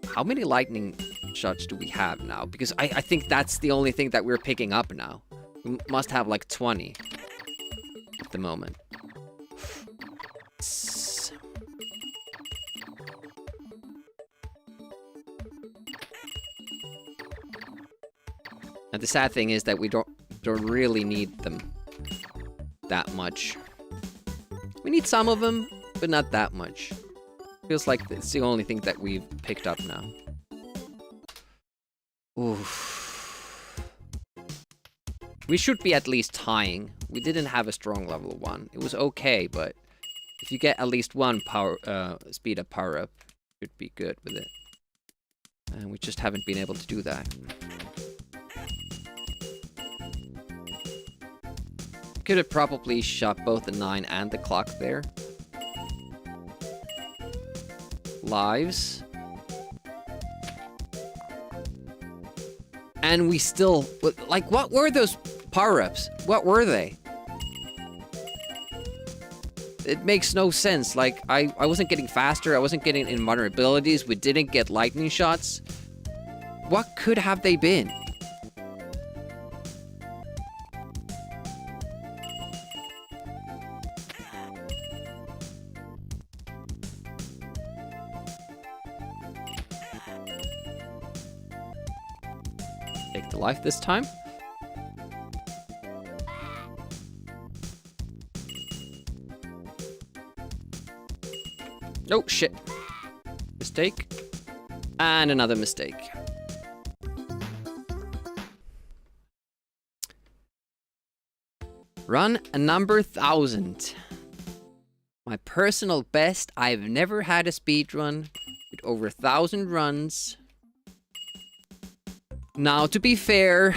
How many lightning shots do we have now? Because I think that's the only thing that we're picking up now. We must have like 20 at the moment. And the sad thing is that we don't really need them that much. We need some of them, but not that much. Feels like it's the only thing that we've picked up now. Oof. We should be at least tying. We didn't have a strong level 1. It was okay, but if you get at least one power speed up power up, you'd be good with it. And we just haven't been able to do that. Could have probably shot both the 9 and the clock there. Lives. And we still... Like, what were those power-ups? What were they? It makes no sense. Like, I wasn't getting faster. I wasn't getting invulnerabilities. We didn't get lightning shots. What could have they been? Take the life this time. Oh, shit. Mistake. And another mistake. Run a number 1000. My personal best. I've never had a speed run with over 1000 runs. Now, to be fair,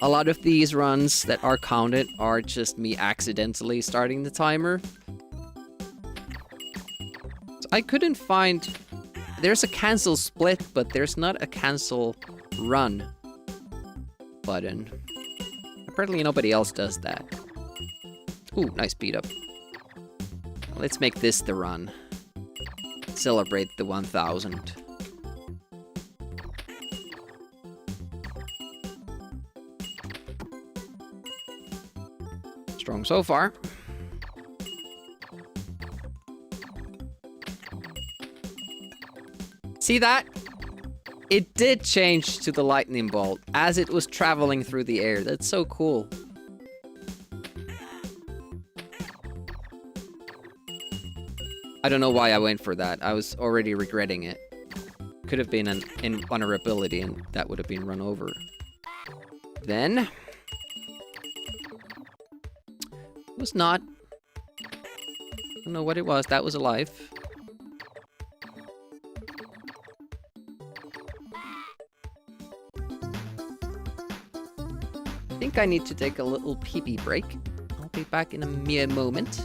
a lot of these runs that are counted are just me accidentally starting the timer. So I couldn't find... There's a cancel split, but there's not a cancel run button. Apparently nobody else does that. Ooh, nice speed up. Let's make this the run. Celebrate the 1000. Strong so far. See that? It did change to the lightning bolt as it was traveling through the air. That's so cool. I don't know why I went for that. I was already regretting it. Could have been an invulnerability and that would have been run over. Then... It was not. I don't know what it was. That was alive. I think I need to take a little pee-pee break. I'll be back in a mere moment.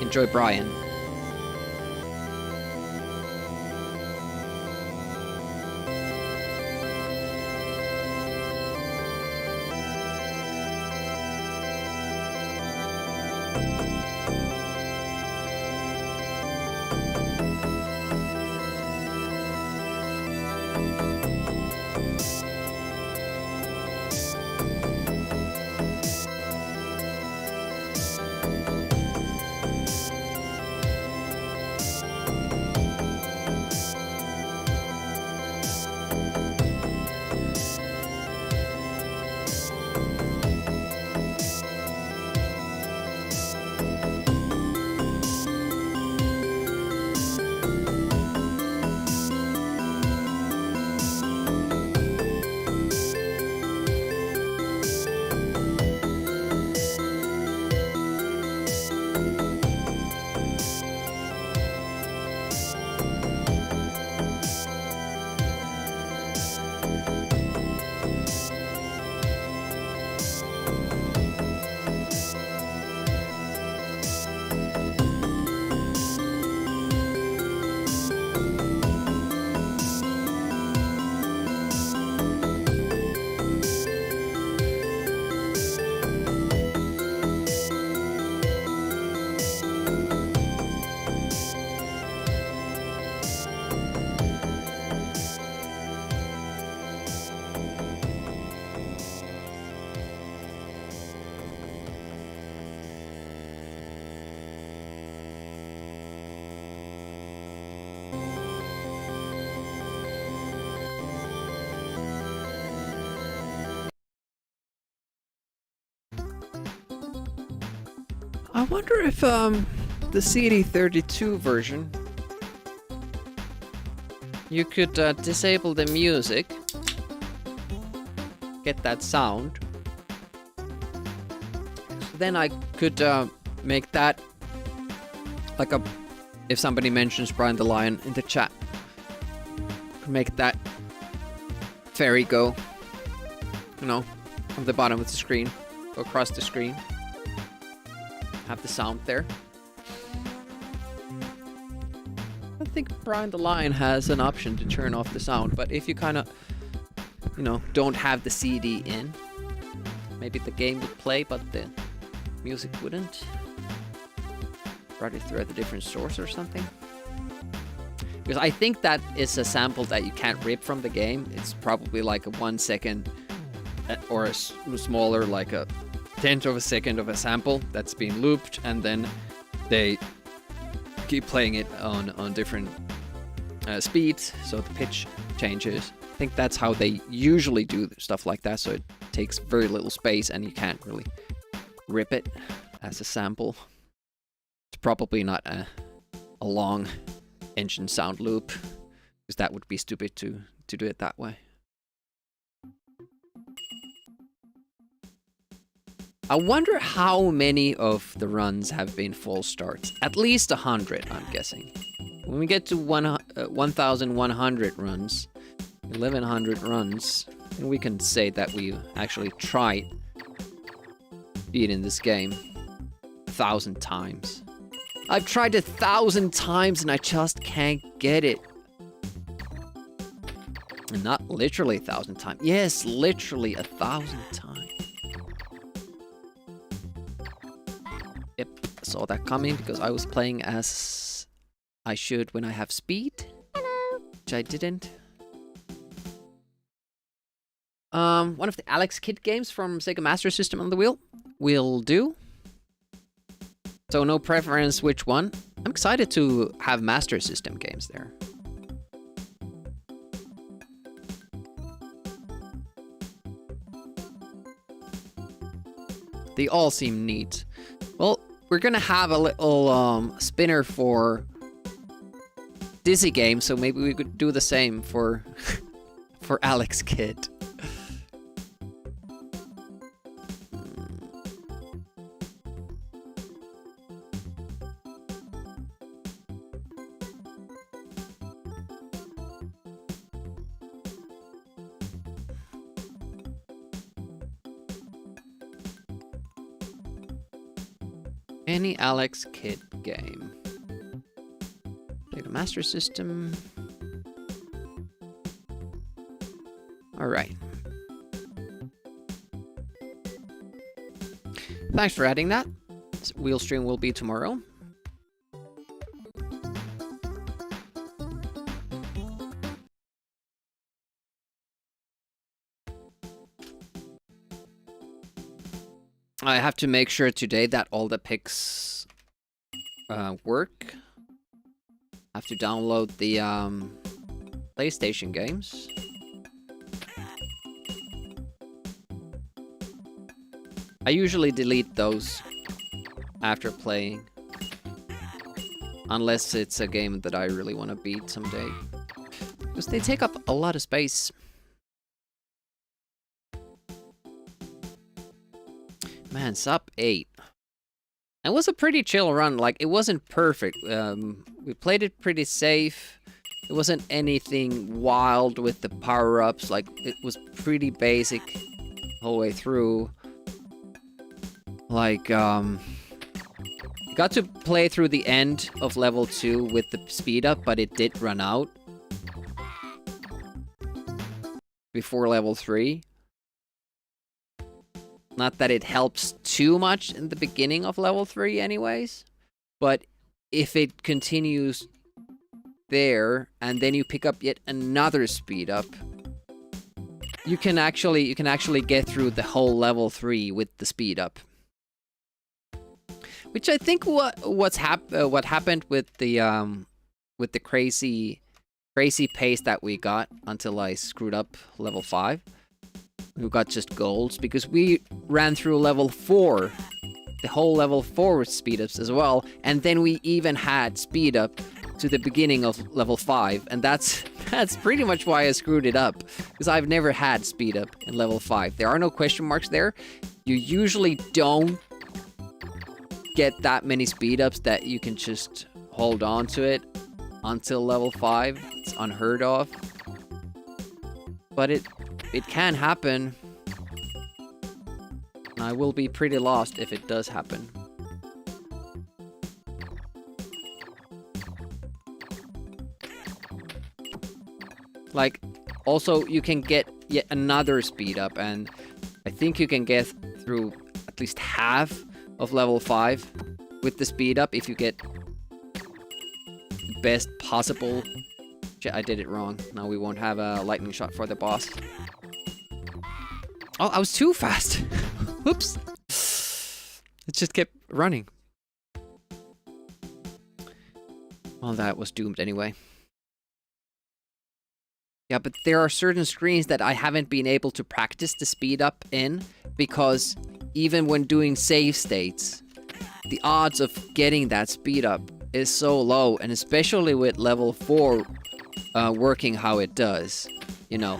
Enjoy Brian. I wonder if the CD32 version you could disable the music, get that sound. Then I could make that like a, if somebody mentions Brian the Lion in the chat, make that fairy go, you know, from the bottom of the screen, go across the screen, have the sound there. I think Brian the Lion has an option to turn off the sound, but if you kind of, you know, don't have the CD in, maybe the game would play, but the music wouldn't. Run it through a different source or something. Because I think that is a sample that you can't rip from the game. It's probably like a 1 second or a smaller, like a tenth of a second of a sample that's being looped, and then they keep playing it on different speeds, so the pitch changes. I think that's how they usually do stuff like that, so it takes very little space and you can't really rip it as a sample. It's probably not a long engine sound loop, because that would be stupid to do it that way. I wonder how many of the runs have been false starts. At least 100, I'm guessing. When we get to 1,100 runs, 1,100 runs, then we can say that we actually tried beating this game 1,000 times. I've tried 1,000 times and I just can't get it. And not literally 1,000 times. Yes, literally 1,000 times. Yep, saw that coming because I was playing as I should when I have speed. Hello. Which I didn't. One of the Alex Kidd games from Sega Master System on the wheel will do. So no preference which one. I'm excited to have Master System games there. They all seem neat. Well, we're gonna have a little spinner for Dizzy games, so maybe we could do the same for for Alex Kidd. Any Alex Kidd game. Sega Master System. Alright. Thanks for adding that. Wheel stream will be tomorrow. I have to make sure today that all the picks work. I have to download the PlayStation games. I usually delete those after playing. Unless it's a game that I really want to beat someday. Because they take up a lot of space. Man, sub 8. It was a pretty chill run. Like, it wasn't perfect. We played it pretty safe. It wasn't anything wild with the power-ups. Like, it was pretty basic the whole way through. Like, got to play through the end of level 2 with the speed up, but it did run out before level 3. Not that it helps too much in the beginning of level 3 anyways, but if it continues there and then you pick up yet another speed up, you can actually get through the whole level 3 with the speed up. Which I think what happened with the crazy pace that we got until I screwed up level 5. We got just golds because we ran through level 4, the whole level 4 with speed ups as well, and then we even had speed up to the beginning of level 5, and that's pretty much why I screwed it up, because I've never had speed up in level 5. There are no question marks there. You usually don't get that many speed ups that you can just hold on to it until level 5. It's unheard of. But it can happen. And I will be pretty lost if it does happen. Like, also, you can get yet another speed up, and I think you can get through at least half of level 5 with the speed up if you get the best possible. Shit, I did it wrong. Now we won't have a lightning shot for the boss. Oh, I was too fast. Whoops. It just kept running. Well, that was doomed anyway. Yeah, but there are certain screens that I haven't been able to practice the speed up in, because even when doing save states, the odds of getting that speed up is so low, and especially with level 4 working how it does, you know.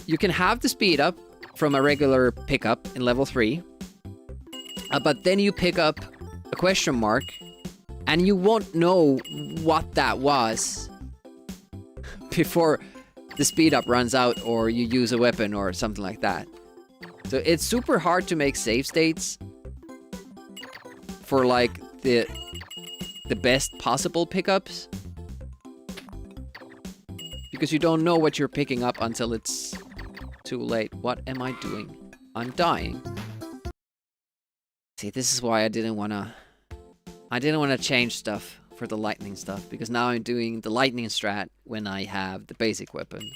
You can have the speed up from a regular pickup in level 3, but then you pick up a question mark, and you won't know what that was before the speed up runs out or you use a weapon or something like that. So it's super hard to make save states for like the best possible pickups, because you don't know what you're picking up until it's too late. What am I doing? I'm dying. See, this is why I didn't want to change stuff for the lightning stuff, because now I'm doing the lightning strat when I have the basic weapon.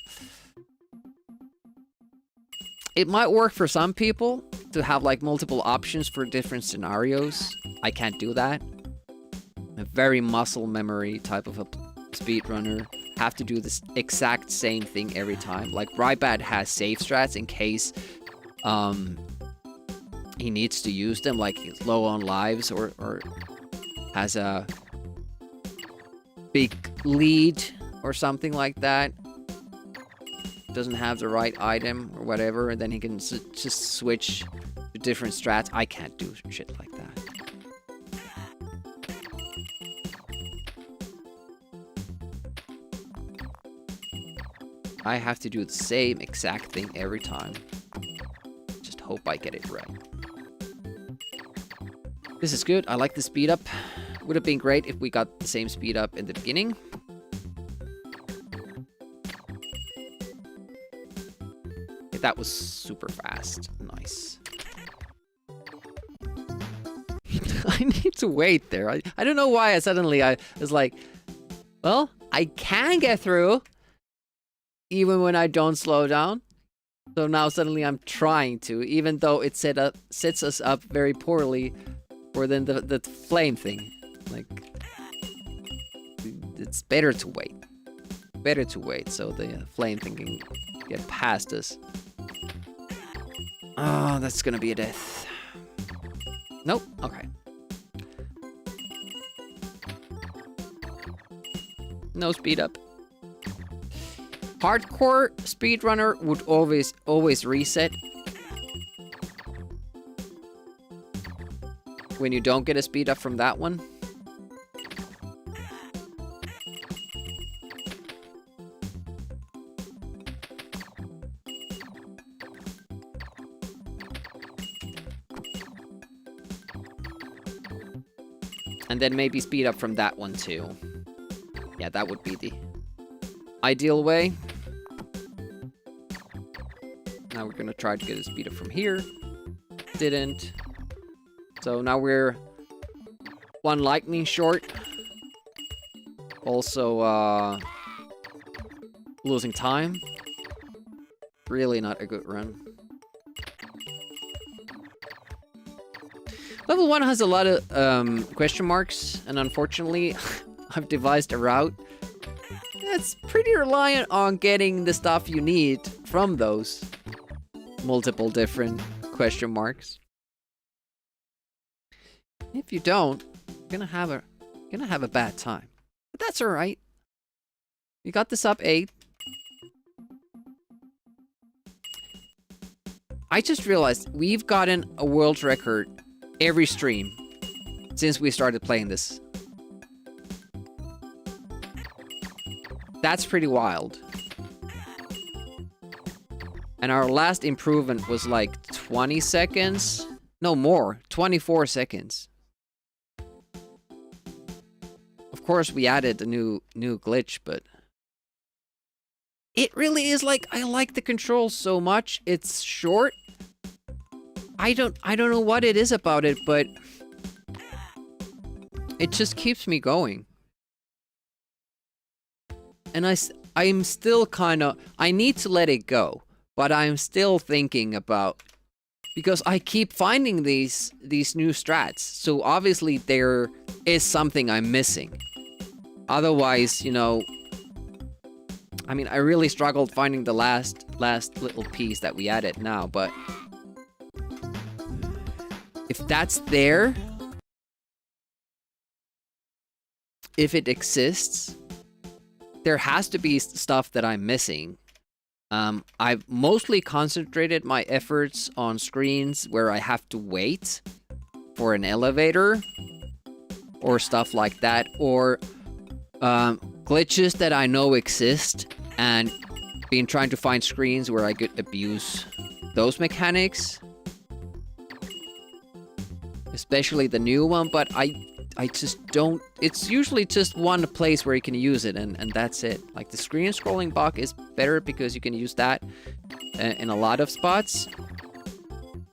It might work for some people to have like multiple options for different scenarios. I can't do that. I'm a very muscle memory type of a speedrunner. Have to do this exact same thing every time. Like Rybat has save strats in case he needs to use them, like he's low on lives or has a big lead or something like that. Doesn't have the right item or whatever, and then he can just switch to different strats. I can't do shit like that. I have to do the same exact thing every time. Just hope I get it right. This is good. I like the speed up. Would have been great if we got the same speed up in the beginning. That was super fast. Nice. I need to wait there. I don't know why I was like, well, I can get through even when I don't slow down. So now suddenly I'm trying to, even though it sets us up very poorly for then the flame thing. Like, it's better to wait. Better to wait so the flame thing can get past us. Oh, that's gonna be a death. Nope, okay. No speed up. Hardcore speedrunner would always reset when you don't get a speed up from that one. And then maybe speed up from that one too. Yeah, that would be the ideal way. Now we're gonna try to get a speed up from here. Didn't. So now we're one lightning short. Also, losing time. Really not a good run. Level 1 has a lot of question marks, and unfortunately, I've devised a route that's pretty reliant on getting the stuff you need from those multiple different question marks. If you don't, you're gonna have a bad time. But that's alright. We got this up 8. I just realized we've gotten a world record every stream since we started playing this. That's pretty wild. And our last improvement was like 20 seconds. No more, 24 seconds. Of course, we added a new glitch, but it really is like, I like the controls so much. It's short. I don't know what it is about it, but it just keeps me going. And I'm still kind of, I need to let it go, but I'm still thinking about, because I keep finding these new strats. So obviously there is something I'm missing. Otherwise, you know, I mean, I really struggled finding the last little piece that we added now, but if that's there, if it exists, there has to be stuff that I'm missing. I've mostly concentrated my efforts on screens where I have to wait for an elevator or stuff like that, or glitches that I know exist, and been trying to find screens where I could abuse those mechanics. Especially the new one, but I just don't... It's usually just one place where you can use it, and that's it. Like, the screen scrolling bug is better because you can use that in a lot of spots.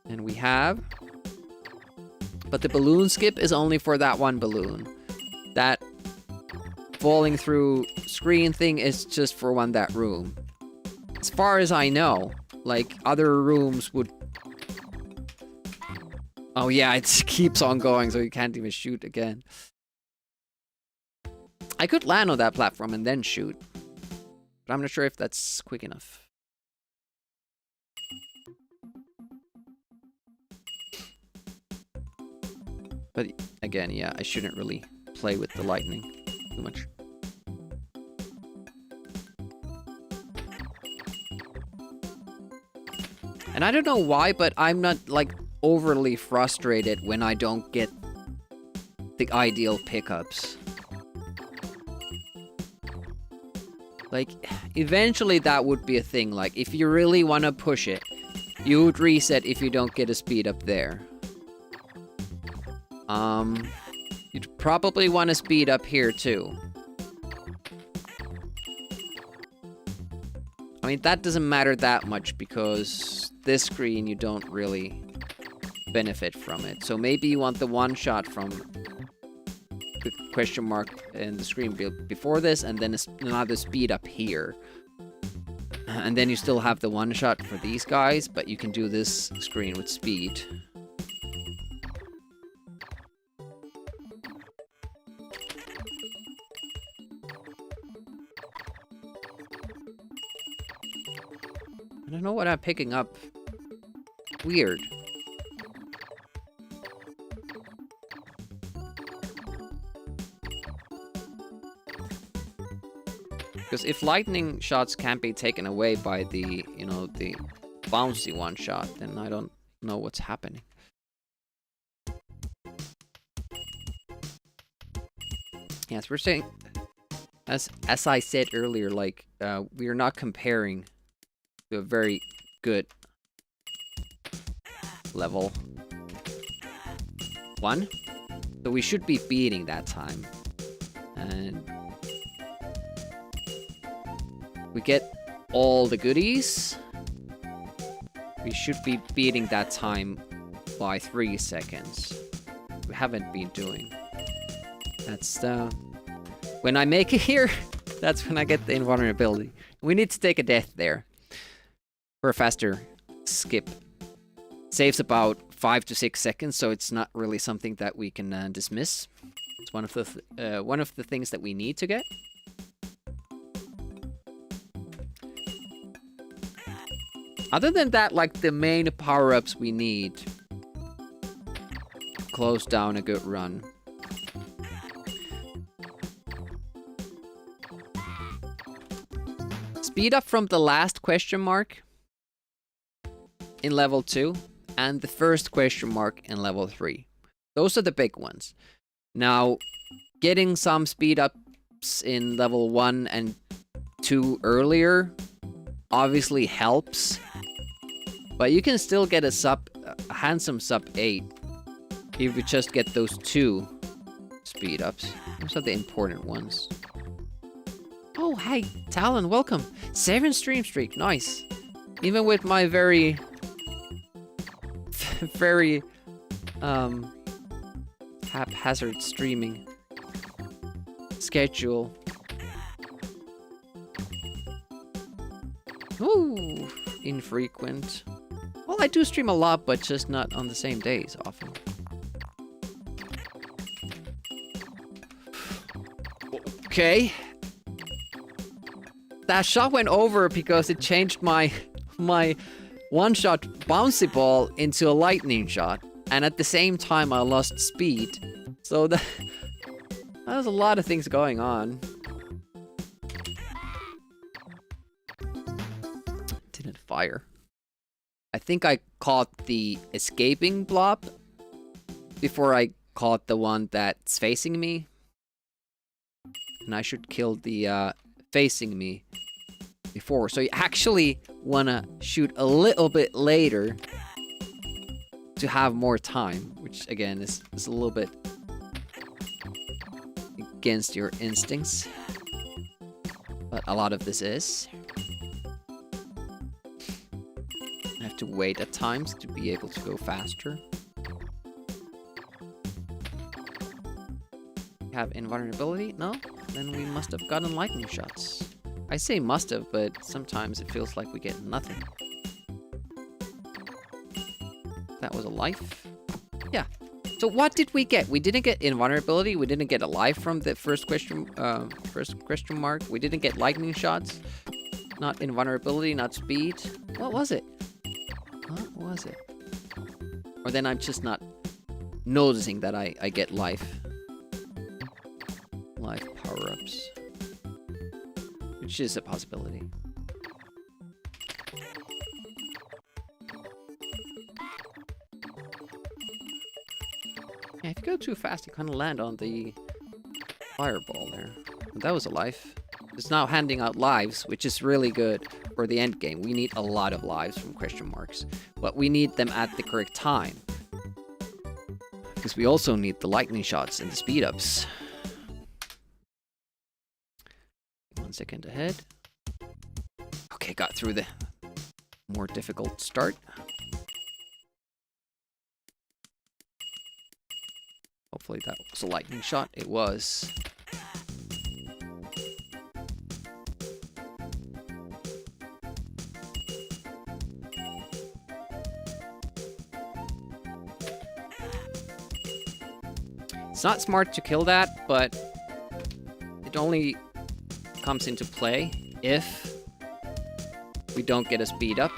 And we have... But the balloon skip is only for that one balloon. That falling through screen thing is just for that room. As far as I know, like, other rooms would... Oh yeah, it keeps on going, so you can't even shoot again. I could land on that platform and then shoot, but I'm not sure if that's quick enough. But again, yeah, I shouldn't really play with the lightning too much. And I don't know why, but I'm not, like, overly frustrated when I don't get the ideal pickups. Like, eventually that would be a thing. Like, if you really want to push it, you would reset if you don't get a speed up there. You'd probably want to speed up here too. I mean, that doesn't matter that much because this screen you don't really benefit from it. So maybe you want the one shot from the question mark in the screen before this, and then another speed up here. And then you still have the one shot for these guys, but you can do this screen with speed. I don't know what I'm picking up. Weird. Because if lightning shots can't be taken away by the, you know, the bouncy one shot, then I don't know what's happening. Yes, we're saying, as I said earlier, like, we are not comparing to a very good level 1. So we should be beating that time. And we get all the goodies. We should be beating that time by 3 seconds. We haven't been doing. That's when I make it here, that's when I get the invulnerability. We need to take a death there for a faster skip. Saves about 5 to 6 seconds, so it's not really something that we can dismiss. It's one of the things that we need to get. Other than that, like, the main power-ups we need close down a good run. Speed up from the last question mark in level 2 and the first question mark in level 3. Those are the big ones. Now, getting some speed ups in level 1 and 2 earlier obviously helps, but you can still get a handsome sub 8 if you just get those 2 speed ups. Those are the important ones. Oh, hey, Talon, welcome. 7 stream streak, nice. Even with my very haphazard streaming schedule. Ooh, infrequent. Well, I do stream a lot, but just not on the same days often. Okay. That shot went over because it changed my one-shot bouncy ball into a lightning shot. And at the same time, I lost speed. So that was a lot of things going on. Didn't fire. I think I caught the escaping blob before I caught the one that's facing me. And I should kill the facing me before. So you actually wanna shoot a little bit later to have more time, which again is a little bit against your instincts. But a lot of this is. I have to wait at times to be able to go faster. Have invulnerability? No? Then we must have gotten lightning shots. I say must have, but sometimes it feels like we get nothing. That was a life? Yeah. So what did we get? We didn't get invulnerability. We didn't get a life from the first question mark. We didn't get lightning shots. Not invulnerability, not speed. What was it? What was it? Or then I'm just not noticing that I get life. Life power-ups. Which is a possibility. Yeah, if you go too fast, you kind of land on the fireball there. That was a life. It's now handing out lives, which is really good for the end game. We need a lot of lives from question marks, but we need them at the correct time. Because we also need the lightning shots and the speed ups. 1 second ahead. Okay, got through the more difficult start. Hopefully that was a lightning shot. It was. It's not smart to kill that, but it only comes into play if we don't get a speed up.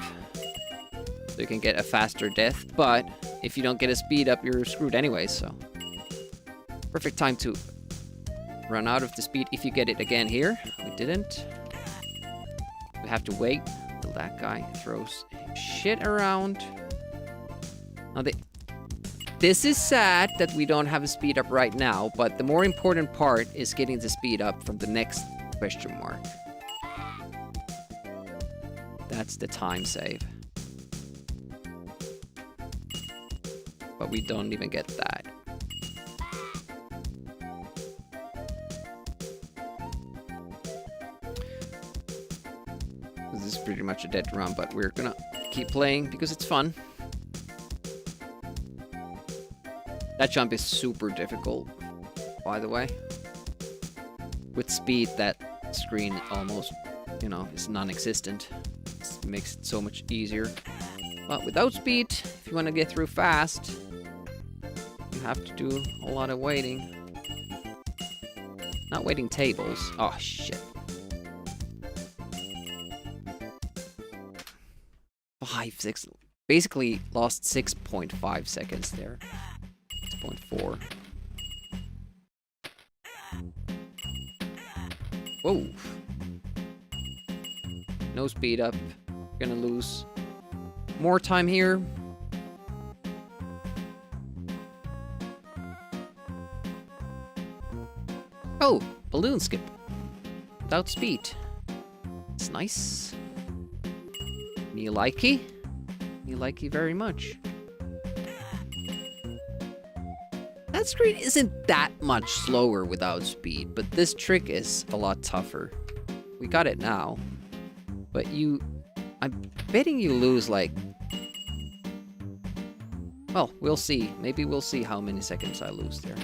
So you can get a faster death, but if you don't get a speed up, you're screwed anyway, so. Perfect time to run out of the speed if you get it again here. We didn't. We have to wait till that guy throws shit around. Now this is sad that we don't have a speed up right now, but the more important part is getting the speed up from the next question mark. That's the time save. But we don't even get that. This is pretty much a dead run, but we're gonna keep playing because it's fun. That jump is super difficult, by the way. With speed, that screen almost, you know, is non-existent. It makes it so much easier. But without speed, if you want to get through fast, you have to do a lot of waiting. Not waiting tables. Oh, shit. 6. Basically lost 6.5 seconds there. 6.4. Whoa. No speed up. We're gonna lose more time here. Oh, balloon skip. Without speed. It's nice. Me likey. Me likey very much. That screen isn't that much slower without speed, but this trick is a lot tougher. We got it now. But I'm betting you lose like... Well, we'll see. Maybe we'll see how many seconds I lose there.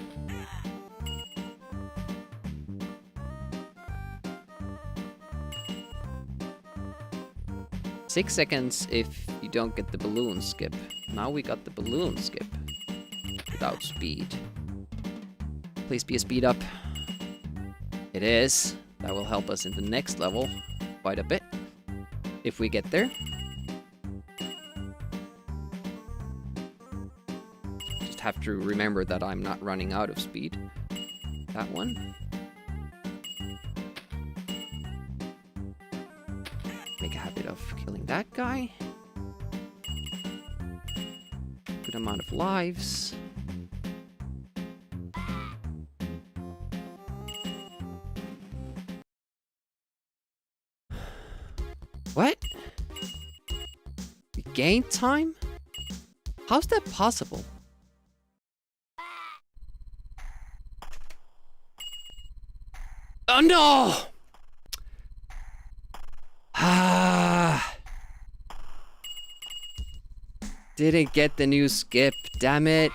Six seconds if you don't get the balloon skip. Now we got the balloon skip. Without speed. Please be a speed up. It is. That will help us in the next level quite a bit. If we get there. Just have to remember that I'm not running out of speed. That one. Make a habit of killing that guy. Good amount of lives. What? We gain time? How's that possible? Oh no! Ah. Didn't get the new skip, damn it.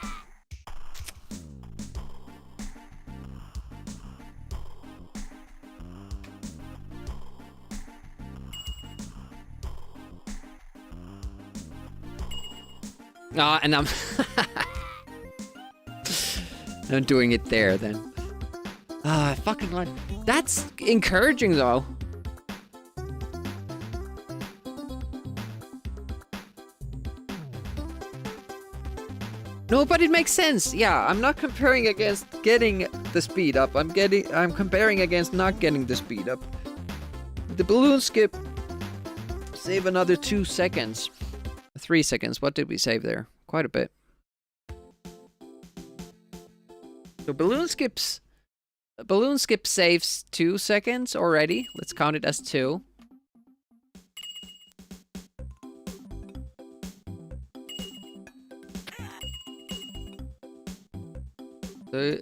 And I'm I'm doing it there then. I fucking like that's encouraging though. No, but it makes sense. Yeah, I'm not comparing against getting the speed up. I'm comparing against not getting the speed up. The balloon skip save another 2 seconds. 3 seconds. What did we save there? Quite a bit. So balloon skip saves 2 seconds already. Let's count it as 2. So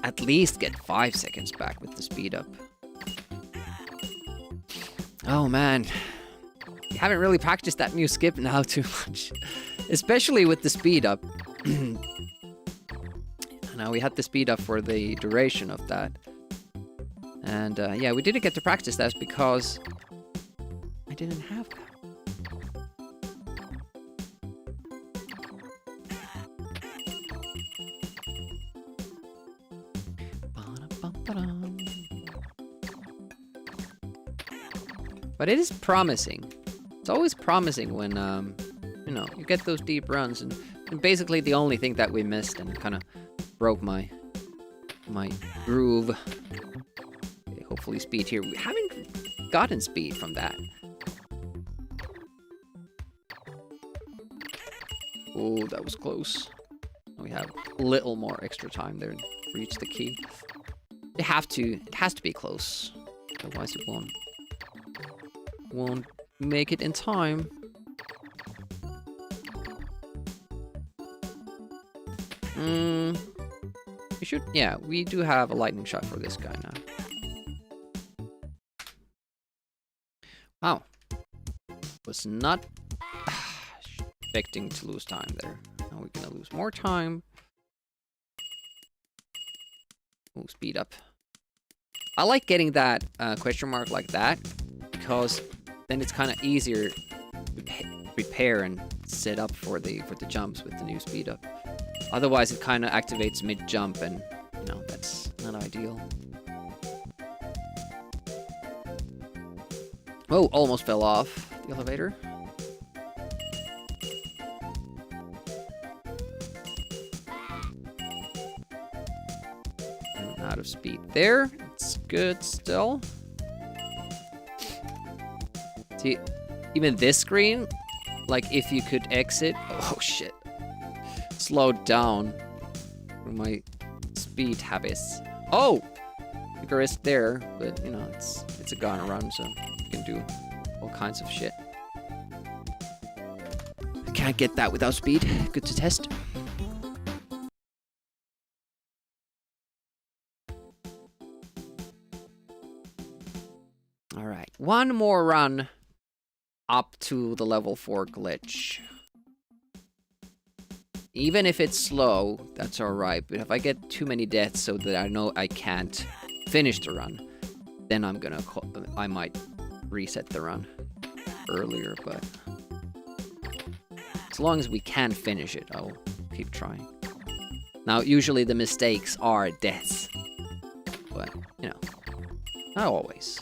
at least get 5 seconds back with the speed up. Oh man. Haven't really practiced that new skip now too much, especially with the speed up. Now we had the speed up for the duration of that, and yeah, we didn't get to practice that because I didn't have that. But it is promising. It's always promising when, you know, you get those deep runs, and basically the only thing that we missed and kind of broke my groove. Okay, hopefully speed here. We haven't gotten speed from that. Oh, that was close. We have a little more extra time there to reach the key. It has to be close, otherwise it won't make it in time. We should, yeah, we do have a lightning shot for this guy now. Wow. Was not expecting to lose time there. Now we're gonna lose more time. Oh, speed up. I like getting that question mark like that, because then it's kind of easier to prepare and set up for the jumps with the new speed up. Otherwise, it kind of activates mid-jump, and, you know, that's not ideal. Oh, almost fell off the elevator. And out of speed there. It's good still. See, even this screen, like if you could exit, oh shit, slow down for my speed habits. Oh, took a risk there, but you know it's a gonna run, so you can do all kinds of shit. I can't get that without speed. Good to test. All right, one more run up to the level 4 glitch. Even if it's slow, that's alright, but if I get too many deaths so that I know I can't finish the run, then I might reset the run earlier, but as long as we can finish it, I'll keep trying. Now, usually the mistakes are deaths, but, you know, not always.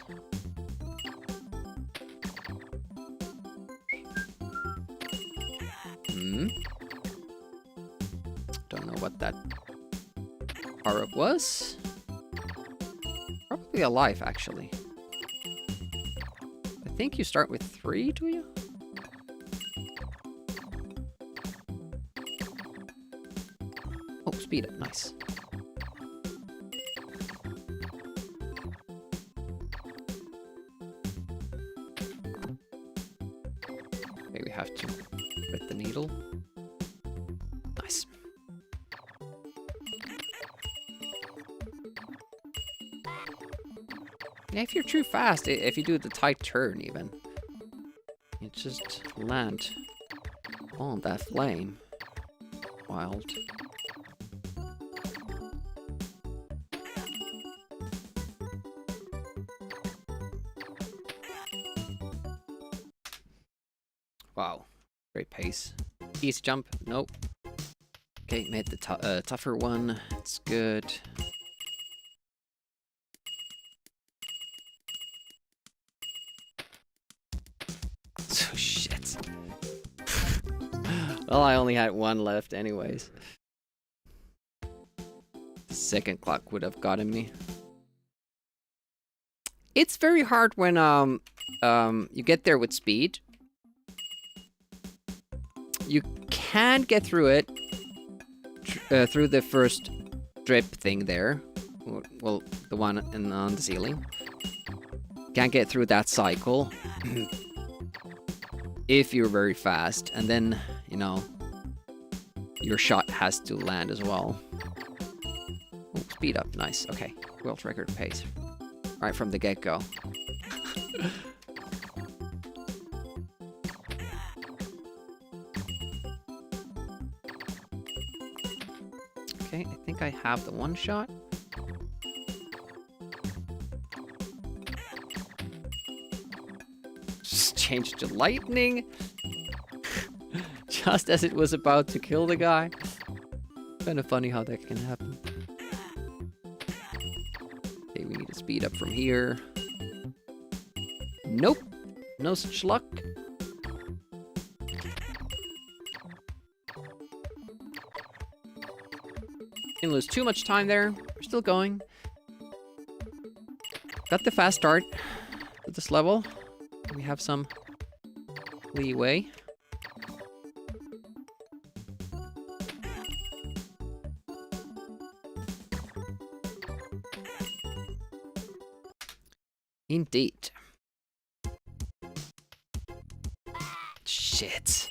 Don't know what that power-up was. Probably a life, actually. I think you start with 3, do you? Oh, speed up, nice. Okay, we have to hit the needle. Nice. Yeah, if you're too fast, if you do the tight turn even, you just land on that flame. Wild. Wow, great pace. Easy jump, nope. Okay, made the tougher one, it's good. Oh, shit. Well, I only had one left anyways. The second clock would have gotten me. It's very hard when you get there with speed. You can get through it through the first drip thing there. Well, the one on the ceiling. Can't get through that cycle. If you're very fast, and then, you know, your shot has to land as well. Oh, speed up, nice, okay. World record pace. Right from the get-go. Okay, I think I have the one shot. Changed to lightning just as it was about to kill the guy. Kind of funny how that can happen. Okay, we need to speed up from here. Nope, no such luck. Didn't lose too much time there. We're still going. Got the fast start at this level. We have some leeway. Indeed. Shit.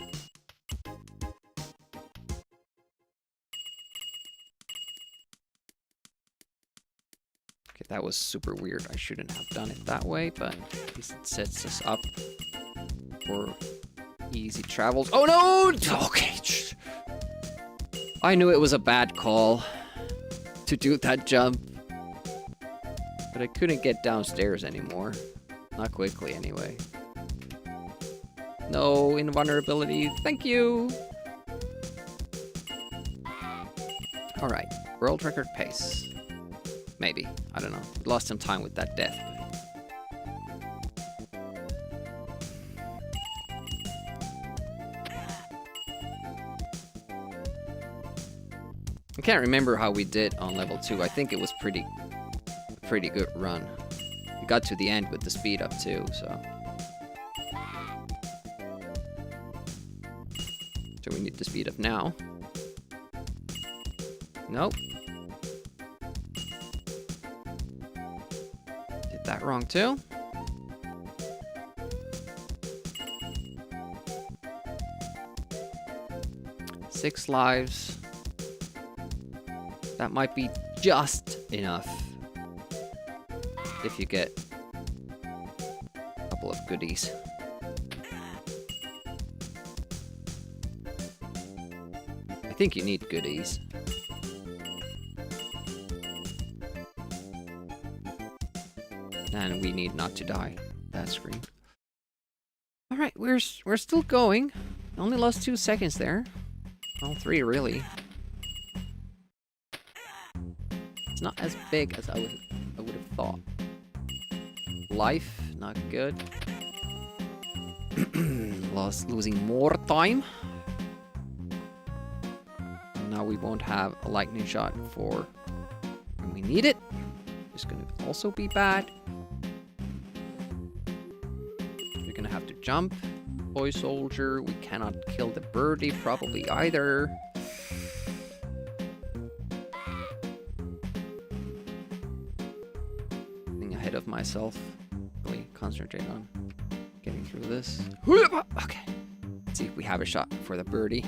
Okay, that was super weird. I shouldn't have done it that way, but at least it sets us up for easy travels. Oh no! Okay. I knew it was a bad call to do that jump. But I couldn't get downstairs anymore. Not quickly, anyway. No invulnerability. Thank you! Alright. World record pace. Maybe. I don't know. Lost some time with that death. I can't remember how we did on level 2. I think it was pretty good run. We got to the end with the speed up too, so So we need to speed up now. Nope. Did that wrong too. Six lives. That might be just enough. If you get a couple of goodies. I think you need goodies. And we need not to die. That screen. Alright, we're still going. Only lost 2 seconds there. Well, 3 really. It's not as big as I would have thought. Life, not good. Losing more time. Now we won't have a lightning shot for when we need it. It's gonna also be bad. We're gonna have to jump. Boy soldier, we cannot kill the birdie probably either. Getting ahead of myself. Really concentrate on getting through this. Okay. Let's see if we have a shot for the birdie.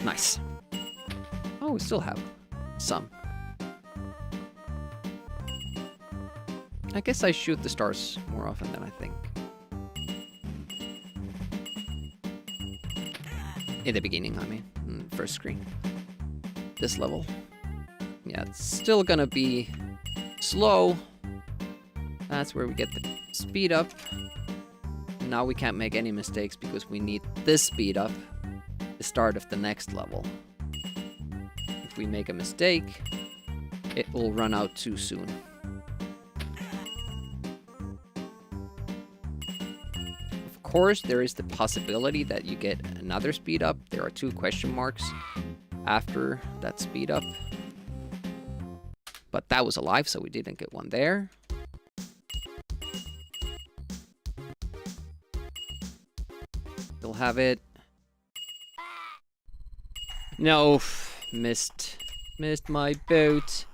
Nice. Oh, we still have some. I guess I shoot the stars more often than I think. In the beginning, I mean. First screen. This level. Yeah, it's still gonna be slow. That's where we get the speed up. Now we can't make any mistakes because we need this speed up. The start of the next level. If we make a mistake, it will run out too soon. Of course, there is the possibility that you get another speed up. There are 2 question marks after that speed up. But that was alive, so we didn't get one there. Still have it. No, missed my boat.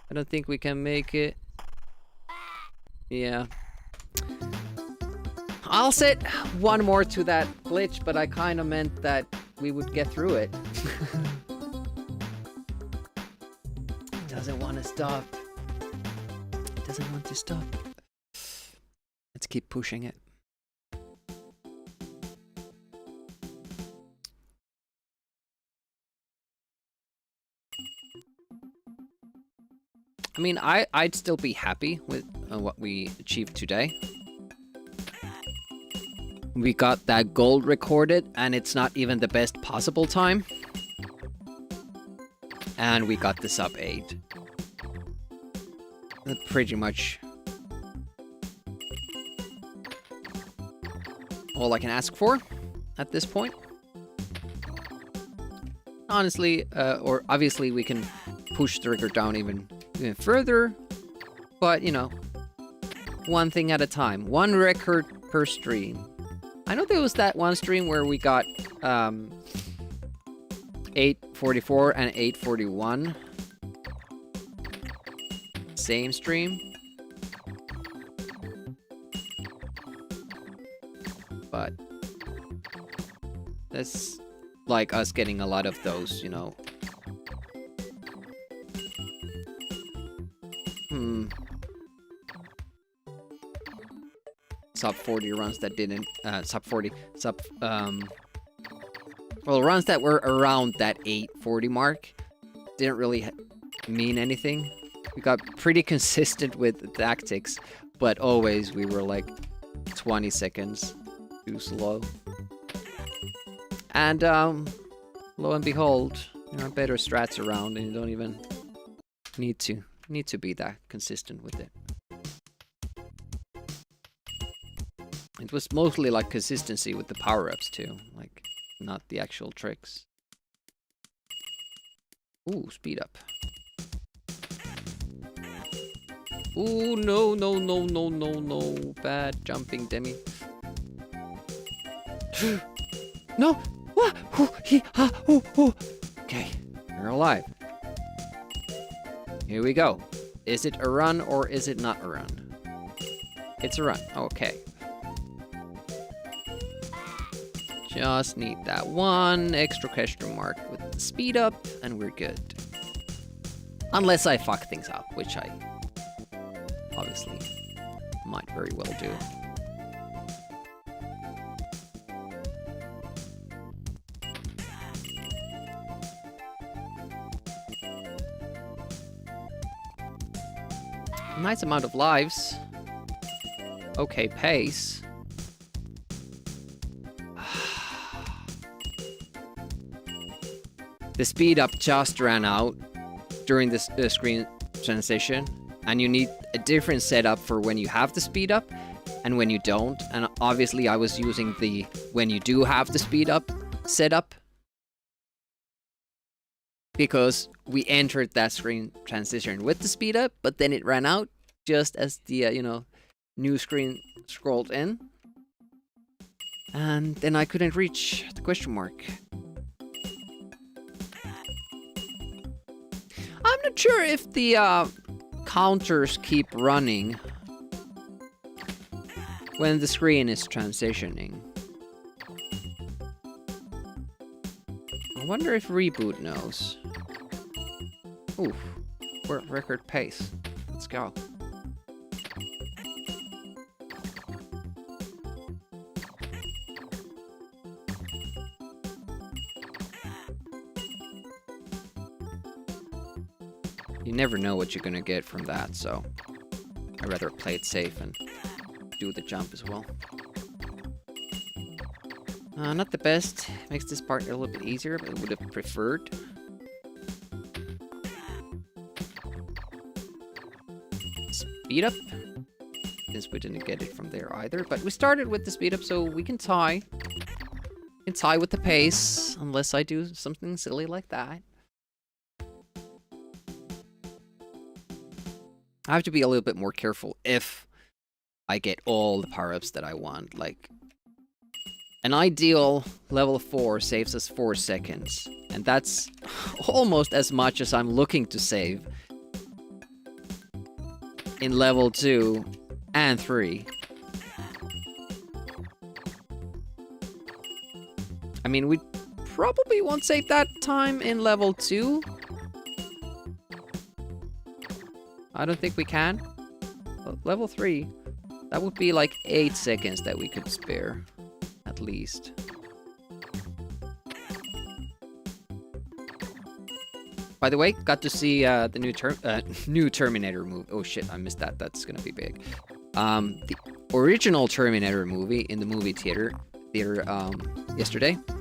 I don't think we can make it. Yeah. I'll set one more to that glitch, but I kind of meant that we would get through it. It doesn't want to stop. It doesn't want to stop. Let's keep pushing it. I mean, I'd still be happy with what we achieved today. We got that gold recorded, and it's not even the best possible time. And we got the sub 8. That's pretty much all I can ask for at this point. Honestly, or obviously we can push the record down even further, but you know, one thing at a time, one record per stream. I know there was that one stream where we got 844 and 841 same stream, but that's like us getting a lot of those, you know. Sub 40 runs that didn't, well, runs that were around that 840 mark didn't really mean anything. We got pretty consistent with tactics, but always we were like 20 seconds too slow. And lo and behold, there are better strats around, and you don't even need to be that consistent with it. It was mostly like consistency with the power-ups too, like not the actual tricks. Ooh, speed up. Ooh, no, no, no, no, no, no. Bad jumping, Demi. No! What? Okay, we're alive. Here we go. Is it a run or is it not a run? It's a run. Okay. Just need that one extra question mark with the speed up, and we're good. Unless I fuck things up, which I obviously might very well do. Nice amount of lives. Okay pace. The speed up just ran out during this screen transition, and you need a different setup for when you have the speed up and when you don't. And obviously I was using the when you do have the speed up setup, because we entered that screen transition with the speed up, but then it ran out just as the new screen scrolled in, and then I couldn't reach the question mark. I'm not sure if the counters keep running when the screen is transitioning. I wonder if Reboot knows. Oof, we're at record pace. Let's go. You never know what you're gonna get from that, so I'd rather play it safe and do the jump as well. Not the best. Makes this part a little bit easier, but I would have preferred. Speed up. Since we didn't get it from there either, but we started with the speed up, so we can tie. We can tie with the pace, unless I do something silly like that. I have to be a little bit more careful if I get all the power-ups that I want. Like, an ideal level 4 saves us 4 seconds. And that's almost as much as I'm looking to save in level 2 and 3. I mean, we probably won't save that time in level 2. I don't think we can. Level 3, that would be like 8 seconds that we could spare, at least. By the way, got to see the new Terminator movie. Oh shit, I missed that. That's gonna be big. The original Terminator movie in the movie theater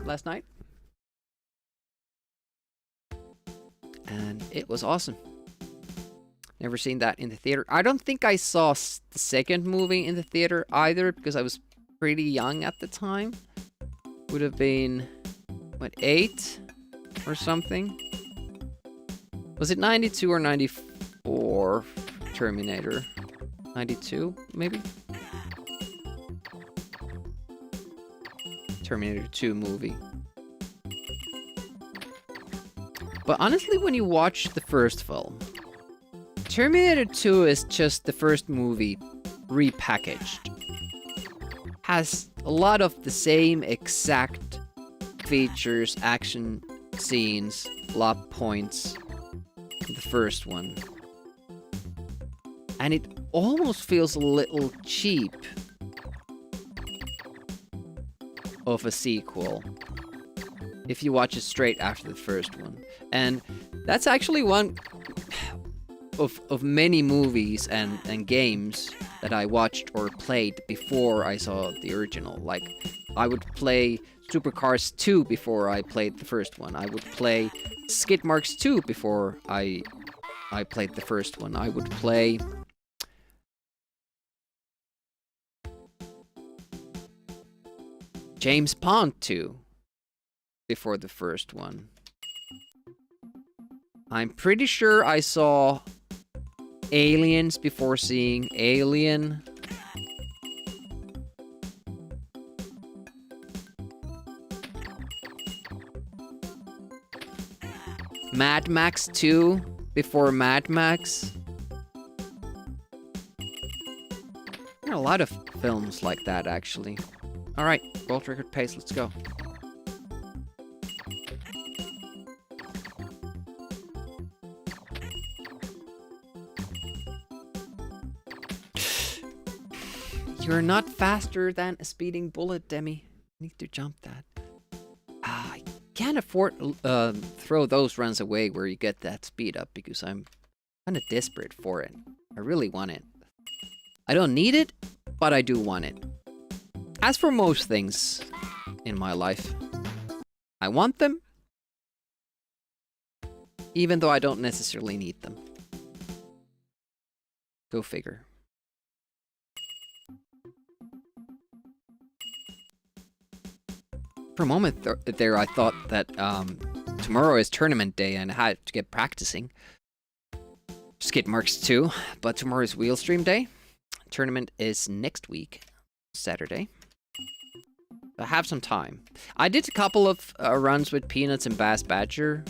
last night. And it was awesome. Never seen that in the theater. I don't think I saw the second movie in the theater either, because I was pretty young at the time. Would have been, what, 8 or something? Was it 92 or 94 Terminator? 92, maybe? Terminator 2 movie. But honestly, when you watch the first film, Terminator 2 is just the first movie repackaged. Has a lot of the same exact features, action scenes, plot points in the first one. And it almost feels a little cheap of a sequel if you watch it straight after the first one. And that's actually one of many movies and games that I watched or played before I saw the original. Like, I would play Supercars 2 before I played the first one. I would play Skid Marks 2 before I played the first one. I would play James Bond 2 before the first one. I'm pretty sure I saw Aliens before seeing Alien. Mad Max 2 before Mad Max. There are a lot of films like that, actually. Alright, world record pace, let's go. You're not faster than a speeding bullet, Demi. You need to jump that. I can't afford throw those runs away where you get that speed up because I'm kind of desperate for it. I really want it. I don't need it, but I do want it. As for most things in my life, I want them, even though I don't necessarily need them. Go figure. For a moment there, I thought that tomorrow is tournament day and I had to get practicing. Skid Marks 2, but tomorrow is Wheel Stream day. Tournament is next week, Saturday. I have some time. I did a couple of runs with Peanuts and Bass Badger.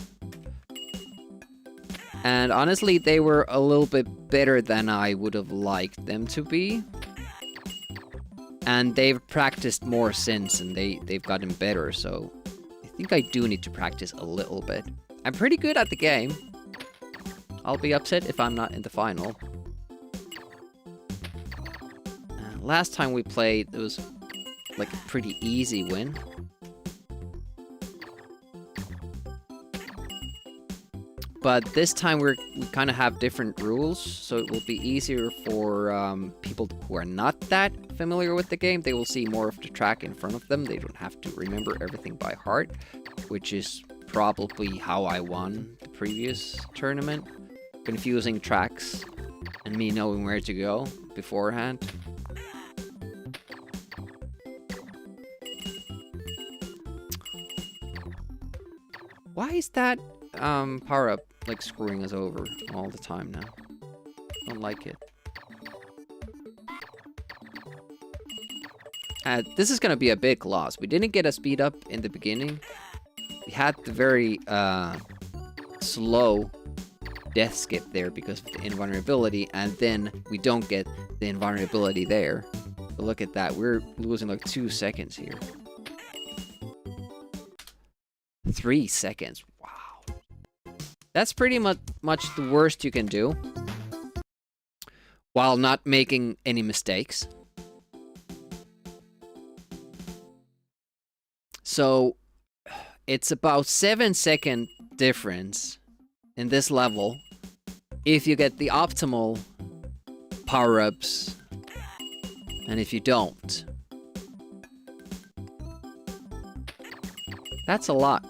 And honestly, they were a little bit better than I would have liked them to be. And they've practiced more since, and they've gotten better, so I think I do need to practice a little bit. I'm pretty good at the game. I'll be upset if I'm not in the final. Last time we played, it was like a pretty easy win. But this time we kind of have different rules, so it will be easier for people who are not that familiar with the game. They will see more of the track in front of them. They don't have to remember everything by heart, which is probably how I won the previous tournament. Confusing tracks and me knowing where to go beforehand. Why is that power-up like screwing us over all the time now? I don't like it. This is gonna be a big loss. We didn't get a speed up in the beginning. We had the very slow death skip there because of the invulnerability, and then we don't get the invulnerability there. But look at that, we're losing like 2 seconds here. 3 seconds, wow. That's pretty much the worst you can do while not making any mistakes. So it's about 7-second difference in this level if you get the optimal power-ups and if you don't. That's a lot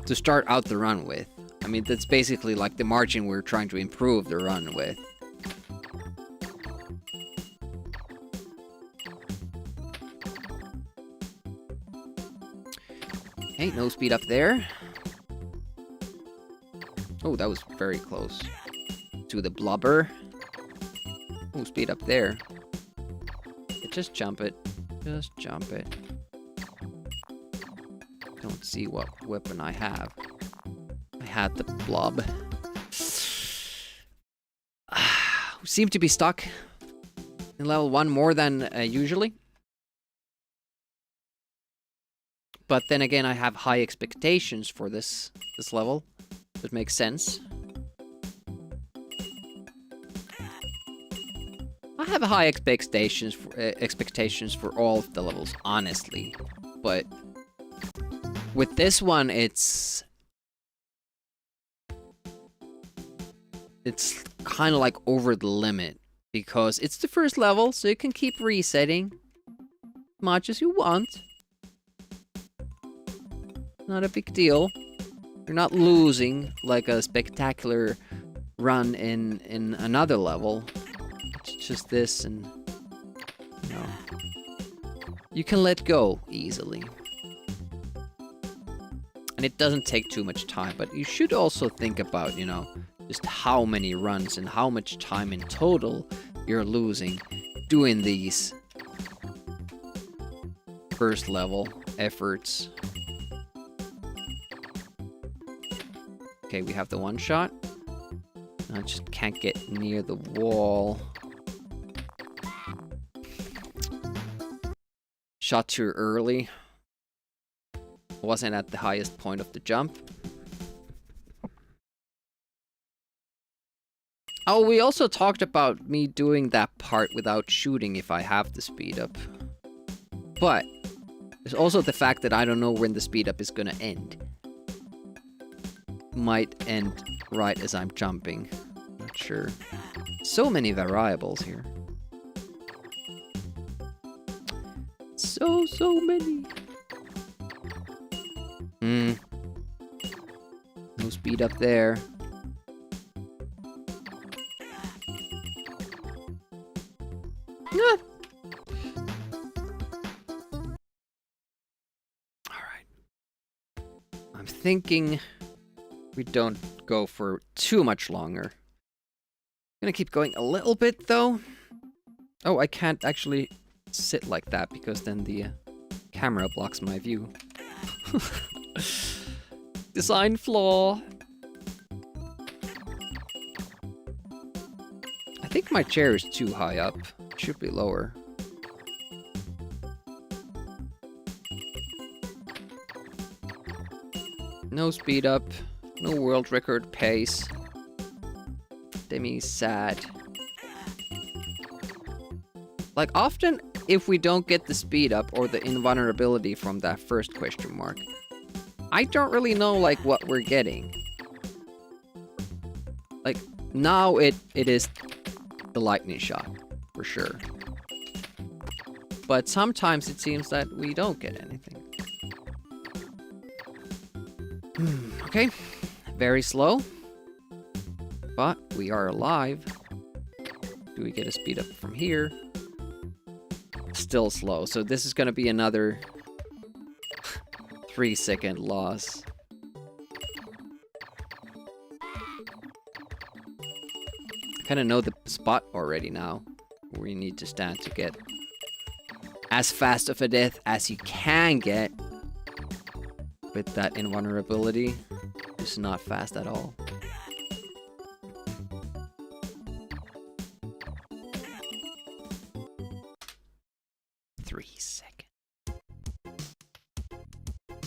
to start out the run with. I mean, that's basically like the margin we're trying to improve the run with. Hey, no speed up there. Oh, that was very close to the blubber. Oh, speed up there. Just jump it. Just jump it. Don't see what weapon I have. I had the blob. Seem to be stuck in level 1 more than usually. But then again, I have high expectations for this level. It makes sense. I have high expectations for all of the levels, honestly. But with this one, it's kind of like over the limit because it's the first level, so you can keep resetting as much as you want. Not a big deal. You're not losing like a spectacular run in another level. It's just this, and you know, you can let go easily. And it doesn't take too much time, but you should also think about, you know, just how many runs and how much time in total you're losing doing these first level efforts. Okay, we have the one shot. I just can't get near the wall. Shot too early. Wasn't at the highest point of the jump. Oh, we also talked about me doing that part without shooting if I have the speed up. But there's also the fact that I don't know when the speed up is gonna end. Might end right as I'm jumping. Not sure. So many variables here. So many. No speed up there. Alright. I'm thinking we don't go for too much longer. I'm gonna keep going a little bit though. Oh, I can't actually sit like that because then the camera blocks my view. Design flaw. I think my chair is too high up. It should be lower. No speed up. No world record pace. Demi's sad. Like, often, if we don't get the speed up or the invulnerability from that first question mark, I don't really know, like, what we're getting. Like, now it is the lightning shot, for sure. But sometimes it seems that we don't get anything. Okay, very slow. But we are alive. Do we get a speed up from here? Still slow, so this is gonna be another 3-second loss. I kinda know the spot already now where you need to stand to get as fast of a death as you can get with that invulnerability. It's not fast at all.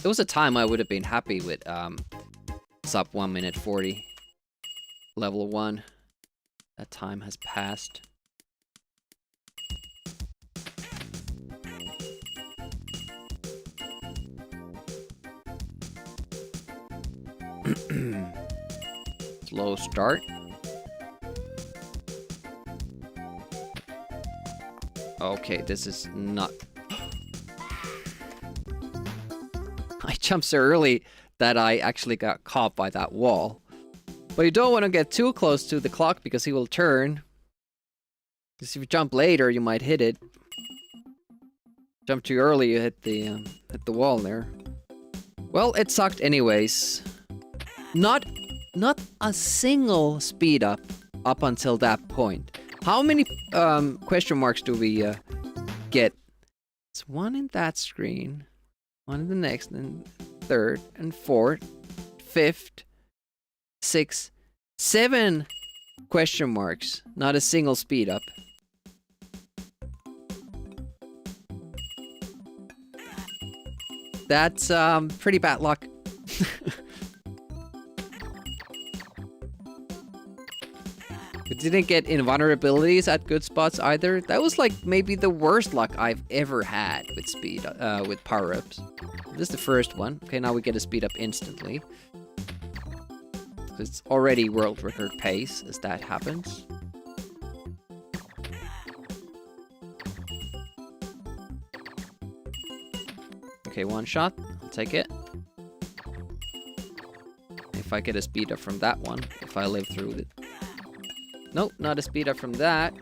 There was a time I would have been happy with sub 1 minute 40. Level 1. That time has passed. Slow start. Okay, this is not... I jumped so early that I actually got caught by that wall. But you don't want to get too close to the clock because he will turn. Because if you jump later, you might hit it. Jump too early, you hit the wall there. Well, it sucked anyways. Not a single speed up until that point. How many question marks do we get? It's one in that screen. One in the next, and third, and fourth, fifth, 6, 7 question marks. Not a single speed up. That's pretty bad luck. We didn't get invulnerabilities at good spots either. That was like maybe the worst luck I've ever had with speed, with power-ups. This is the first one. Okay, now we get a speed up instantly. It's already world record pace as that happens. Okay, one shot. I'll take it. If I get a speed up from that one, if I live through it. Nope, not a speed up from that.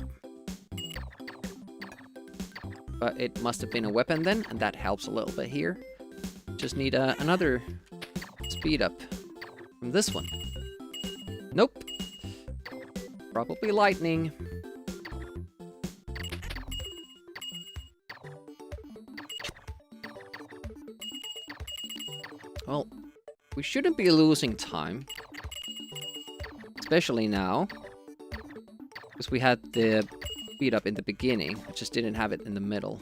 But it must have been a weapon then, and that helps a little bit here. Just need another speed up from this one. Nope. Probably lightning. Well, we shouldn't be losing time. Especially now. Because we had the speed up in the beginning. I just didn't have it in the middle.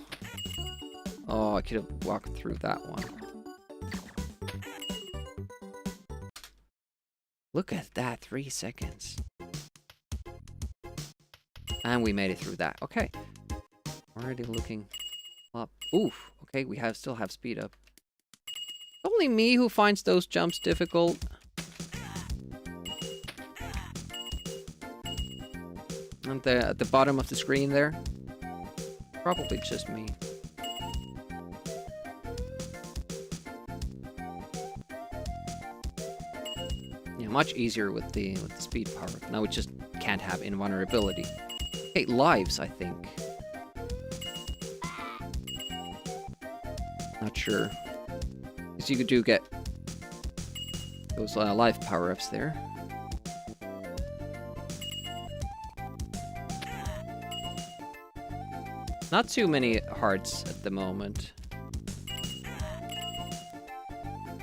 Oh, I could have walked through that one. Look at that, 3 seconds. And we made it through that. Okay. Already looking up. Oof. Okay, we still have speed up. Only me who finds those jumps difficult. And at the bottom of the screen there. Probably just me. Yeah, much easier with the speed power. Now we just can't have invulnerability. Okay, lives, I think. Not sure. Because you do get those life power-ups there. Not too many hearts at the moment.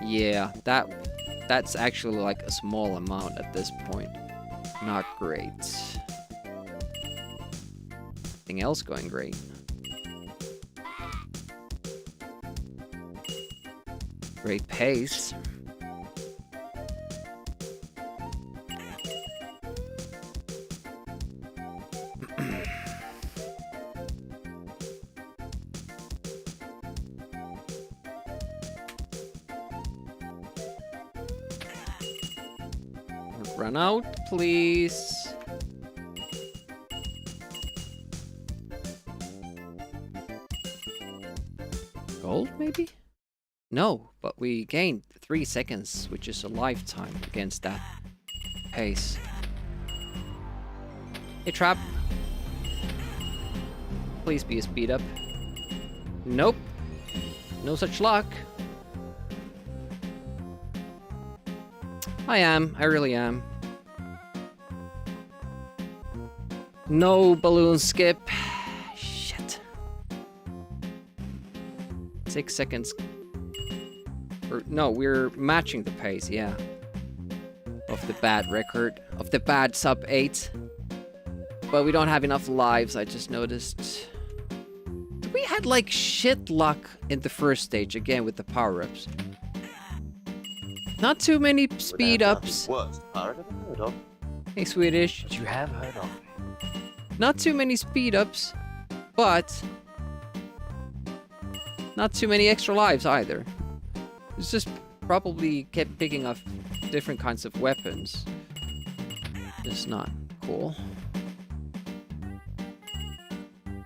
Yeah, that's actually like a small amount at this point. Not great. Anything else going great? Great pace. Run out, please. Gold, maybe? No, but we gained 3 seconds, which is a lifetime against that pace. Hey, trap. Please be a speed up. Nope. No such luck. I really am. No balloon skip. Shit. 6 seconds. Or, no, we're matching the pace, yeah. Of the bad record. Of the bad sub 8. But we don't have enough lives, I just noticed. We had like shit luck in the first stage, again with the power-ups. Not too many speed ups. Hey, Swedish. But you have heard of me. Not too many speed ups, but not too many extra lives either. It's just probably kept picking up different kinds of weapons. It's not cool.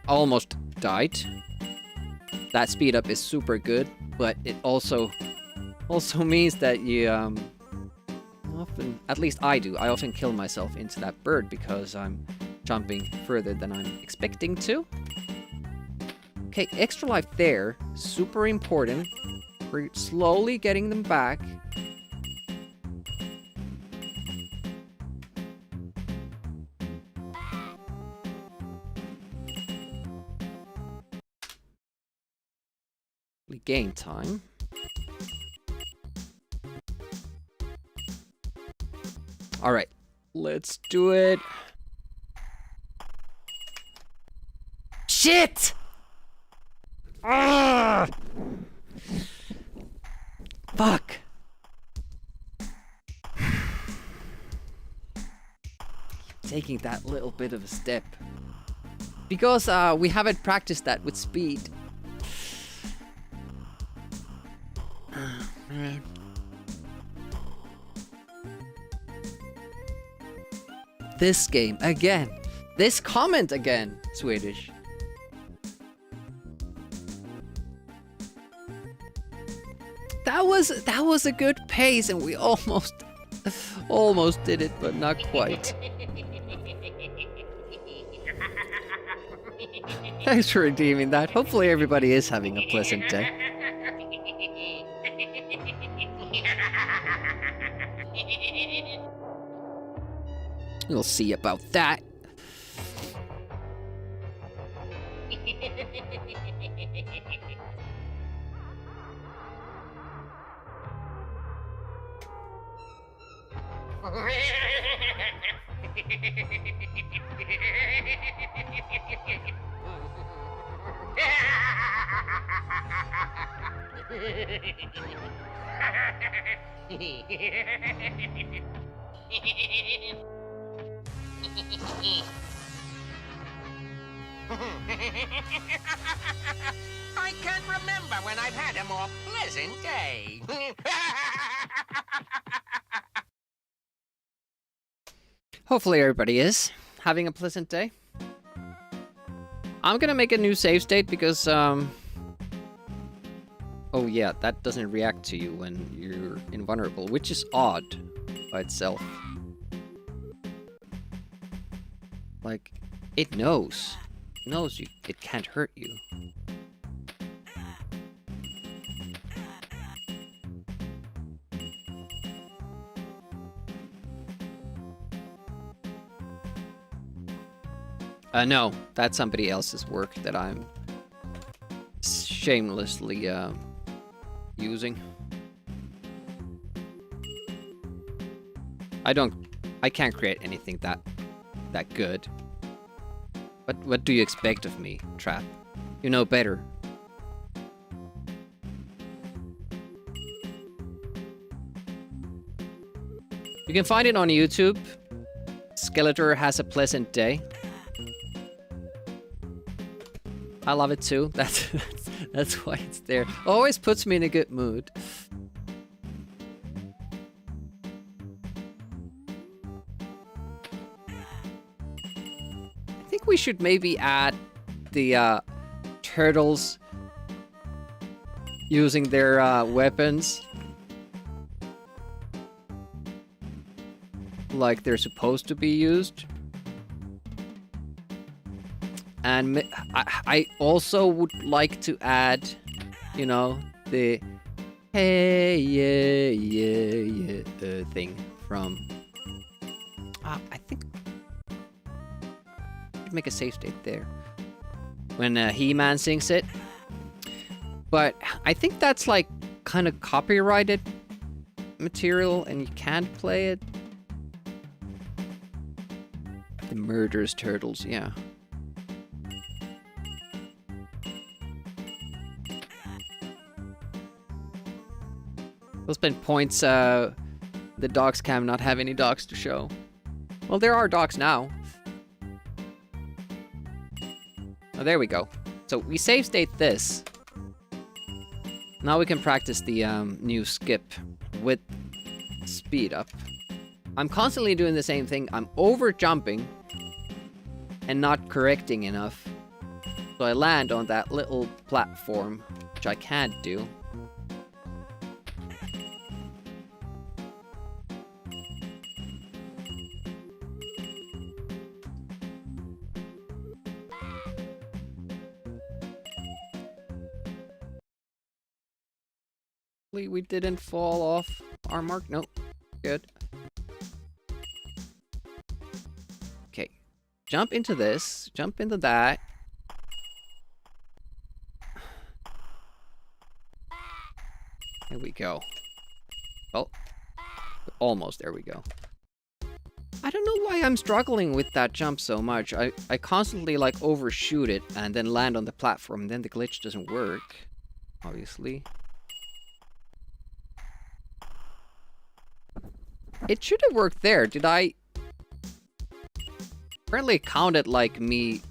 Almost died. That speed up is super good, but it also means that you often, at least I do, I often kill myself into that bird because I'm jumping further than I'm expecting to. Okay, extra life there, super important. We're slowly getting them back. We gain time. All right, let's do it. Shit! Ah! Fuck. Taking that little bit of a step. Because we haven't practiced that with speed. This game again. This comment again, Swedish. That was a good pace, and we almost did it, but not quite. Thanks for redeeming that. Hopefully everybody is having a pleasant day. We'll see about that. I can't remember when I've had a more pleasant day. Hopefully everybody is having a pleasant day. I'm gonna make a new save state because, oh yeah, that doesn't react to you when you're invulnerable, which is odd by itself. Like, it knows. It knows you. It can't hurt you. No, that's somebody else's work that I'm shamelessly using. I can't create anything that good. But what do you expect of me, Trap? You know better. You can find it on YouTube. Skeletor has a pleasant day. I love it too. That's why it's there. Always puts me in a good mood. I think we should maybe add the turtles using their weapons like they're supposed to be used. And I also would like to add, you know, the hey yeah thing from. I think I'd make a save state there when He-Man sings it. But I think that's like kind of copyrighted material, and you can't play it. The Murderous Turtles, yeah. There's been points, the docs cam not have any docs to show. Well, there are docs now. Oh, there we go. So we save state this. Now we can practice the new skip with speed up. I'm constantly doing the same thing. I'm over jumping and not correcting enough. So I land on that little platform, which I can't do. We didn't fall off our mark. Nope. Good. Okay. Jump into this. Jump into that. There we go. Well, almost. There we go. I don't know why I'm struggling with that jump so much. I constantly like overshoot it and then land on the platform. And then the glitch doesn't work. Obviously. It should have worked there. Did I? Apparently it counted like me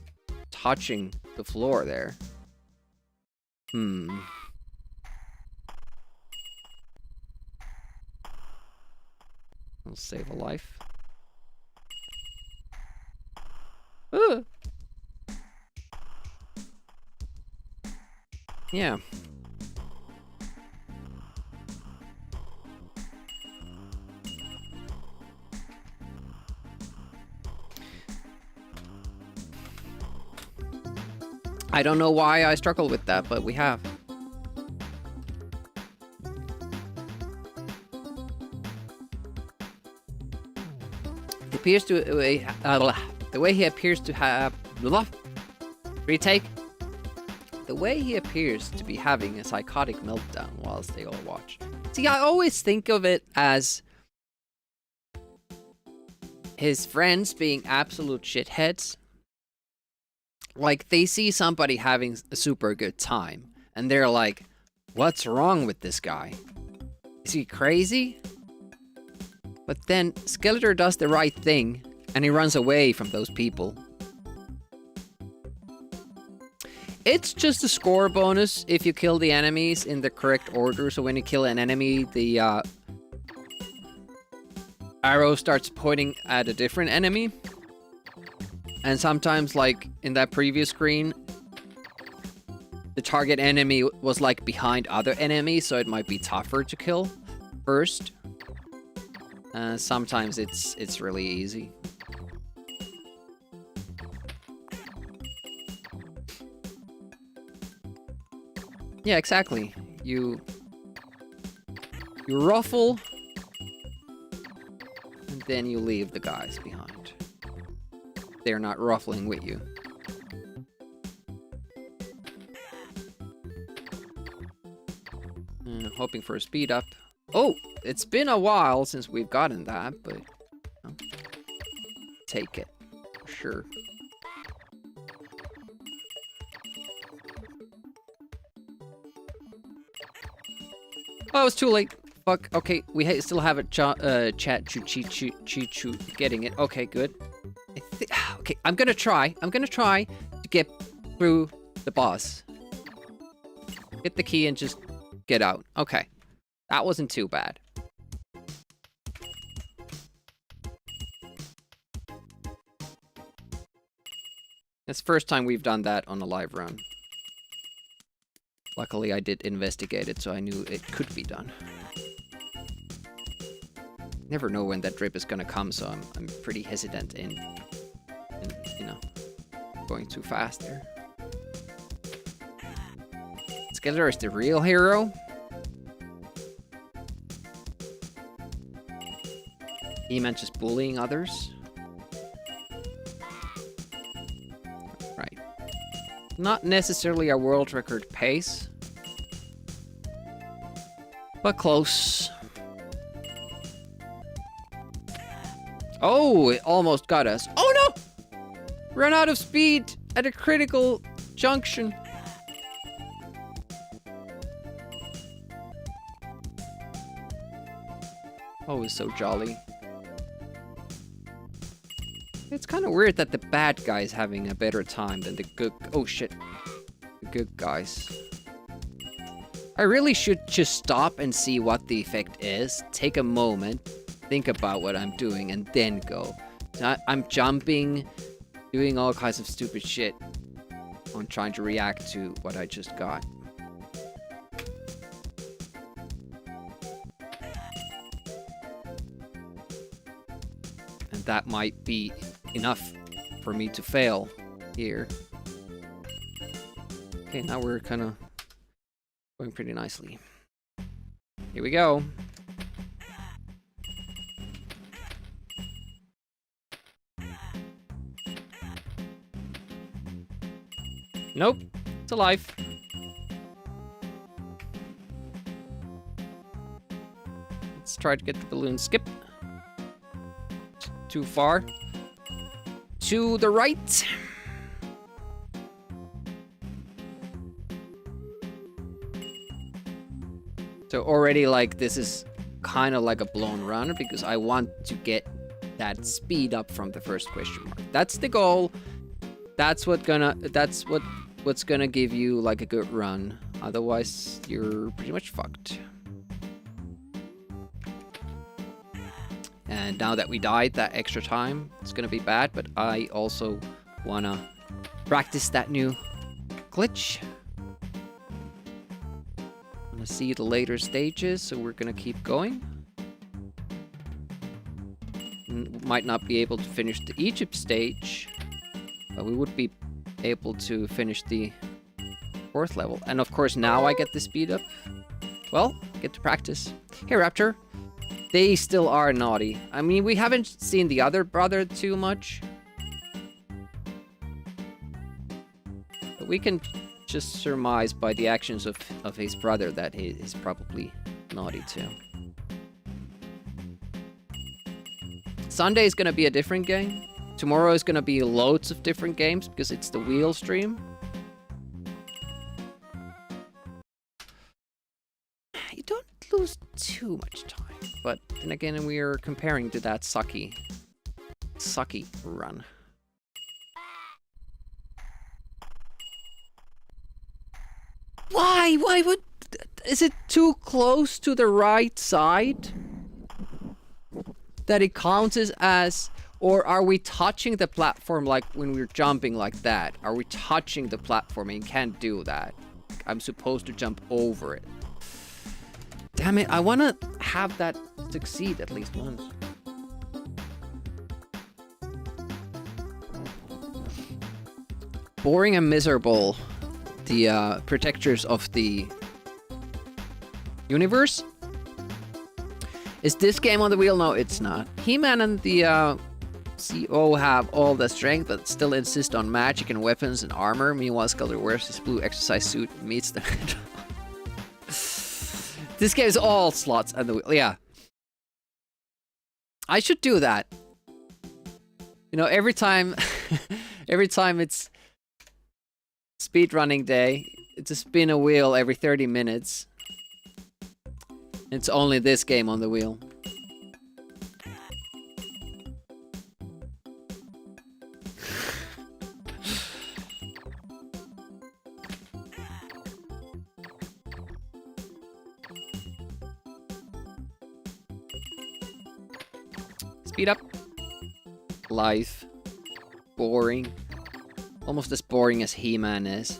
touching the floor there. I'll save a life. Yeah. I don't know why I struggle with that, but we have. It appears to the way he appears to have retake. The way he appears to be having a psychotic meltdown whilst they all watch. See, I always think of it as his friends being absolute shitheads. Like, they see somebody having a super good time, and they're like, what's wrong with this guy? Is he crazy? But then Skeletor does the right thing, and he runs away from those people. It's just a score bonus if you kill the enemies in the correct order. So when you kill an enemy, the arrow starts pointing at a different enemy. And sometimes, like in that previous screen, the target enemy was like behind other enemies, so it might be tougher to kill first. Sometimes it's really easy. Yeah, exactly. You ruffle, and then you leave the guys behind. They're not ruffling with you. Hoping for a speed up. Oh, it's been a while since we've gotten that, but take it, for sure. Oh, it's too late. Fuck. Okay, we still have a chat Chichu getting it. Okay, good. Okay, I'm gonna try. I'm gonna try to get through the boss. Hit the key and just get out. Okay. That wasn't too bad. It's the first time we've done that on a live run. Luckily, I did investigate it, so I knew it could be done. Never know when that drip is gonna come, so I'm pretty hesitant in you know, going too fast there. Skeletor is the real hero. He meant just bullying others. Right. Not necessarily a world record pace, but close. Oh, it almost got us. Oh no! Run out of speed at a critical junction. Oh, it's so jolly. It's kind of weird that the bad guy's having a better time than the good... Oh, shit. The good guys. I really should just stop and see what the effect is. Take a moment. Think about what I'm doing and then go. I'm jumping. Doing all kinds of stupid shit. I'm trying to react to what I just got. And that might be enough for me to fail here. Okay, now we're kind of going pretty nicely. Here we go. Nope, it's alive. Let's try to get the balloon skip. Too far. To the right. So already, like, this is kind of like a blown run because I want to get that speed up from the first question mark. That's the goal. That's what's gonna give you like a good run. Otherwise, you're pretty much fucked. And now that we died that extra time, it's gonna be bad, but I also wanna practice that new glitch. I wanna see the later stages, so we're gonna keep going. Might not be able to finish the Egypt stage, but we would be able to finish the 4th level. And of course, now I get the speed up. Well, get to practice. Hey, Raptor. They still are naughty. I mean, we haven't seen the other brother too much. But we can just surmise by the actions of his brother that he is probably naughty too. Sunday is gonna be a different game. Tomorrow is gonna be loads of different games because it's the wheel stream. You don't lose too much time, but then again, we are comparing to that sucky run. Why? Why would... Is it too close to the right side that it counts as... Or are we touching the platform like when we're jumping like that? Are we touching the platform and you can't do that? I'm supposed to jump over it. Damn it, I want to have that succeed at least once. Boring and miserable. The protectors of the universe. Is this game on the wheel? No, it's not. He-Man and the CO have all the strength, but still insist on magic and weapons and armor. Meanwhile, Skeletor wears his blue exercise suit and meets the... This game is all slots on the wheel. Yeah. I should do that. You know, every time... every time it's speedrunning day, it's a spin a wheel every 30 minutes. It's only this game on the wheel. Speed up. Life. Boring. Almost as boring as He-Man is.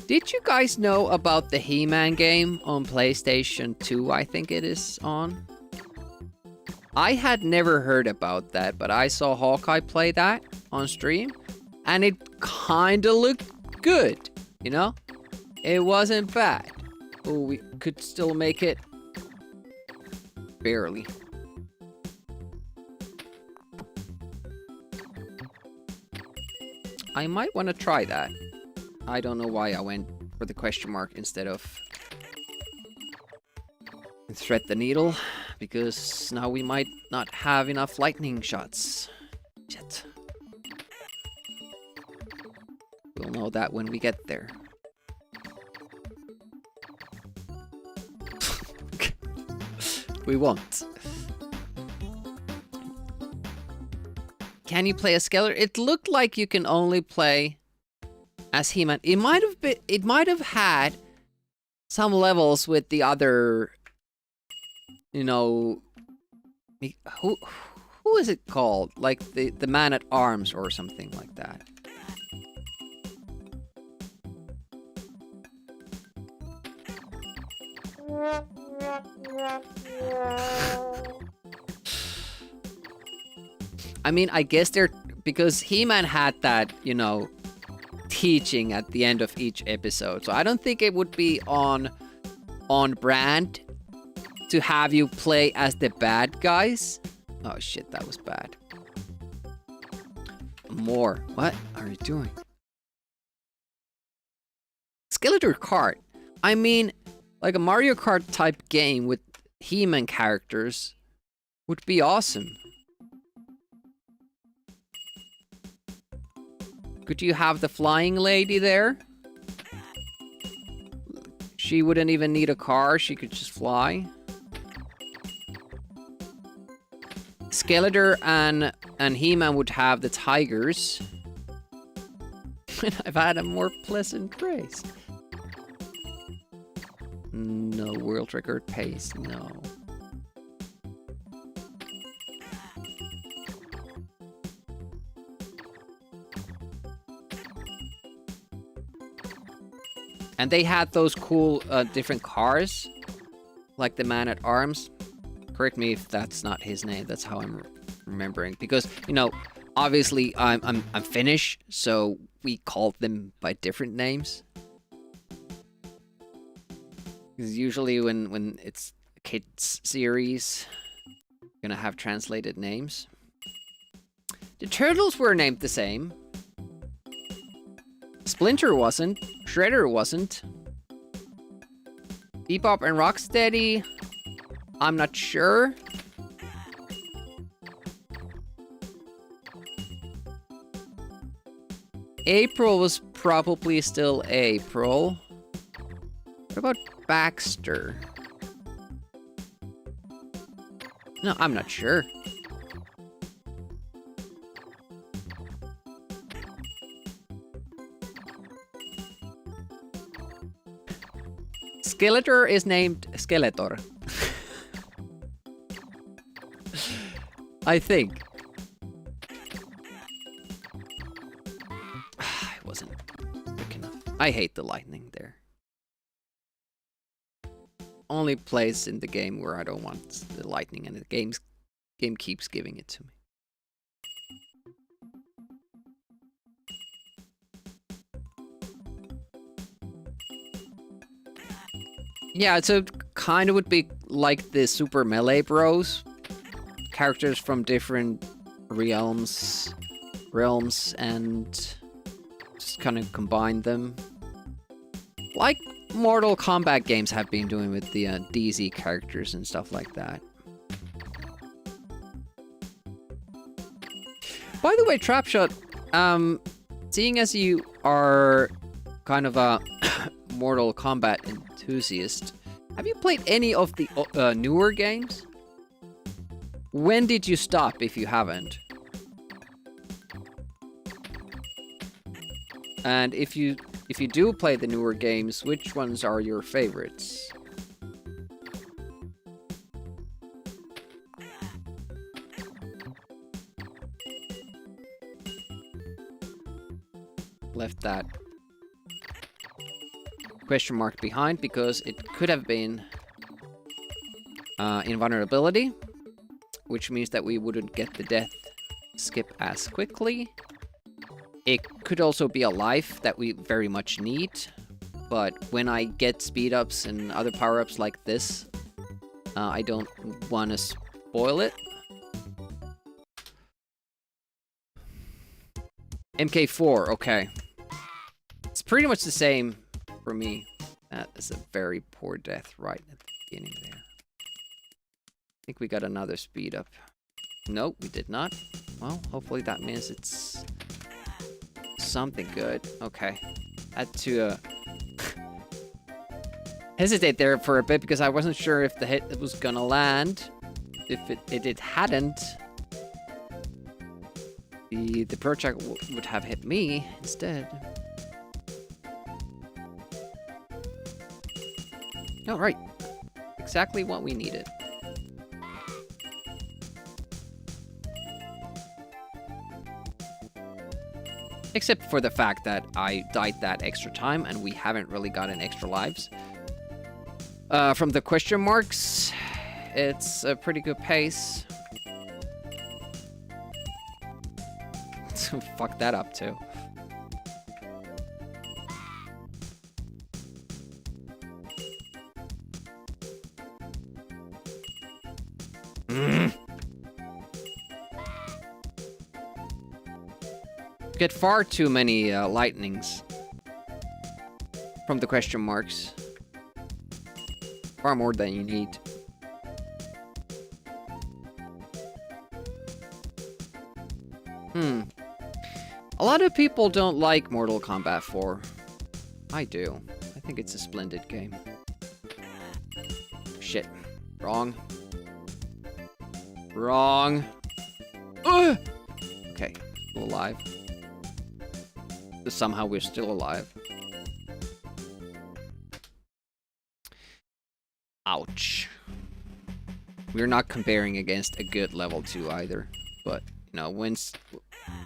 Did you guys know about the He-Man game on PlayStation 2? I think it is on. I had never heard about that, but I saw Hawkeye play that on stream, and it kinda looked good, you know? It wasn't bad. Oh, we could still make it. Barely. I might want to try that. I don't know why I went for the question mark instead of thread the needle, because now we might not have enough lightning shots yet. We'll know that when we get there. We won't. Can you play as Skeletor? It looked like you can only play as He-Man. It might have had some levels with the other, you know, who is it called? Like the Man at Arms or something like that. I mean, I guess they're... Because He-Man had that, you know, teaching at the end of each episode. So I don't think it would be on brand to have you play as the bad guys. Oh shit, that was bad. More. What are you doing? Skeletor Kart. I mean, like a Mario Kart type game with He-Man characters would be awesome. Could you have the flying lady there? She wouldn't even need a car, she could just fly. Skeletor and He-Man would have the tigers. And I've had a more pleasant race. No world record pace, no. And they had those cool different cars, like the Man at Arms. Correct me if that's not his name. That's how I'm remembering. Because, you know, obviously I'm Finnish, so we called them by different names. Because usually when it's a kids series, you're gonna have translated names. The turtles were named the same. Splinter wasn't. Shredder wasn't. Bebop and Rocksteady. I'm not sure. April was probably still April. What about Baxter? No, I'm not sure. Skeletor is named Skeletor. I think. It wasn't quick enough. I hate the lightning there. Only place in the game where I don't want the lightning, and the game keeps giving it to me. Yeah, so it kind of would be like the Super Melee Bros. Characters from different realms, and just kind of combine them. Like Mortal Kombat games have been doing with the DZ characters and stuff like that. By the way, Trapshot, seeing as you are kind of a Mortal Kombat enthusiast, have you played any of the newer games? When did you stop if you haven't? And if you do play the newer games, which ones are your favorites? Left that question mark behind because it could have been invulnerability, which means that we wouldn't get the death skip as quickly. It could also be a life that we very much need, but when I get speed ups and other power ups like this, I don't want to spoil it. MK4, okay. It's pretty much the same for me. That is a very poor death right at the beginning there. I think we got another speed up. Nope, we did not. Well, hopefully that means it's something good. Okay. Had to hesitate there for a bit because I wasn't sure if the hit was gonna land. If it hadn't, the project would have hit me instead. All right. Exactly what we needed. Except for the fact that I died that extra time and we haven't really gotten extra lives. From the question marks, it's a pretty good pace. So fuck that up too. Get far too many lightnings from the question marks. Far more than you need. A lot of people don't like Mortal Kombat 4. I do. I think it's a splendid game. Shit. Wrong. Wrong. Ugh! Okay. Still alive. Somehow we're still alive. Ouch. We're not comparing against a good level 2 either. But, you know, when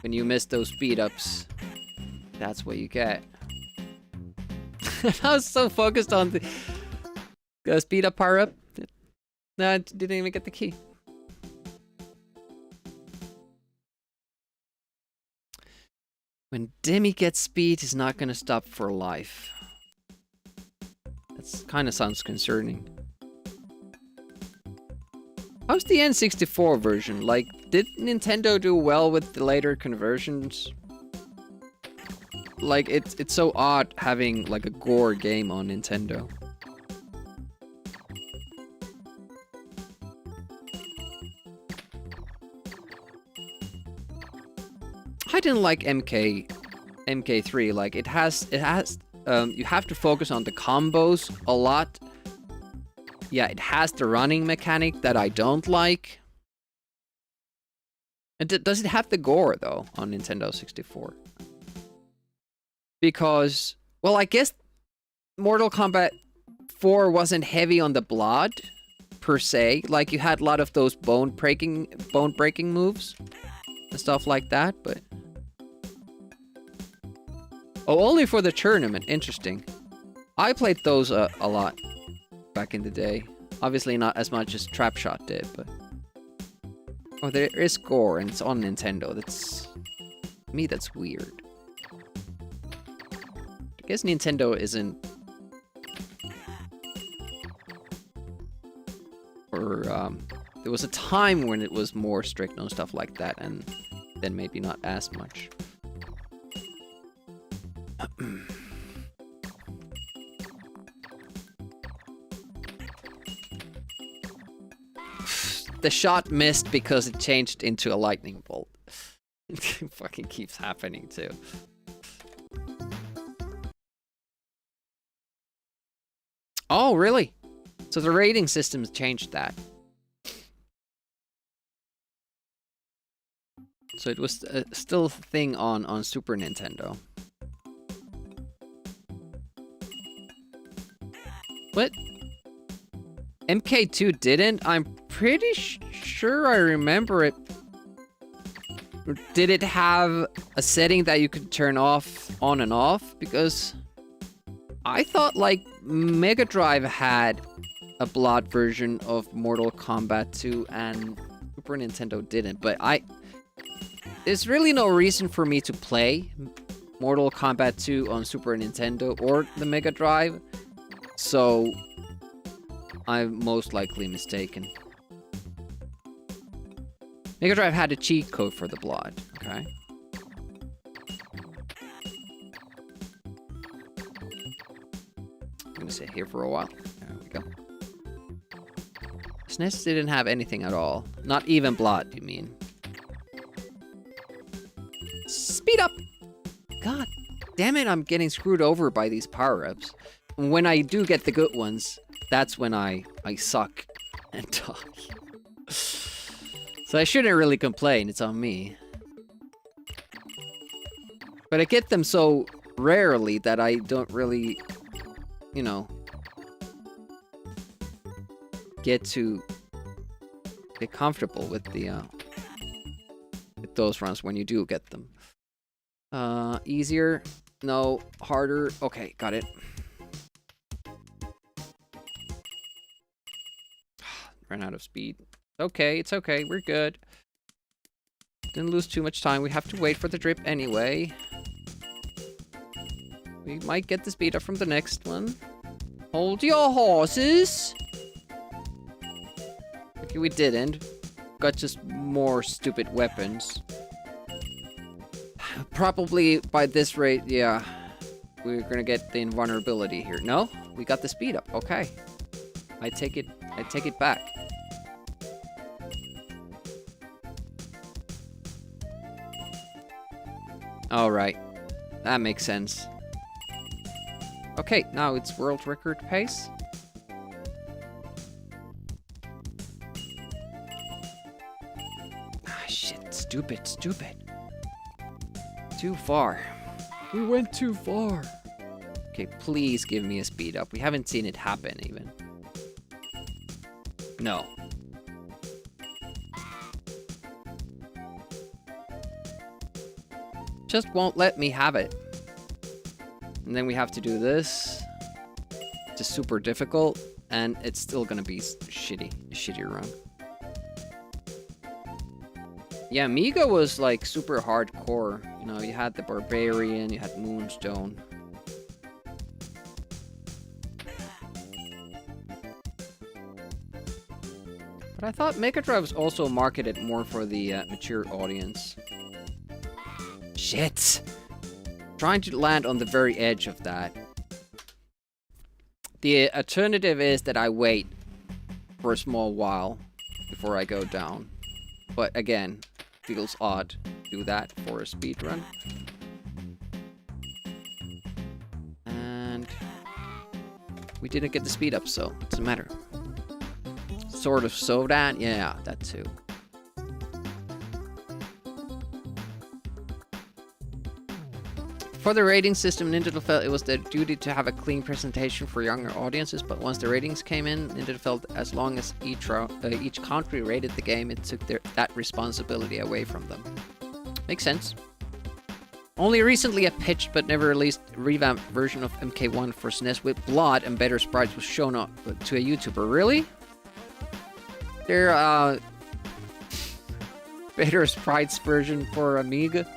you miss those speed ups, that's what you get. I was so focused on the speed up power up. No, I didn't even get the key. When Demi gets speed, he's not gonna stop for life. That kind of sounds concerning. How's the N64 version? Like, did Nintendo do well with the later conversions? Like, it's so odd having like a gore game on Nintendo. I didn't like MK3. Like it has you have to focus on the combos a lot. Yeah, it has the running mechanic that I don't like. And does it have the gore though on Nintendo 64? Because, well, I guess Mortal Kombat 4 wasn't heavy on the blood per se. Like you had a lot of those bone breaking moves and stuff like that, but oh, only for the tournament. Interesting. I played those a lot back in the day. Obviously not as much as Trapshot did, but oh, there is gore and it's on Nintendo. That's me. That's weird. I guess Nintendo isn't, or there was a time when it was more strict on stuff like that, and then maybe not as much. The shot missed because it changed into a lightning bolt. It fucking keeps happening too. Oh, really? So the rating systems changed that. So it was still a thing on Super Nintendo. What? MK2 didn't? I'm pretty sure I remember it. Did it have a setting that you could turn off, on and off? Because I thought like Mega Drive had a blood version of Mortal Kombat 2 and Super Nintendo didn't. But there's really no reason for me to play Mortal Kombat 2 on Super Nintendo or the Mega Drive. So I'm most likely mistaken. Mega Drive had a cheat code for the blood, okay? I'm gonna sit here for a while. There we go. SNES didn't have anything at all. Not even blood, you mean? Speed up! God damn it, I'm getting screwed over by these power-ups. When I do get the good ones, that's when I suck and die. So I shouldn't really complain, it's on me. But I get them so rarely that I don't really, you know, get comfortable with the with those runs when you do get them. Easier? No. Harder? Okay, got it. Ran out of speed. Okay, it's okay. We're good. Didn't lose too much time. We have to wait for the drip anyway. We might get the speed up from the next one. Hold your horses. Okay, we didn't. Got just more stupid weapons. Probably by this rate, yeah. We're gonna get the invulnerability here. No? We got the speed up. Okay. I take it back. Alright. That makes sense. Okay, now it's world record pace. Ah, shit. Stupid. Too far. We went too far. Okay, please give me a speed up. We haven't seen it happen, even. No. Just won't let me have it. And then we have to do this. Just super difficult. And it's still gonna be shitty run. Yeah, Amiga was like super hardcore. You know, you had the Barbarian, you had Moonstone. But I thought Mega Drive was also marketed more for the mature audience. Shit! Trying to land on the very edge of that. The alternative is that I wait for a small while before I go down. But again, feels odd to do that for a speedrun. And we didn't get the speed up, so it doesn't matter. Sort of so that, yeah, that too. For the rating system, Nintendo felt it was their duty to have a clean presentation for younger audiences, but once the ratings came in, Nintendo felt as long as each country rated the game, it took that responsibility away from them. Makes sense. Only recently a pitched but never released revamped version of MK1 for SNES with blood and better sprites was shown up to a YouTuber. Really? There, better sprites version for Amiga?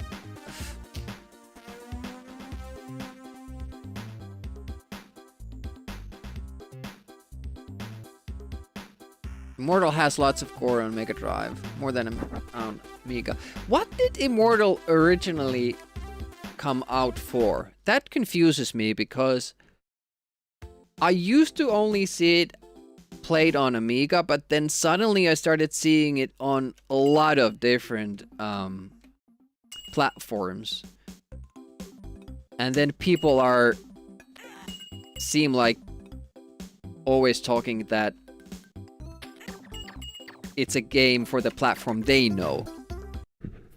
Immortal has lots of gore on Mega Drive, more than on Amiga. What did Immortal originally come out for? That confuses me because I used to only see it played on Amiga, but then suddenly I started seeing it on a lot of different platforms. And then people seem like always talking that it's a game for the platform they know.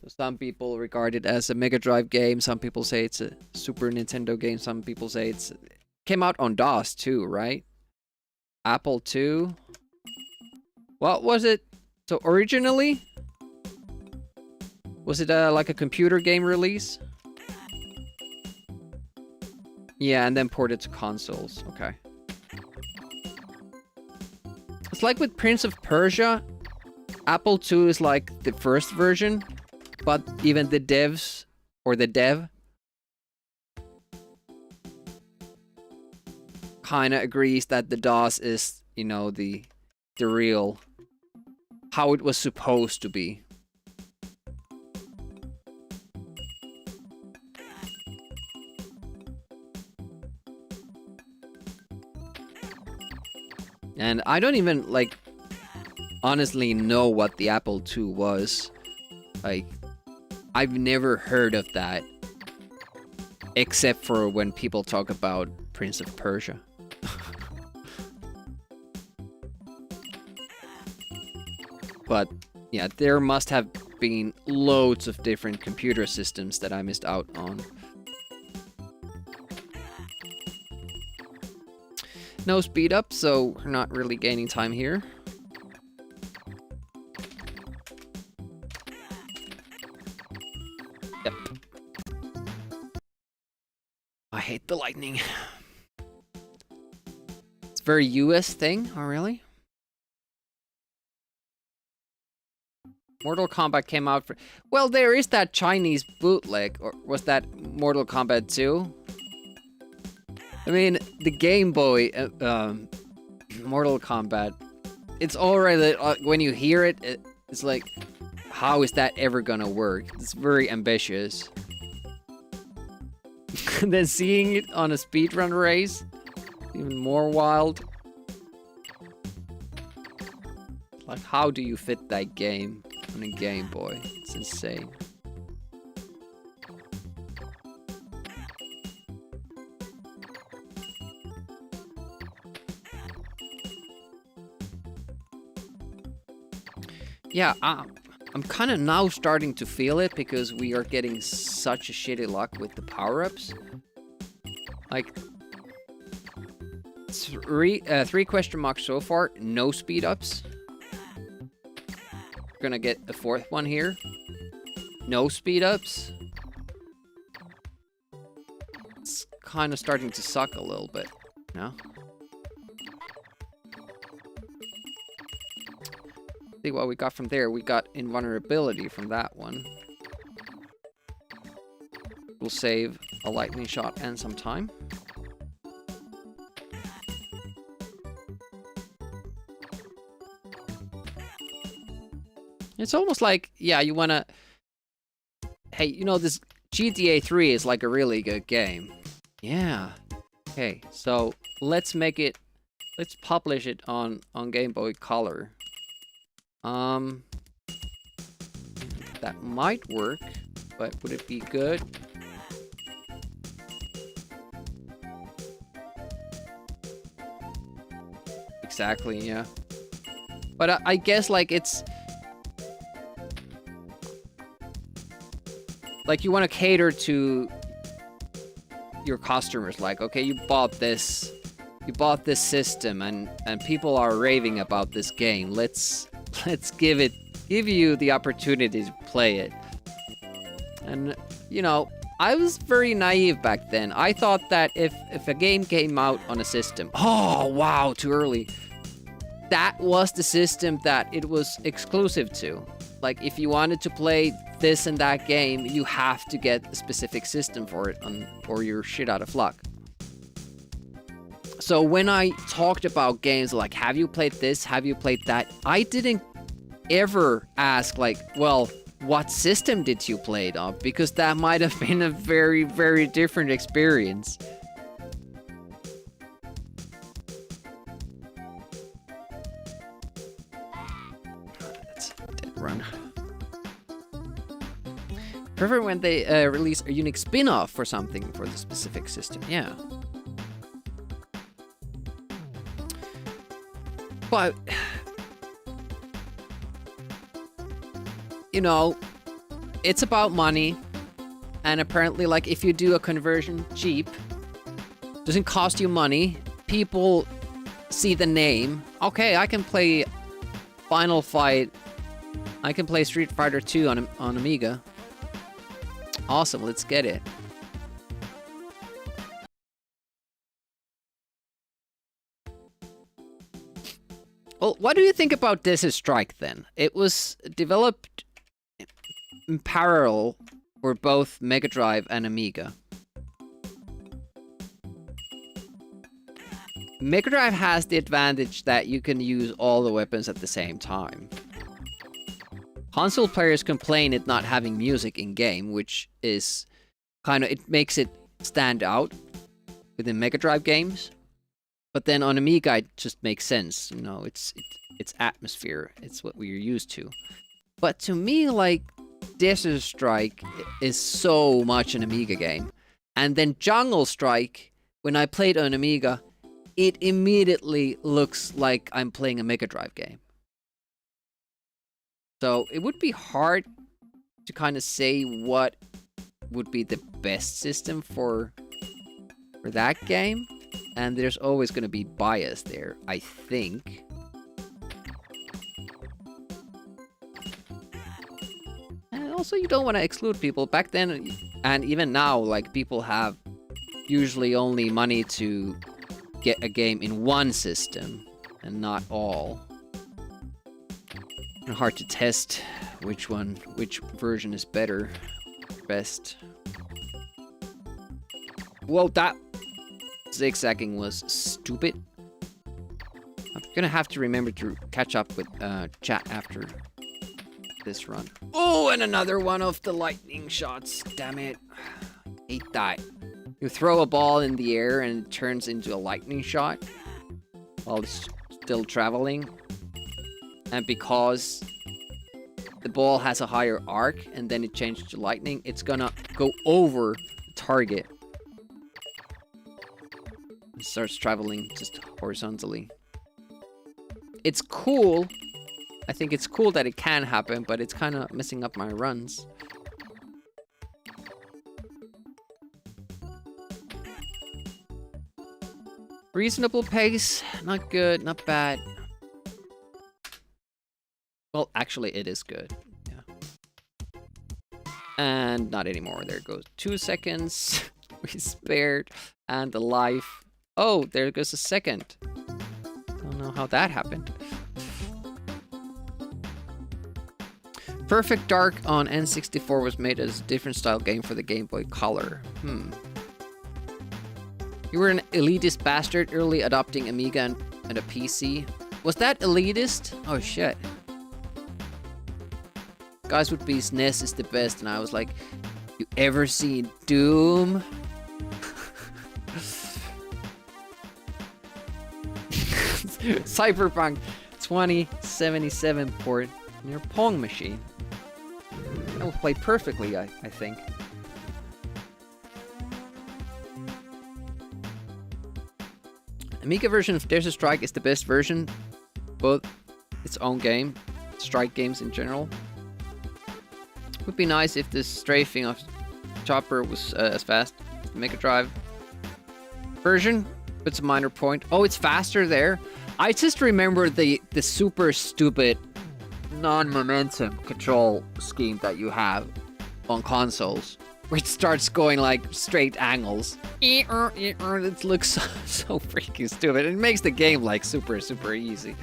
So some people regard it as a Mega Drive game, some people say it's a Super Nintendo game, some people say it came out on DOS too, right? Apple II. What was it? So originally, was it like a computer game release? Yeah, and then ported to consoles. Okay. It's like with Prince of Persia. Apple II is like the first version, but even the devs, or the dev, kinda agrees that the DOS is, you know, the real, how it was supposed to be. And I don't even, like, honestly know what the Apple II was. Like, I've never heard of that. Except for when people talk about Prince of Persia. But, yeah, there must have been loads of different computer systems that I missed out on. No speed up, so we're not really gaining time here. Yep. I hate the lightning. It's a very US thing. Oh, really? Mortal Kombat came out for... Well, there is that Chinese bootleg. Or was that Mortal Kombat 2? I mean, the Game Boy Mortal Kombat, it's already, when you hear it, it's like, how is that ever gonna work? It's very ambitious. And then seeing it on a speedrun race, even more wild. Like, how do you fit that game on a Game Boy? It's insane. Yeah, I'm kind of now starting to feel it because we are getting such a shitty luck with the power-ups. Like, three question marks so far, no speed-ups. Gonna get the fourth one here. No speed-ups. It's kind of starting to suck a little bit, you know? See what we got from there. We got invulnerability from that one. We'll save a lightning shot and some time. It's almost like, yeah, you wanna... Hey, you know, this GTA 3 is like a really good game. Yeah. Okay, so let's make it... Let's publish it on Game Boy Color. That might work, but would it be good? Exactly, yeah. But I guess, like, it's... like, you want to cater to your customers. Like, okay, you bought this system, and people are raving about this game. Let's give you the opportunity to play it. And, you know, I was very naive back then. I thought that if a game came out on a system... oh, wow, too early. That was the system that it was exclusive to. Like, if you wanted to play this and that game, you have to get a specific system for it, or you're shit out of luck. So when I talked about games like, have you played this, have you played that, I didn't ever ask, like, well, what system did you play it on? Because that might have been a very, very different experience. That's a dead run. Prefer when they release a unique spin-off for something for the specific system. Yeah. But, you know, it's about money. And apparently, like, if you do a conversion cheap, doesn't cost you money, people see the name. Okay, I can play Final Fight. I can play Street Fighter 2 on Amiga. Awesome, let's get it. Well, what do you think about Desert Strike then? It was developed in parallel for both Mega Drive and Amiga. Mega Drive has the advantage that you can use all the weapons at the same time. Console players complain at not having music in game, which is kind of, it makes it stand out within Mega Drive games. But then on Amiga, it just makes sense. You know, it's atmosphere. It's what we're used to. But to me, like, Desert Strike is so much an Amiga game. And then Jungle Strike, when I played on Amiga, it immediately looks like I'm playing a Mega Drive game. So it would be hard to kind of say what would be the best system for that game. And there's always going to be bias there, I think. And also, you don't want to exclude people. Back then, and even now, like, people have usually only money to get a game in one system, and not all. And hard to test which version is better, best. Whoa, that zigzagging was stupid. I'm gonna have to remember to catch up with chat after this run. Oh, and another one of the lightning shots. Damn it. Hate that. You throw a ball in the air and it turns into a lightning shot while it's still traveling. And because the ball has a higher arc and then it changes to lightning, it's gonna go over the target. It starts traveling just horizontally. It's cool. I think it's cool that it can happen, but it's kind of messing up my runs. Reasonable pace. Not good, not bad. Well, actually, it is good. Yeah. And not anymore. There goes 2 seconds. We spared. And the life. Oh, there goes a second. Don't know how that happened. Perfect Dark on N64 was made as a different style game for the Game Boy Color. You were an elitist bastard, early adopting Amiga and a PC. Was that elitist? Oh shit. Guys with Beast NES is the best, and I was like, you ever seen Doom? Cyberpunk 2077 port in your Pong machine. play perfectly, I think. Amiga version of Desert Strike is the best version, both its own game, strike games in general. Would be nice if this strafing of Chopper was as fast as the Mega Drive version, but it's a minor point. Oh, it's faster there. I just remember the super stupid non-momentum control scheme that you have on consoles, where it starts going like straight angles. It looks so freaking stupid. It makes the game like super easy.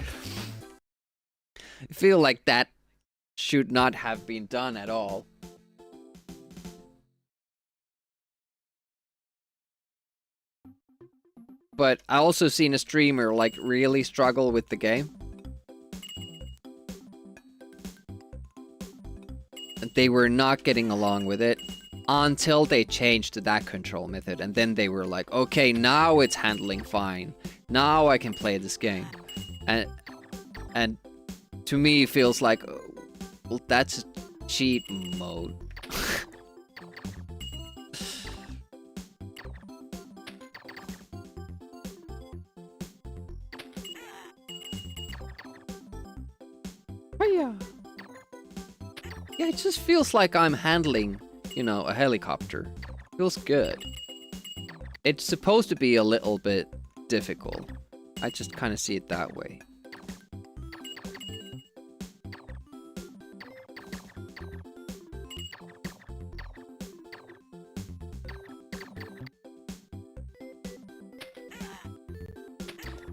I feel like that should not have been done at all. But I also seen a streamer like really struggle with the game. And they were not getting along with it until they changed that control method. And then they were like, okay, now it's handling fine. Now I can play this game. And to me, it feels like, well, that's a cheat mode. Oh yeah. Yeah, it just feels like I'm handling, you know, a helicopter. Feels good. It's supposed to be a little bit difficult. I just kind of see it that way.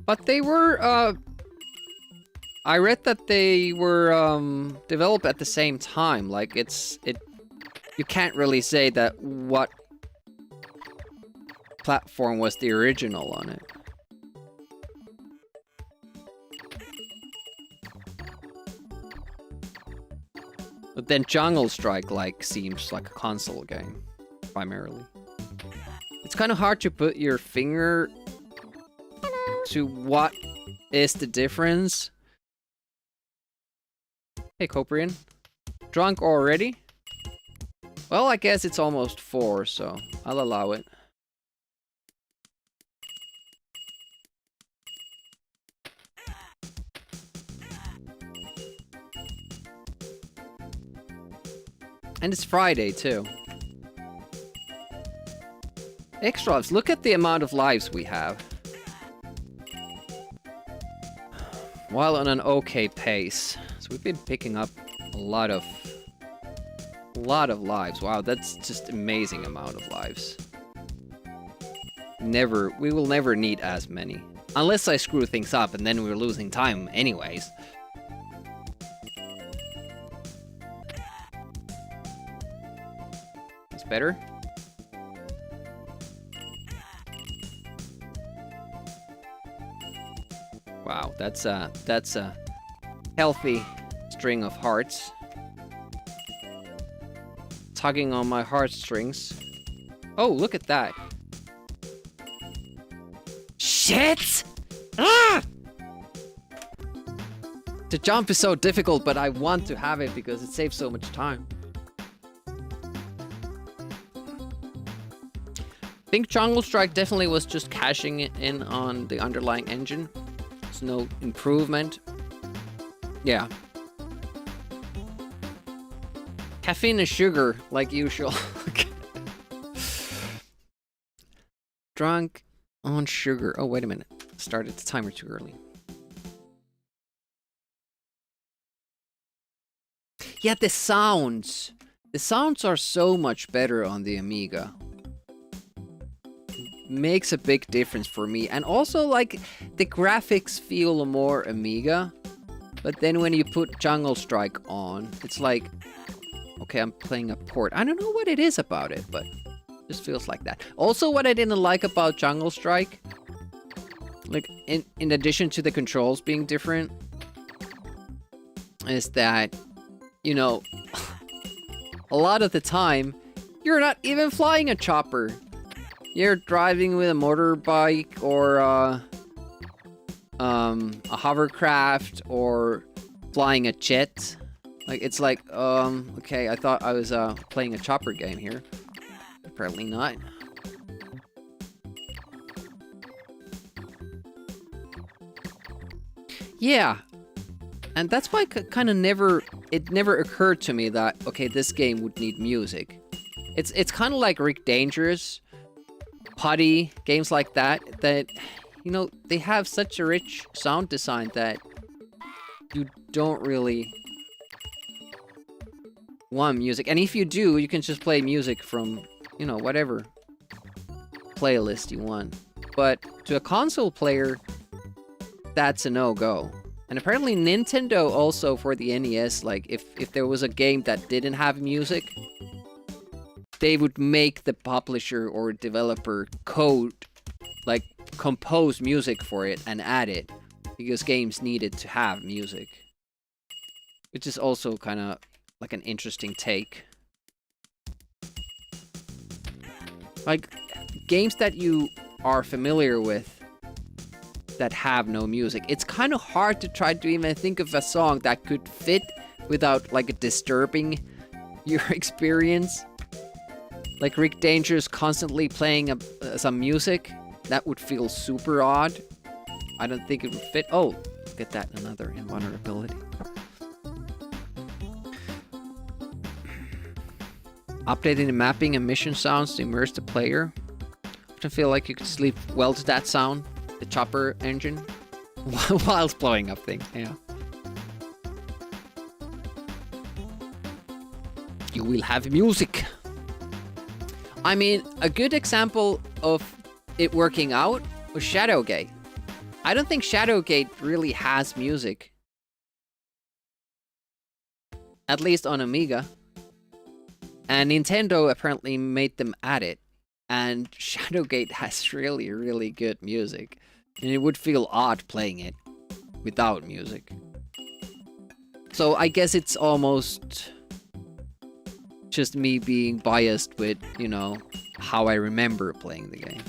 But they were, I read that they were developed at the same time. Like you can't really say that what platform was the original on it. But then Jungle Strike like seems like a console game primarily. It's kind of hard to put your finger to what is the difference. Hey, Coprian. Drunk already? Well, I guess it's almost 4, so I'll allow it. And it's Friday, too. Extra lives. Look at the amount of lives we have. While on an okay pace. So we've been picking up a lot of lives. Wow, that's just amazing amount of lives. We will never need as many. Unless I screw things up and then we're losing time anyways. That's better. Wow, that's a healthy string of hearts. Tugging on my heartstrings. Oh, look at that. Shit! Ah! The jump is so difficult, but I want to have it because it saves so much time. I think Jungle Strike definitely was just cashing in on the underlying engine. There's no improvement. Yeah. Caffeine and sugar, like usual. Drunk on sugar. Oh, wait a minute. Started the timer too early. Yeah, the sounds. The sounds are so much better on the Amiga. Makes a big difference for me. And also, like, the graphics feel more Amiga. But then when you put Jungle Strike on, it's like, okay, I'm playing a port. I don't know what it is about it, but it just feels like that. Also, what I didn't like about Jungle Strike, like, in addition to the controls being different, is that, you know, a lot of the time, you're not even flying a chopper. You're driving with a motorbike or a hovercraft or flying a jet. Like, it's like, okay, I thought I was, playing a chopper game here. Apparently not. Yeah. And that's why kind of it never occurred to me that, okay, this game would need music. It's kind of like Rick Dangerous, Putty, games like that, you know, they have such a rich sound design that you don't really want music. And if you do, you can just play music from, you know, whatever playlist you want. But to a console player, that's a no-go. And apparently Nintendo also for the NES, like, if there was a game that didn't have music, they would make the publisher or developer code, like, compose music for it and add it, because games needed to have music. Which is also kind of like an interesting take. Like, games that you are familiar with that have no music, it's kind of hard to try to even think of a song that could fit without, like, disturbing your experience. Like Rick Dangerous constantly playing some music, that would feel super odd. I don't think it would fit. Oh, look at that, another invulnerability. Updating the mapping and mission sounds to immerse the player. I don't feel like you could sleep well to that sound. The chopper engine. Whilst blowing up things, yeah. You will have music. I mean, a good example of it working out was Shadowgate. I don't think Shadowgate really has music. At least on Amiga. And Nintendo apparently made them add it. And Shadowgate has really, really good music. And it would feel odd playing it without music. So I guess it's almost just me being biased with, you know, how I remember playing the game.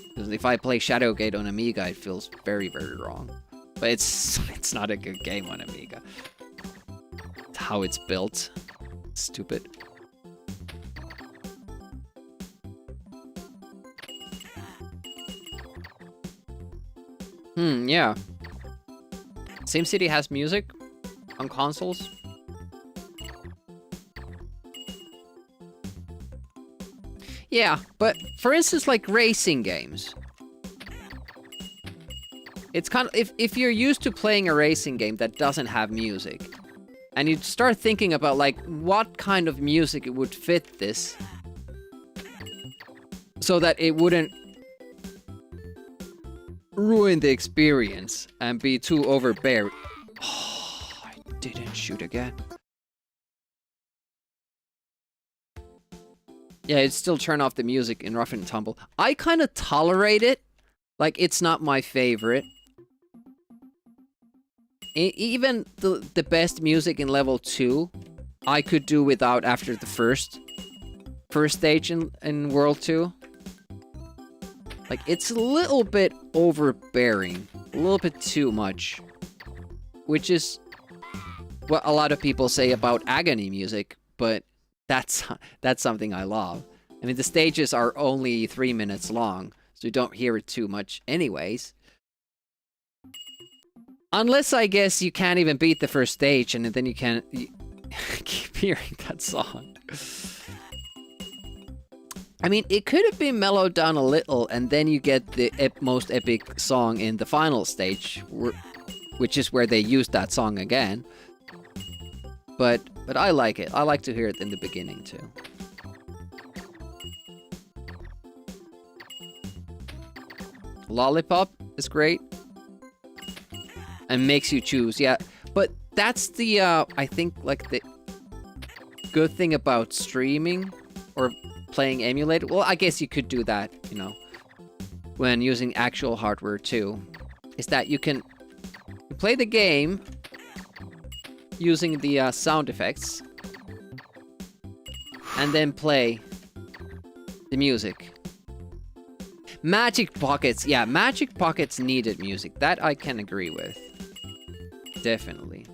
Because if I play Shadowgate on Amiga, it feels very, very wrong. But it's not a good game on Amiga. It's how it's built. Stupid. Yeah. SimCity has music on consoles. Yeah, but for instance, like racing games. It's kind of, if you're used to playing a racing game that doesn't have music, and you start thinking about like what kind of music it would fit this, so that it wouldn't ruin the experience and be too overbearing. Oh, I didn't shoot again. Yeah, it'd still turn off the music in Rough and Tumble. I kind of tolerate it. Like, it's not my favorite. Even the best music in level 2, I could do without after the first stage in World 2. Like, it's a little bit overbearing. A little bit too much. Which is what a lot of people say about Agony music, but that's something I love. I mean, the stages are only 3 minutes long, so you don't hear it too much anyways. Unless, I guess, you can't even beat the first stage, and then you keep hearing that song. I mean, it could have been mellowed down a little, and then you get the most epic song in the final stage, which is where they used that song again. But I like it. I like to hear it in the beginning, too. Lollipop is great. And makes you choose, yeah. But that's the, I think, like, the good thing about streaming or playing emulated. Well, I guess you could do that, you know, when using actual hardware, too. Is that you can play the game using the sound effects and then play the music. Magic Pockets, yeah, Magic Pockets needed music. That I can agree with. Definitely.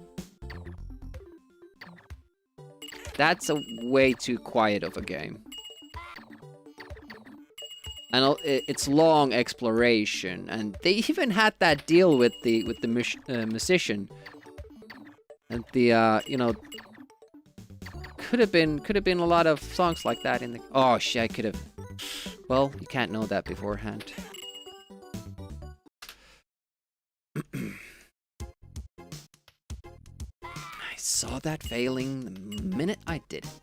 That's a way too quiet of a game. And it's long exploration, and they even had that deal with the musician. And the you know, could have been a lot of songs like that in the. Oh shit! I could have. Well, you can't know that beforehand. I saw that failing the minute I did it.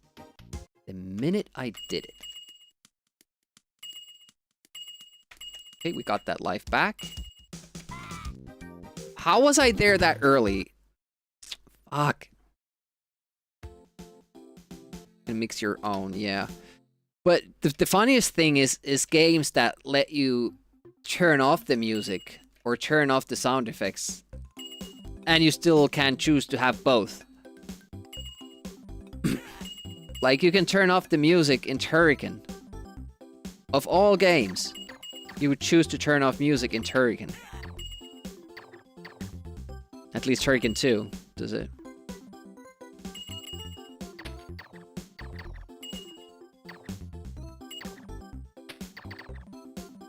The minute I did it. Okay, we got that life back. How was I there that early? Fuck. And mix your own, yeah. But the funniest thing is games that let you turn off the music or turn off the sound effects. And you still can choose to have both. Like, you can turn off the music in Turrican. Of all games, you would choose to turn off music in Turrican. At least Turrican 2 does it.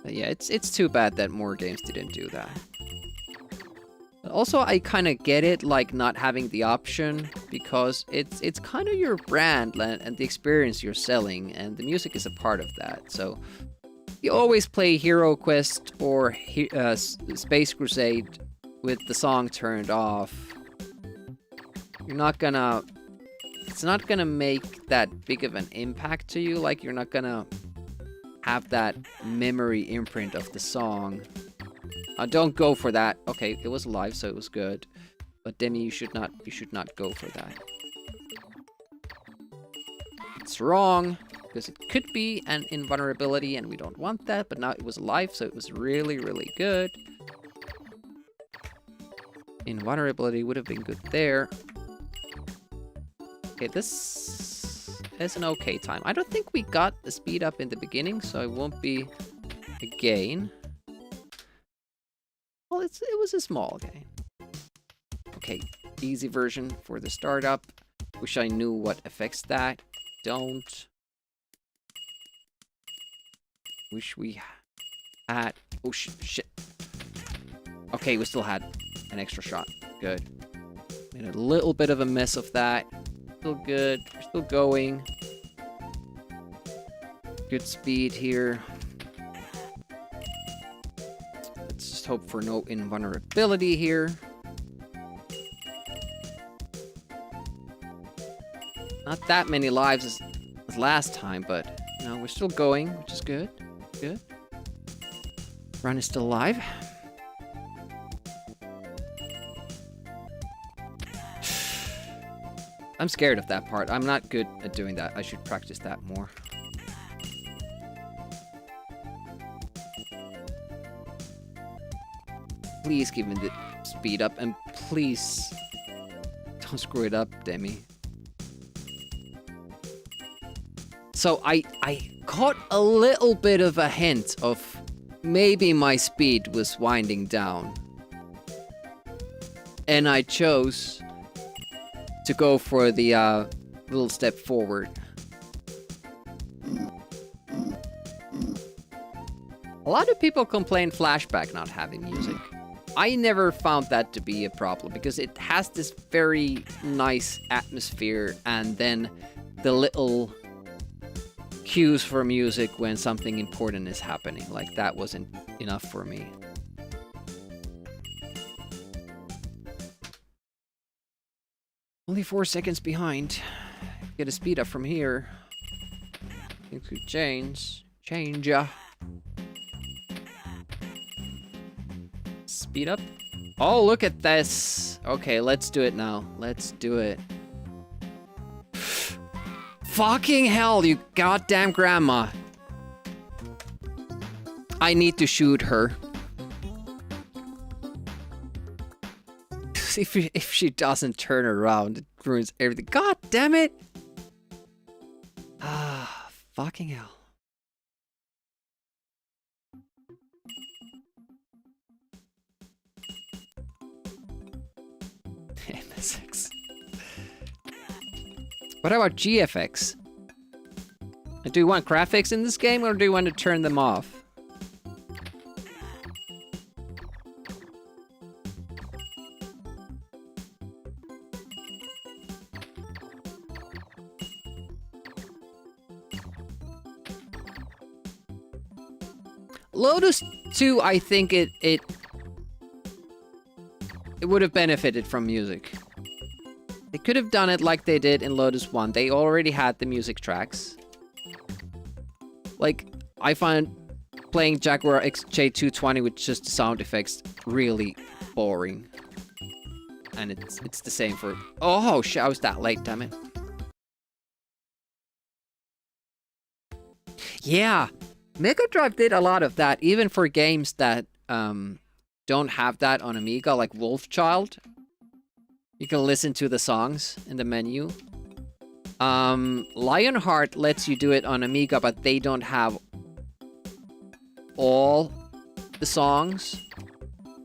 But yeah, it's too bad that more games didn't do that. Also, I kind of get it, like, not having the option, because it's kind of your brand and the experience you're selling, and the music is a part of that. So you always play Hero Quest or Space Crusade with the song turned off. You're not gonna... It's not gonna make that big of an impact to you. Like, you're not gonna have that memory imprint of the song. Don't go for that. Okay, it was live, so it was good. But Demi, you should not go for that. It's wrong, because it could be an invulnerability, and we don't want that. But now it was live, so it was really, really good. Invulnerability would have been good there. Okay, this is an okay time. I don't think we got the speed up in the beginning, so it won't be a gain. Well, it was a small game. Okay, easy version for the startup. Wish I knew what affects that. Don't. Wish we had... Oh, shit. Okay, we still had an extra shot. Good. Made a little bit of a mess of that. Still good. We're still going. Good speed here. Let's just hope for no invulnerability here. Not that many lives as last time, but you know, we're still going, which is good. Good. Run is still alive. I'm scared of that part. I'm not good at doing that. I should practice that more. Please give me the speed up, and please don't screw it up, Demi. So I caught a little bit of a hint of maybe my speed was winding down. And I chose to go for the little step forward. A lot of people complain Flashback not having music. I never found that to be a problem because it has this very nice atmosphere, and then the little cues for music when something important is happening. Like, that wasn't enough for me. Only 4 seconds behind. Get a speed up from here. Things could change. Speed up. Oh, look at this. Okay, let's do it now. Let's do it. Fucking hell, you goddamn grandma. I need to shoot her. If she doesn't turn around, it ruins everything. God damn it! Ah, fucking hell. MSX. What about GFX? Do you want graphics in this game, or do you want to turn them off? Lotus 2, I think it would have benefited from music. They could have done it like they did in Lotus 1. They already had the music tracks. Like, I find playing Jaguar XJ220 with just sound effects really boring. And it's the same for... Oh, shit, I was that late, damn it. Yeah, Mega Drive did a lot of that, even for games that don't have that on Amiga, like Wolfchild. You can listen to the songs in the menu. Lionheart lets you do it on Amiga, but they don't have all the songs.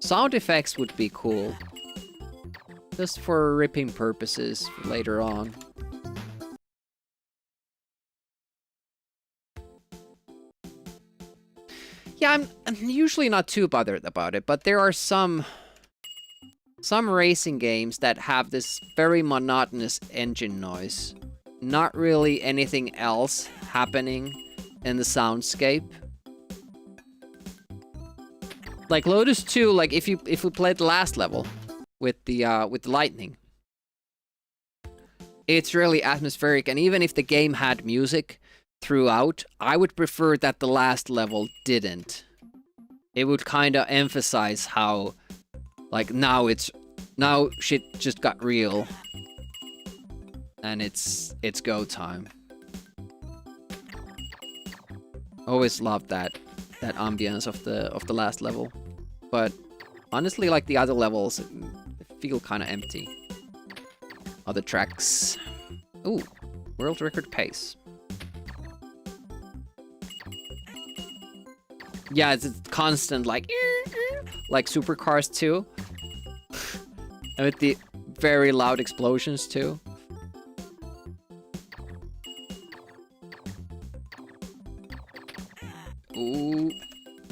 Sound effects would be cool. Just for ripping purposes later on. Yeah, I'm usually not too bothered about it, but there are some racing games that have this very monotonous engine noise. Not really anything else happening in the soundscape. Like Lotus 2, like if we played the last level with the lightning, it's really atmospheric, and even if the game had music throughout, I would prefer that the last level didn't. It would kind of emphasize how, like, now shit just got real, and it's go time. Always loved that ambience of the last level, but honestly, like the other levels, feel kind of empty. Other tracks. Ooh, world record pace. Yeah, it's constant, like Supercars 2. And with the very loud explosions too. Ooh.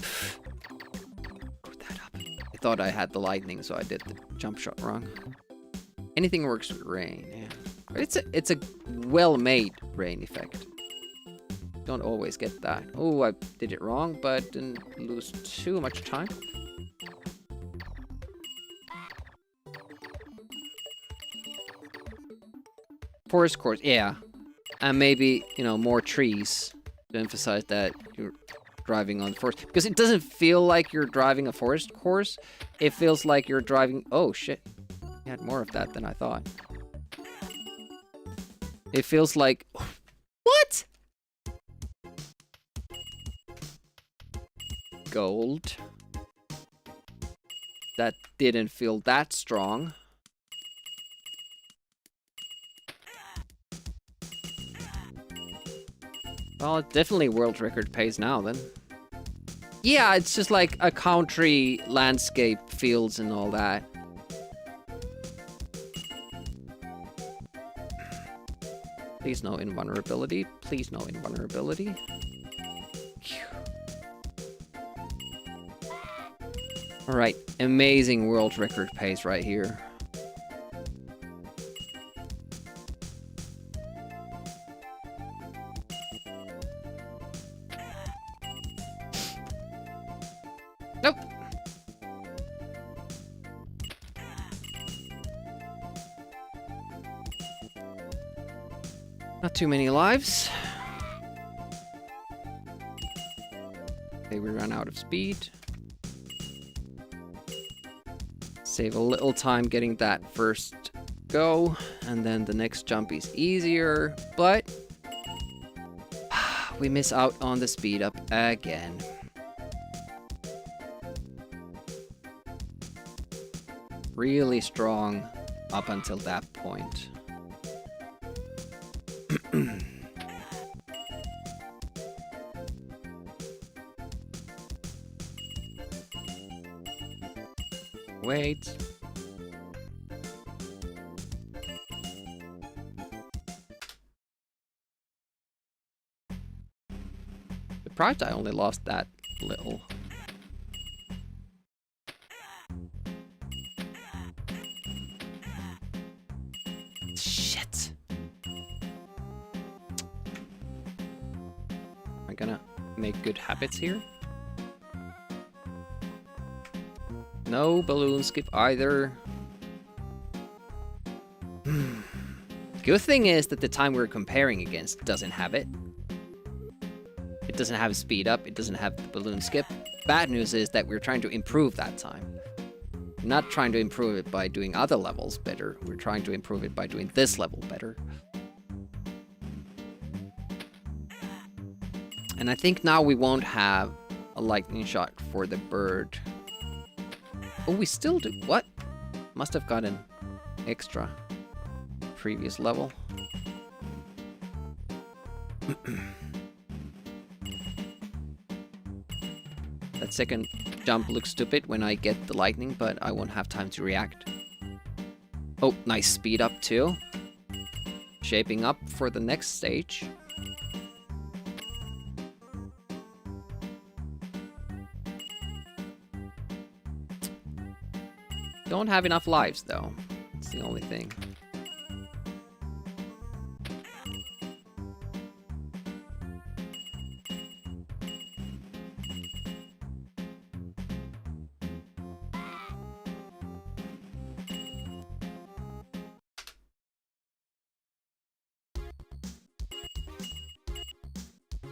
Screwed that up. I thought I had the lightning, so I did the jump shot wrong. Anything works with rain, yeah. It's a well-made rain effect. Don't always get that. Oh, I did it wrong, but didn't lose too much time. Forest course, yeah. And maybe, you know, more trees to emphasize that you're driving on the forest. Because it doesn't feel like you're driving a forest course. It feels like you're driving... Oh, shit. You had more of that than I thought. It feels like... What? Gold. That didn't feel that strong. Well, it definitely world record pace now then. Yeah, it's just like a country landscape, fields and all that. Please no invulnerability. Please no invulnerability. Alright, amazing world record pace right here. Nope. Not too many lives. Okay, we ran out of speed. Save a little time getting that first go, and then the next jump is easier, but we miss out on the speed up again. Really strong up until that point. Wait. surprised I only lost that little. Shit. Am I gonna make good habits here? No balloon skip either. Good thing is that the time we're comparing against doesn't have it. It doesn't have speed up, it doesn't have the balloon skip. Bad news is that we're trying to improve that time. We're not trying to improve it by doing other levels better, we're trying to improve it by doing this level better. And I think now we won't have a lightning shot for the bird. Oh, we still do. What? Must have gotten extra previous level. That second jump looks stupid when I get the lightning, but I won't have time to react. Oh, nice speed up too. Shaping up for the next stage. Don't have enough lives though. It's the only thing.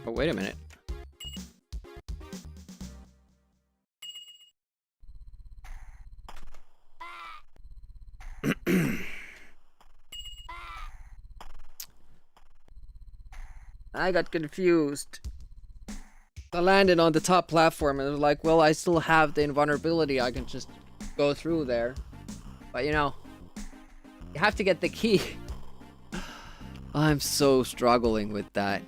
Oh, wait a minute. I got confused. I landed on the top platform and it was like, well, I still have the invulnerability. I can just go through there. But you know, you have to get the key. I'm so struggling with that.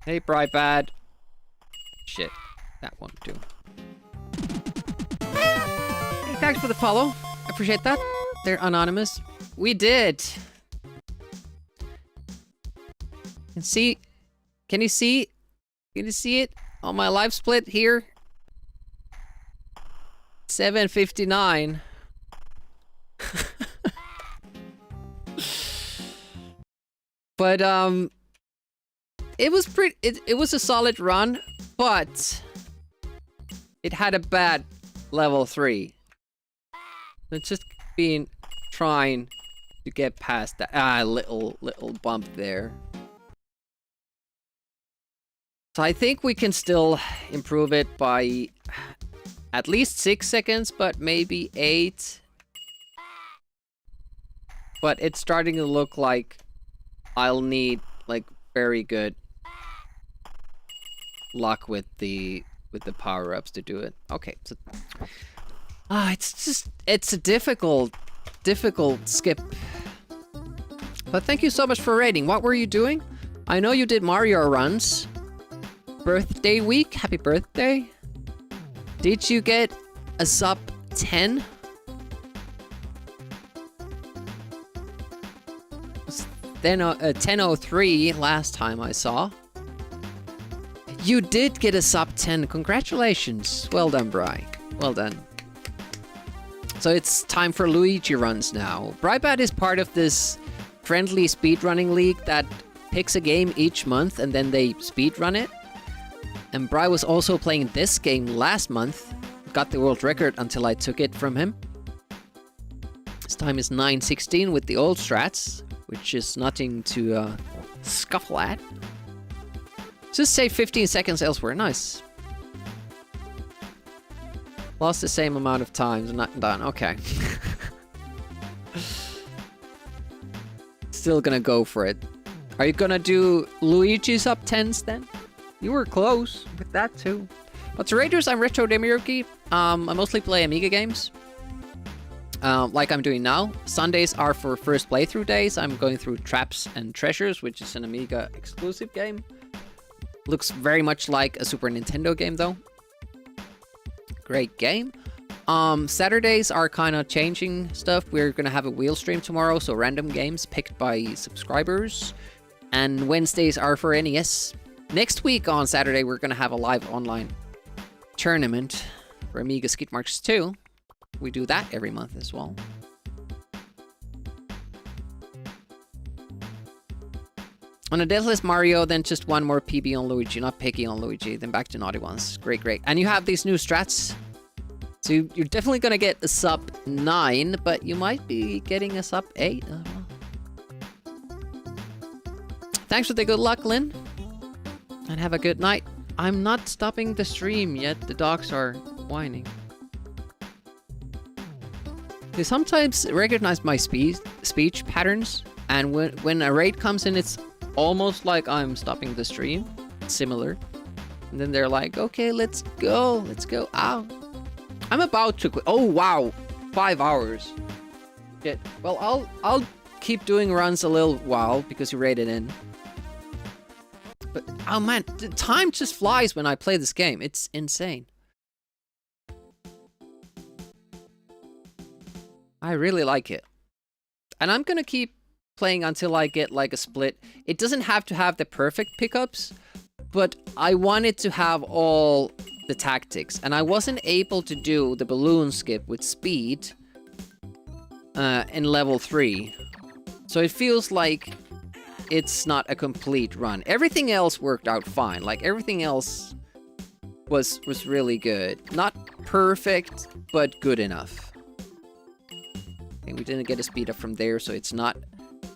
Hey, Brightbad. Shit, that one too. Hey, thanks for the follow. I appreciate that. They're anonymous. We did. Can see? Can you see? Can you see it on my live split here? 7:59. But it was pretty. It was a solid run, but it had a bad level 3. It's just been trying to get past that little bump there. So I think we can still improve it by at least 6 seconds, but maybe 8. But it's starting to look like I'll need like very good luck with the power-ups to do it. Okay, so it's a difficult skip. But thank you so much for rating. What were you doing? I know you did Mario runs. Birthday week. Happy birthday. Did you get a sub 10? Then 10:03 last time I saw. You did get a sub 10. Congratulations. Well done, Bri. Well done. So it's time for Luigi runs now. Brybad is part of this friendly speedrunning league that picks a game each month and then they speedrun it. And Bri was also playing this game last month. Got the world record until I took it from him. His time is 9:16 with the old strats, which is nothing to scuffle at. Just save 15 seconds elsewhere. Nice. Lost the same amount of times. Not done. Okay. Still gonna go for it. Are you gonna do Luigi's up 10s then? You were close with that too. But to Raiders, I'm Retro Demiurgy. I mostly play Amiga games. Like I'm doing now. Sundays are for first playthrough days. I'm going through Traps and Treasures, which is an Amiga exclusive game. Looks very much like a Super Nintendo game though. great game. Saturdays are kind of changing stuff. We're gonna have a wheel stream tomorrow, so random games picked by subscribers. And Wednesdays are for NES. Next week on Saturday, we're gonna have a live online tournament for Amiga Skid Marks 2. We do that every month as well. On a Deathless Mario, then just one more PB on Luigi, not picky on Luigi, then back to naughty ones. Great, great. And you have these new strats. So you're definitely gonna get a sub 9, but you might be getting a sub 8. I don't know. Thanks for the good luck, Lynn. And have a good night. I'm not stopping the stream yet. The dogs are whining. They sometimes recognize my speech patterns, and when a raid comes in, it's almost like I'm stopping the stream. Similar. And then they're like, okay, let's go. Let's go. Ow. I'm about to quit. Oh, wow. 5 hours. Shit. Well, I'll keep doing runs a little while because you raided in. But, oh man, the time just flies when I play this game. It's insane. I really like it. And I'm gonna keep playing until I get like a split. It doesn't have to have the perfect pickups, but I wanted to have all the tactics. And I wasn't able to do the balloon skip with speed in level 3. So it feels like it's not a complete run. Everything else worked out fine. Like everything else was really good. Not perfect, but good enough. And we didn't get a speed up from there, so it's not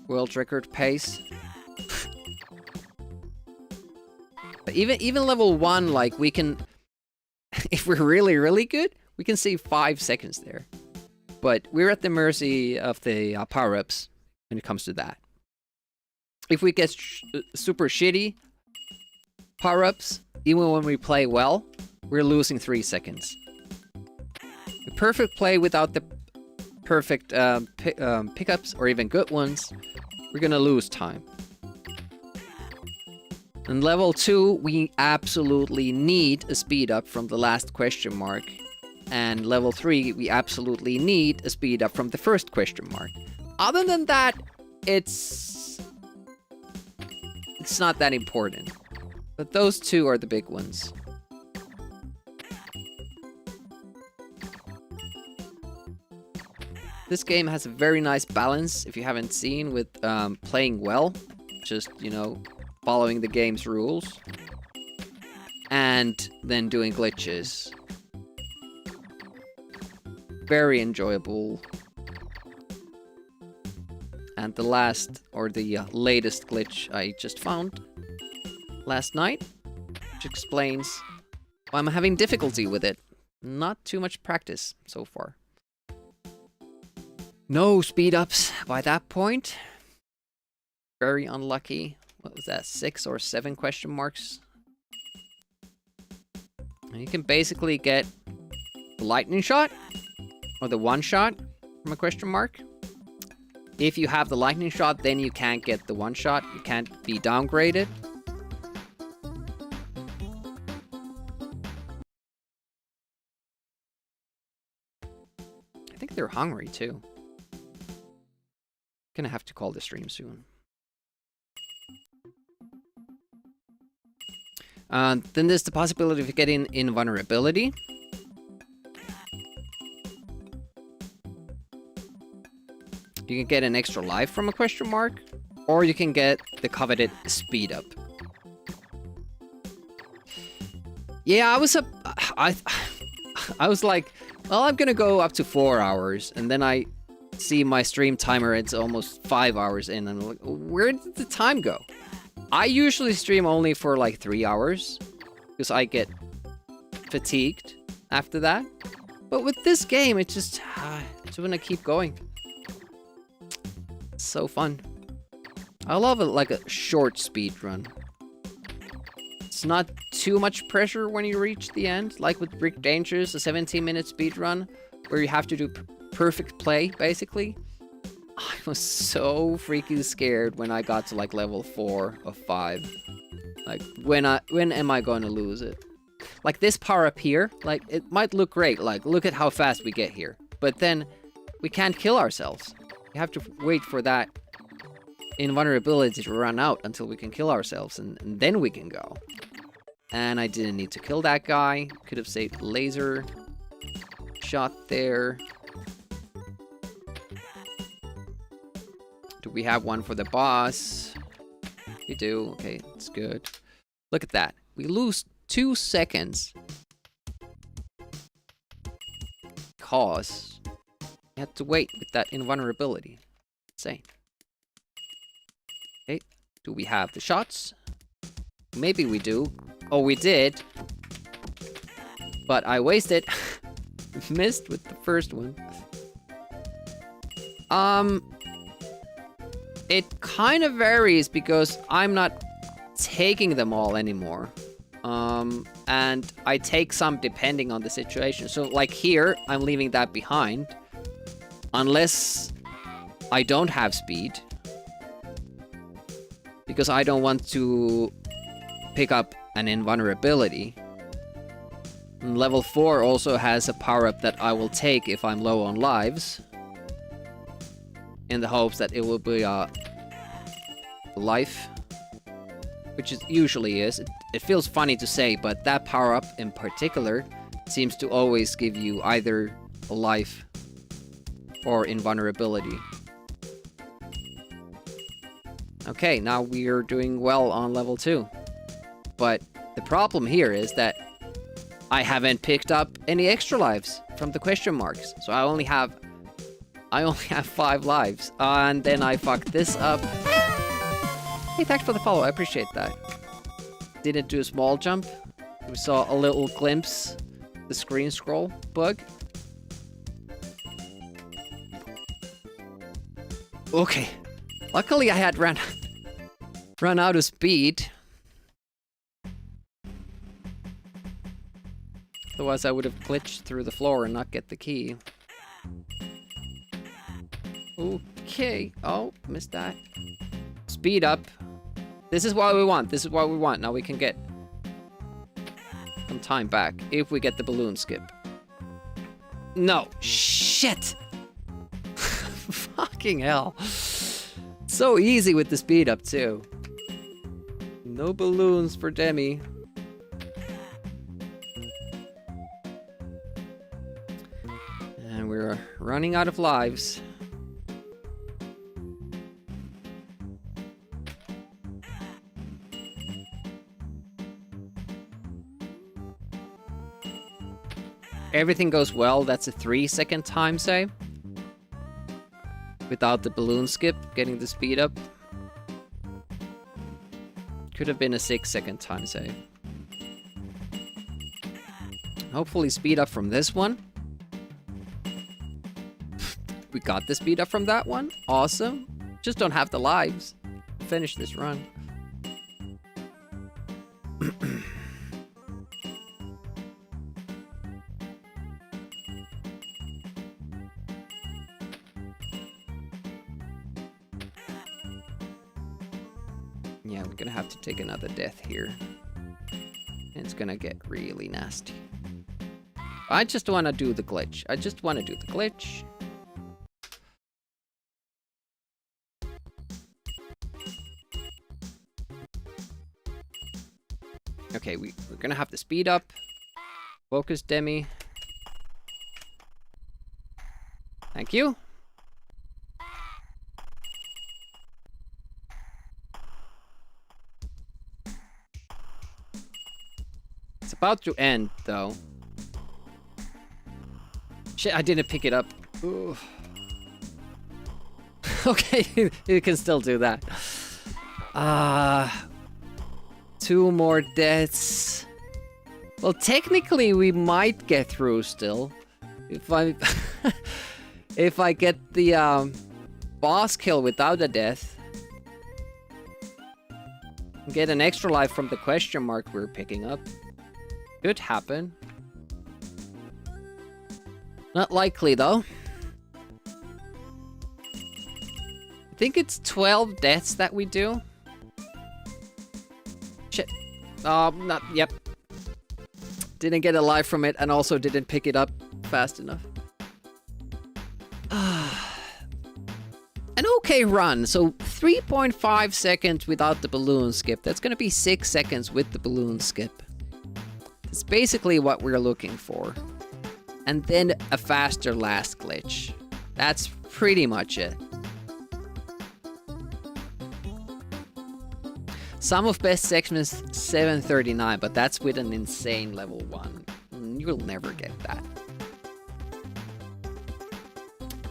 world record pace. But even level 1, like we can, if we're really, really good, we can save 5 seconds there. But we're at the mercy of the power-ups when it comes to that. If we get super shitty power-ups, even when we play well, we're losing 3 seconds. The perfect play without the perfect pickups, or even good ones, we're gonna lose time. In level 2, we absolutely need a speed up from the last question mark. And level 3, we absolutely need a speed up from the first question mark. Other than that, it's not that important. But those two are the big ones. This game has a very nice balance, if you haven't seen, with playing well. Just, you know, following the game's rules. And then doing glitches. Very enjoyable. And the last, or the latest glitch I just found last night, which explains why I'm having difficulty with it. Not too much practice so far. No speed ups by that point. Very unlucky. What was that, 6 or 7 question marks? And you can basically get the lightning shot, or the one shot from a question mark. If you have the lightning shot, then you can't get the one shot. You can't be downgraded. I think they're hungry too. Gonna have to call the stream soon. Then there's the possibility of getting invulnerability. You can get an extra life from a question mark, or you can get the coveted speed up. Yeah, I was like, well, I'm gonna go up to 4 hours, and then I see my stream timer, it's almost 5 hours in, and I'm like, where did the time go? I usually stream only for like 3 hours, because I get fatigued after that. But with this game, it just wanna keep going. It's so fun. I love it, like a short speed run. It's not too much pressure when you reach the end, like with Brick Dangerous, a 17-minute speed run, where you have to do perfect play, basically. I was so freaking scared when I got to like level 4 of 5. Like, when am I going to lose it? Like this power up here, like it might look great. Like look at how fast we get here. But then we can't kill ourselves. We have to wait for that invulnerability to run out until we can kill ourselves, and then we can go. And I didn't need to kill that guy. Could have saved laser shot there. Do we have one for the boss? We do. Okay, that's good. Look at that. We lose 2 seconds. Because we had to wait with that invulnerability. Insane. Okay, do we have the shots? Maybe we do. Oh, we did. But I wasted. Missed with the first one. It kind of varies because I'm not taking them all anymore. And I take some depending on the situation. So like here, I'm leaving that behind. Unless I don't have speed. Because I don't want to pick up an invulnerability. And level 4 also has a power-up that I will take if I'm low on lives. In the hopes that it will be life. Which it usually is. It feels funny to say, but that power-up in particular seems to always give you either a life or invulnerability. Okay, now we are doing well on level 2. But the problem here is that I haven't picked up any extra lives from the question marks. So I only have 5 lives. And then I fucked this up. Hey, thanks for the follow. I appreciate that. Didn't do a small jump. We saw a little glimpse. The screen scroll bug. Okay. Luckily I had run out of speed. Otherwise I would have glitched through the floor and not get the key. Okay. Oh, missed that. Speed up. This is what we want. This is what we want. Now we can get some time back if we get the balloon skip. No. Shit. Fucking hell. So easy with the speed up too. No balloons for Demi. And we're running out of lives. Everything goes well, that's a 3-second time save. Without the balloon skip, getting the speed up. Could have been a 6-second time save. Hopefully speed up from this one. We got the speed up from that one. Awesome. Just don't have the lives. Finish this run. Yeah, we're gonna have to take another death here. And it's gonna get really nasty. I just wanna do the glitch. I just wanna do the glitch. Okay, we're gonna have to speed up. Focus, Demi. Thank you. It's about to end, though. Shit, I didn't pick it up. Ooh. Okay, you can still do that. 2 more deaths. Well, technically, we might get through still. If I... if I get the, boss kill without a death. Get an extra life from the question mark we're picking up. Could happen. Not likely, though. I think it's 12 deaths that we do. Shit. Not, yep. Didn't get a life from it and also didn't pick it up fast enough. An okay run. So 3.5 seconds without the balloon skip. That's going to be 6 seconds with the balloon skip. That's basically what we're looking for. And then a faster last glitch. That's pretty much it. Sum of best sections 739, but that's with an insane level 1. You'll never get that.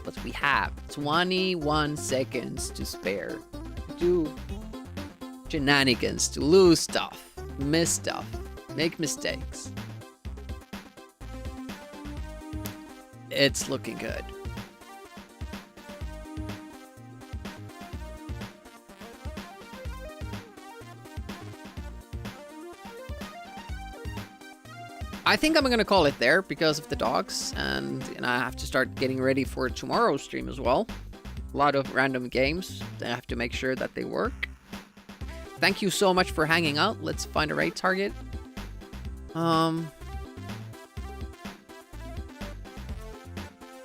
But we have 21 seconds to spare. To do shenanigans, to lose stuff, miss stuff, make mistakes. It's looking good. I think I'm gonna call it there because of the dogs, and I have to start getting ready for tomorrow's stream as well. A lot of random games. I have to make sure that they work. Thank you so much for hanging out. Let's find a raid target. I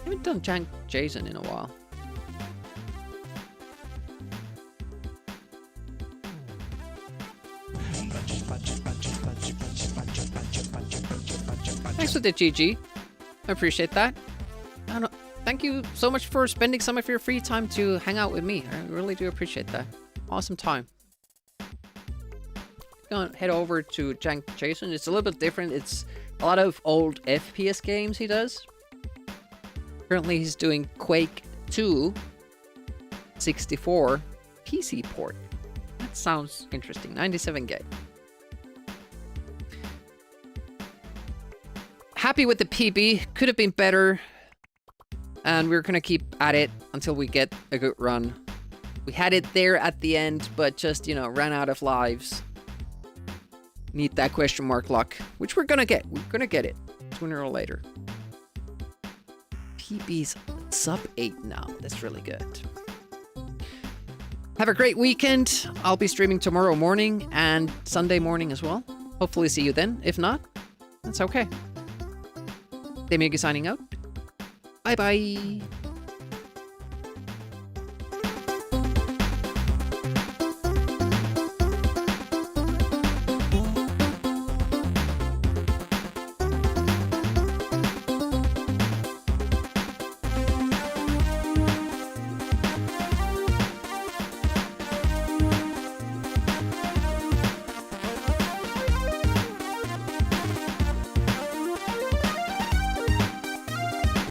haven't done Jank Jason in a while. Thanks for the GG. I appreciate that. Thank you so much for spending some of your free time to hang out with me. I really do appreciate that. Awesome time. Gonna head over to Jank Jason. It's a little bit different. It's a lot of old FPS games he does. Currently he's doing Quake 2 64 PC port. That sounds interesting. 97 gig. Happy with the PB. Could have been better. And we're gonna keep at it until we get a good run. We had it there at the end, but just, you know, ran out of lives. Need that question mark luck, which we're gonna get. We're gonna get it sooner or later. PB's sub 8 now. That's really good. Have a great weekend. I'll be streaming tomorrow morning and Sunday morning as well. Hopefully see you then. If not, that's okay. Amiga signing out. Bye bye.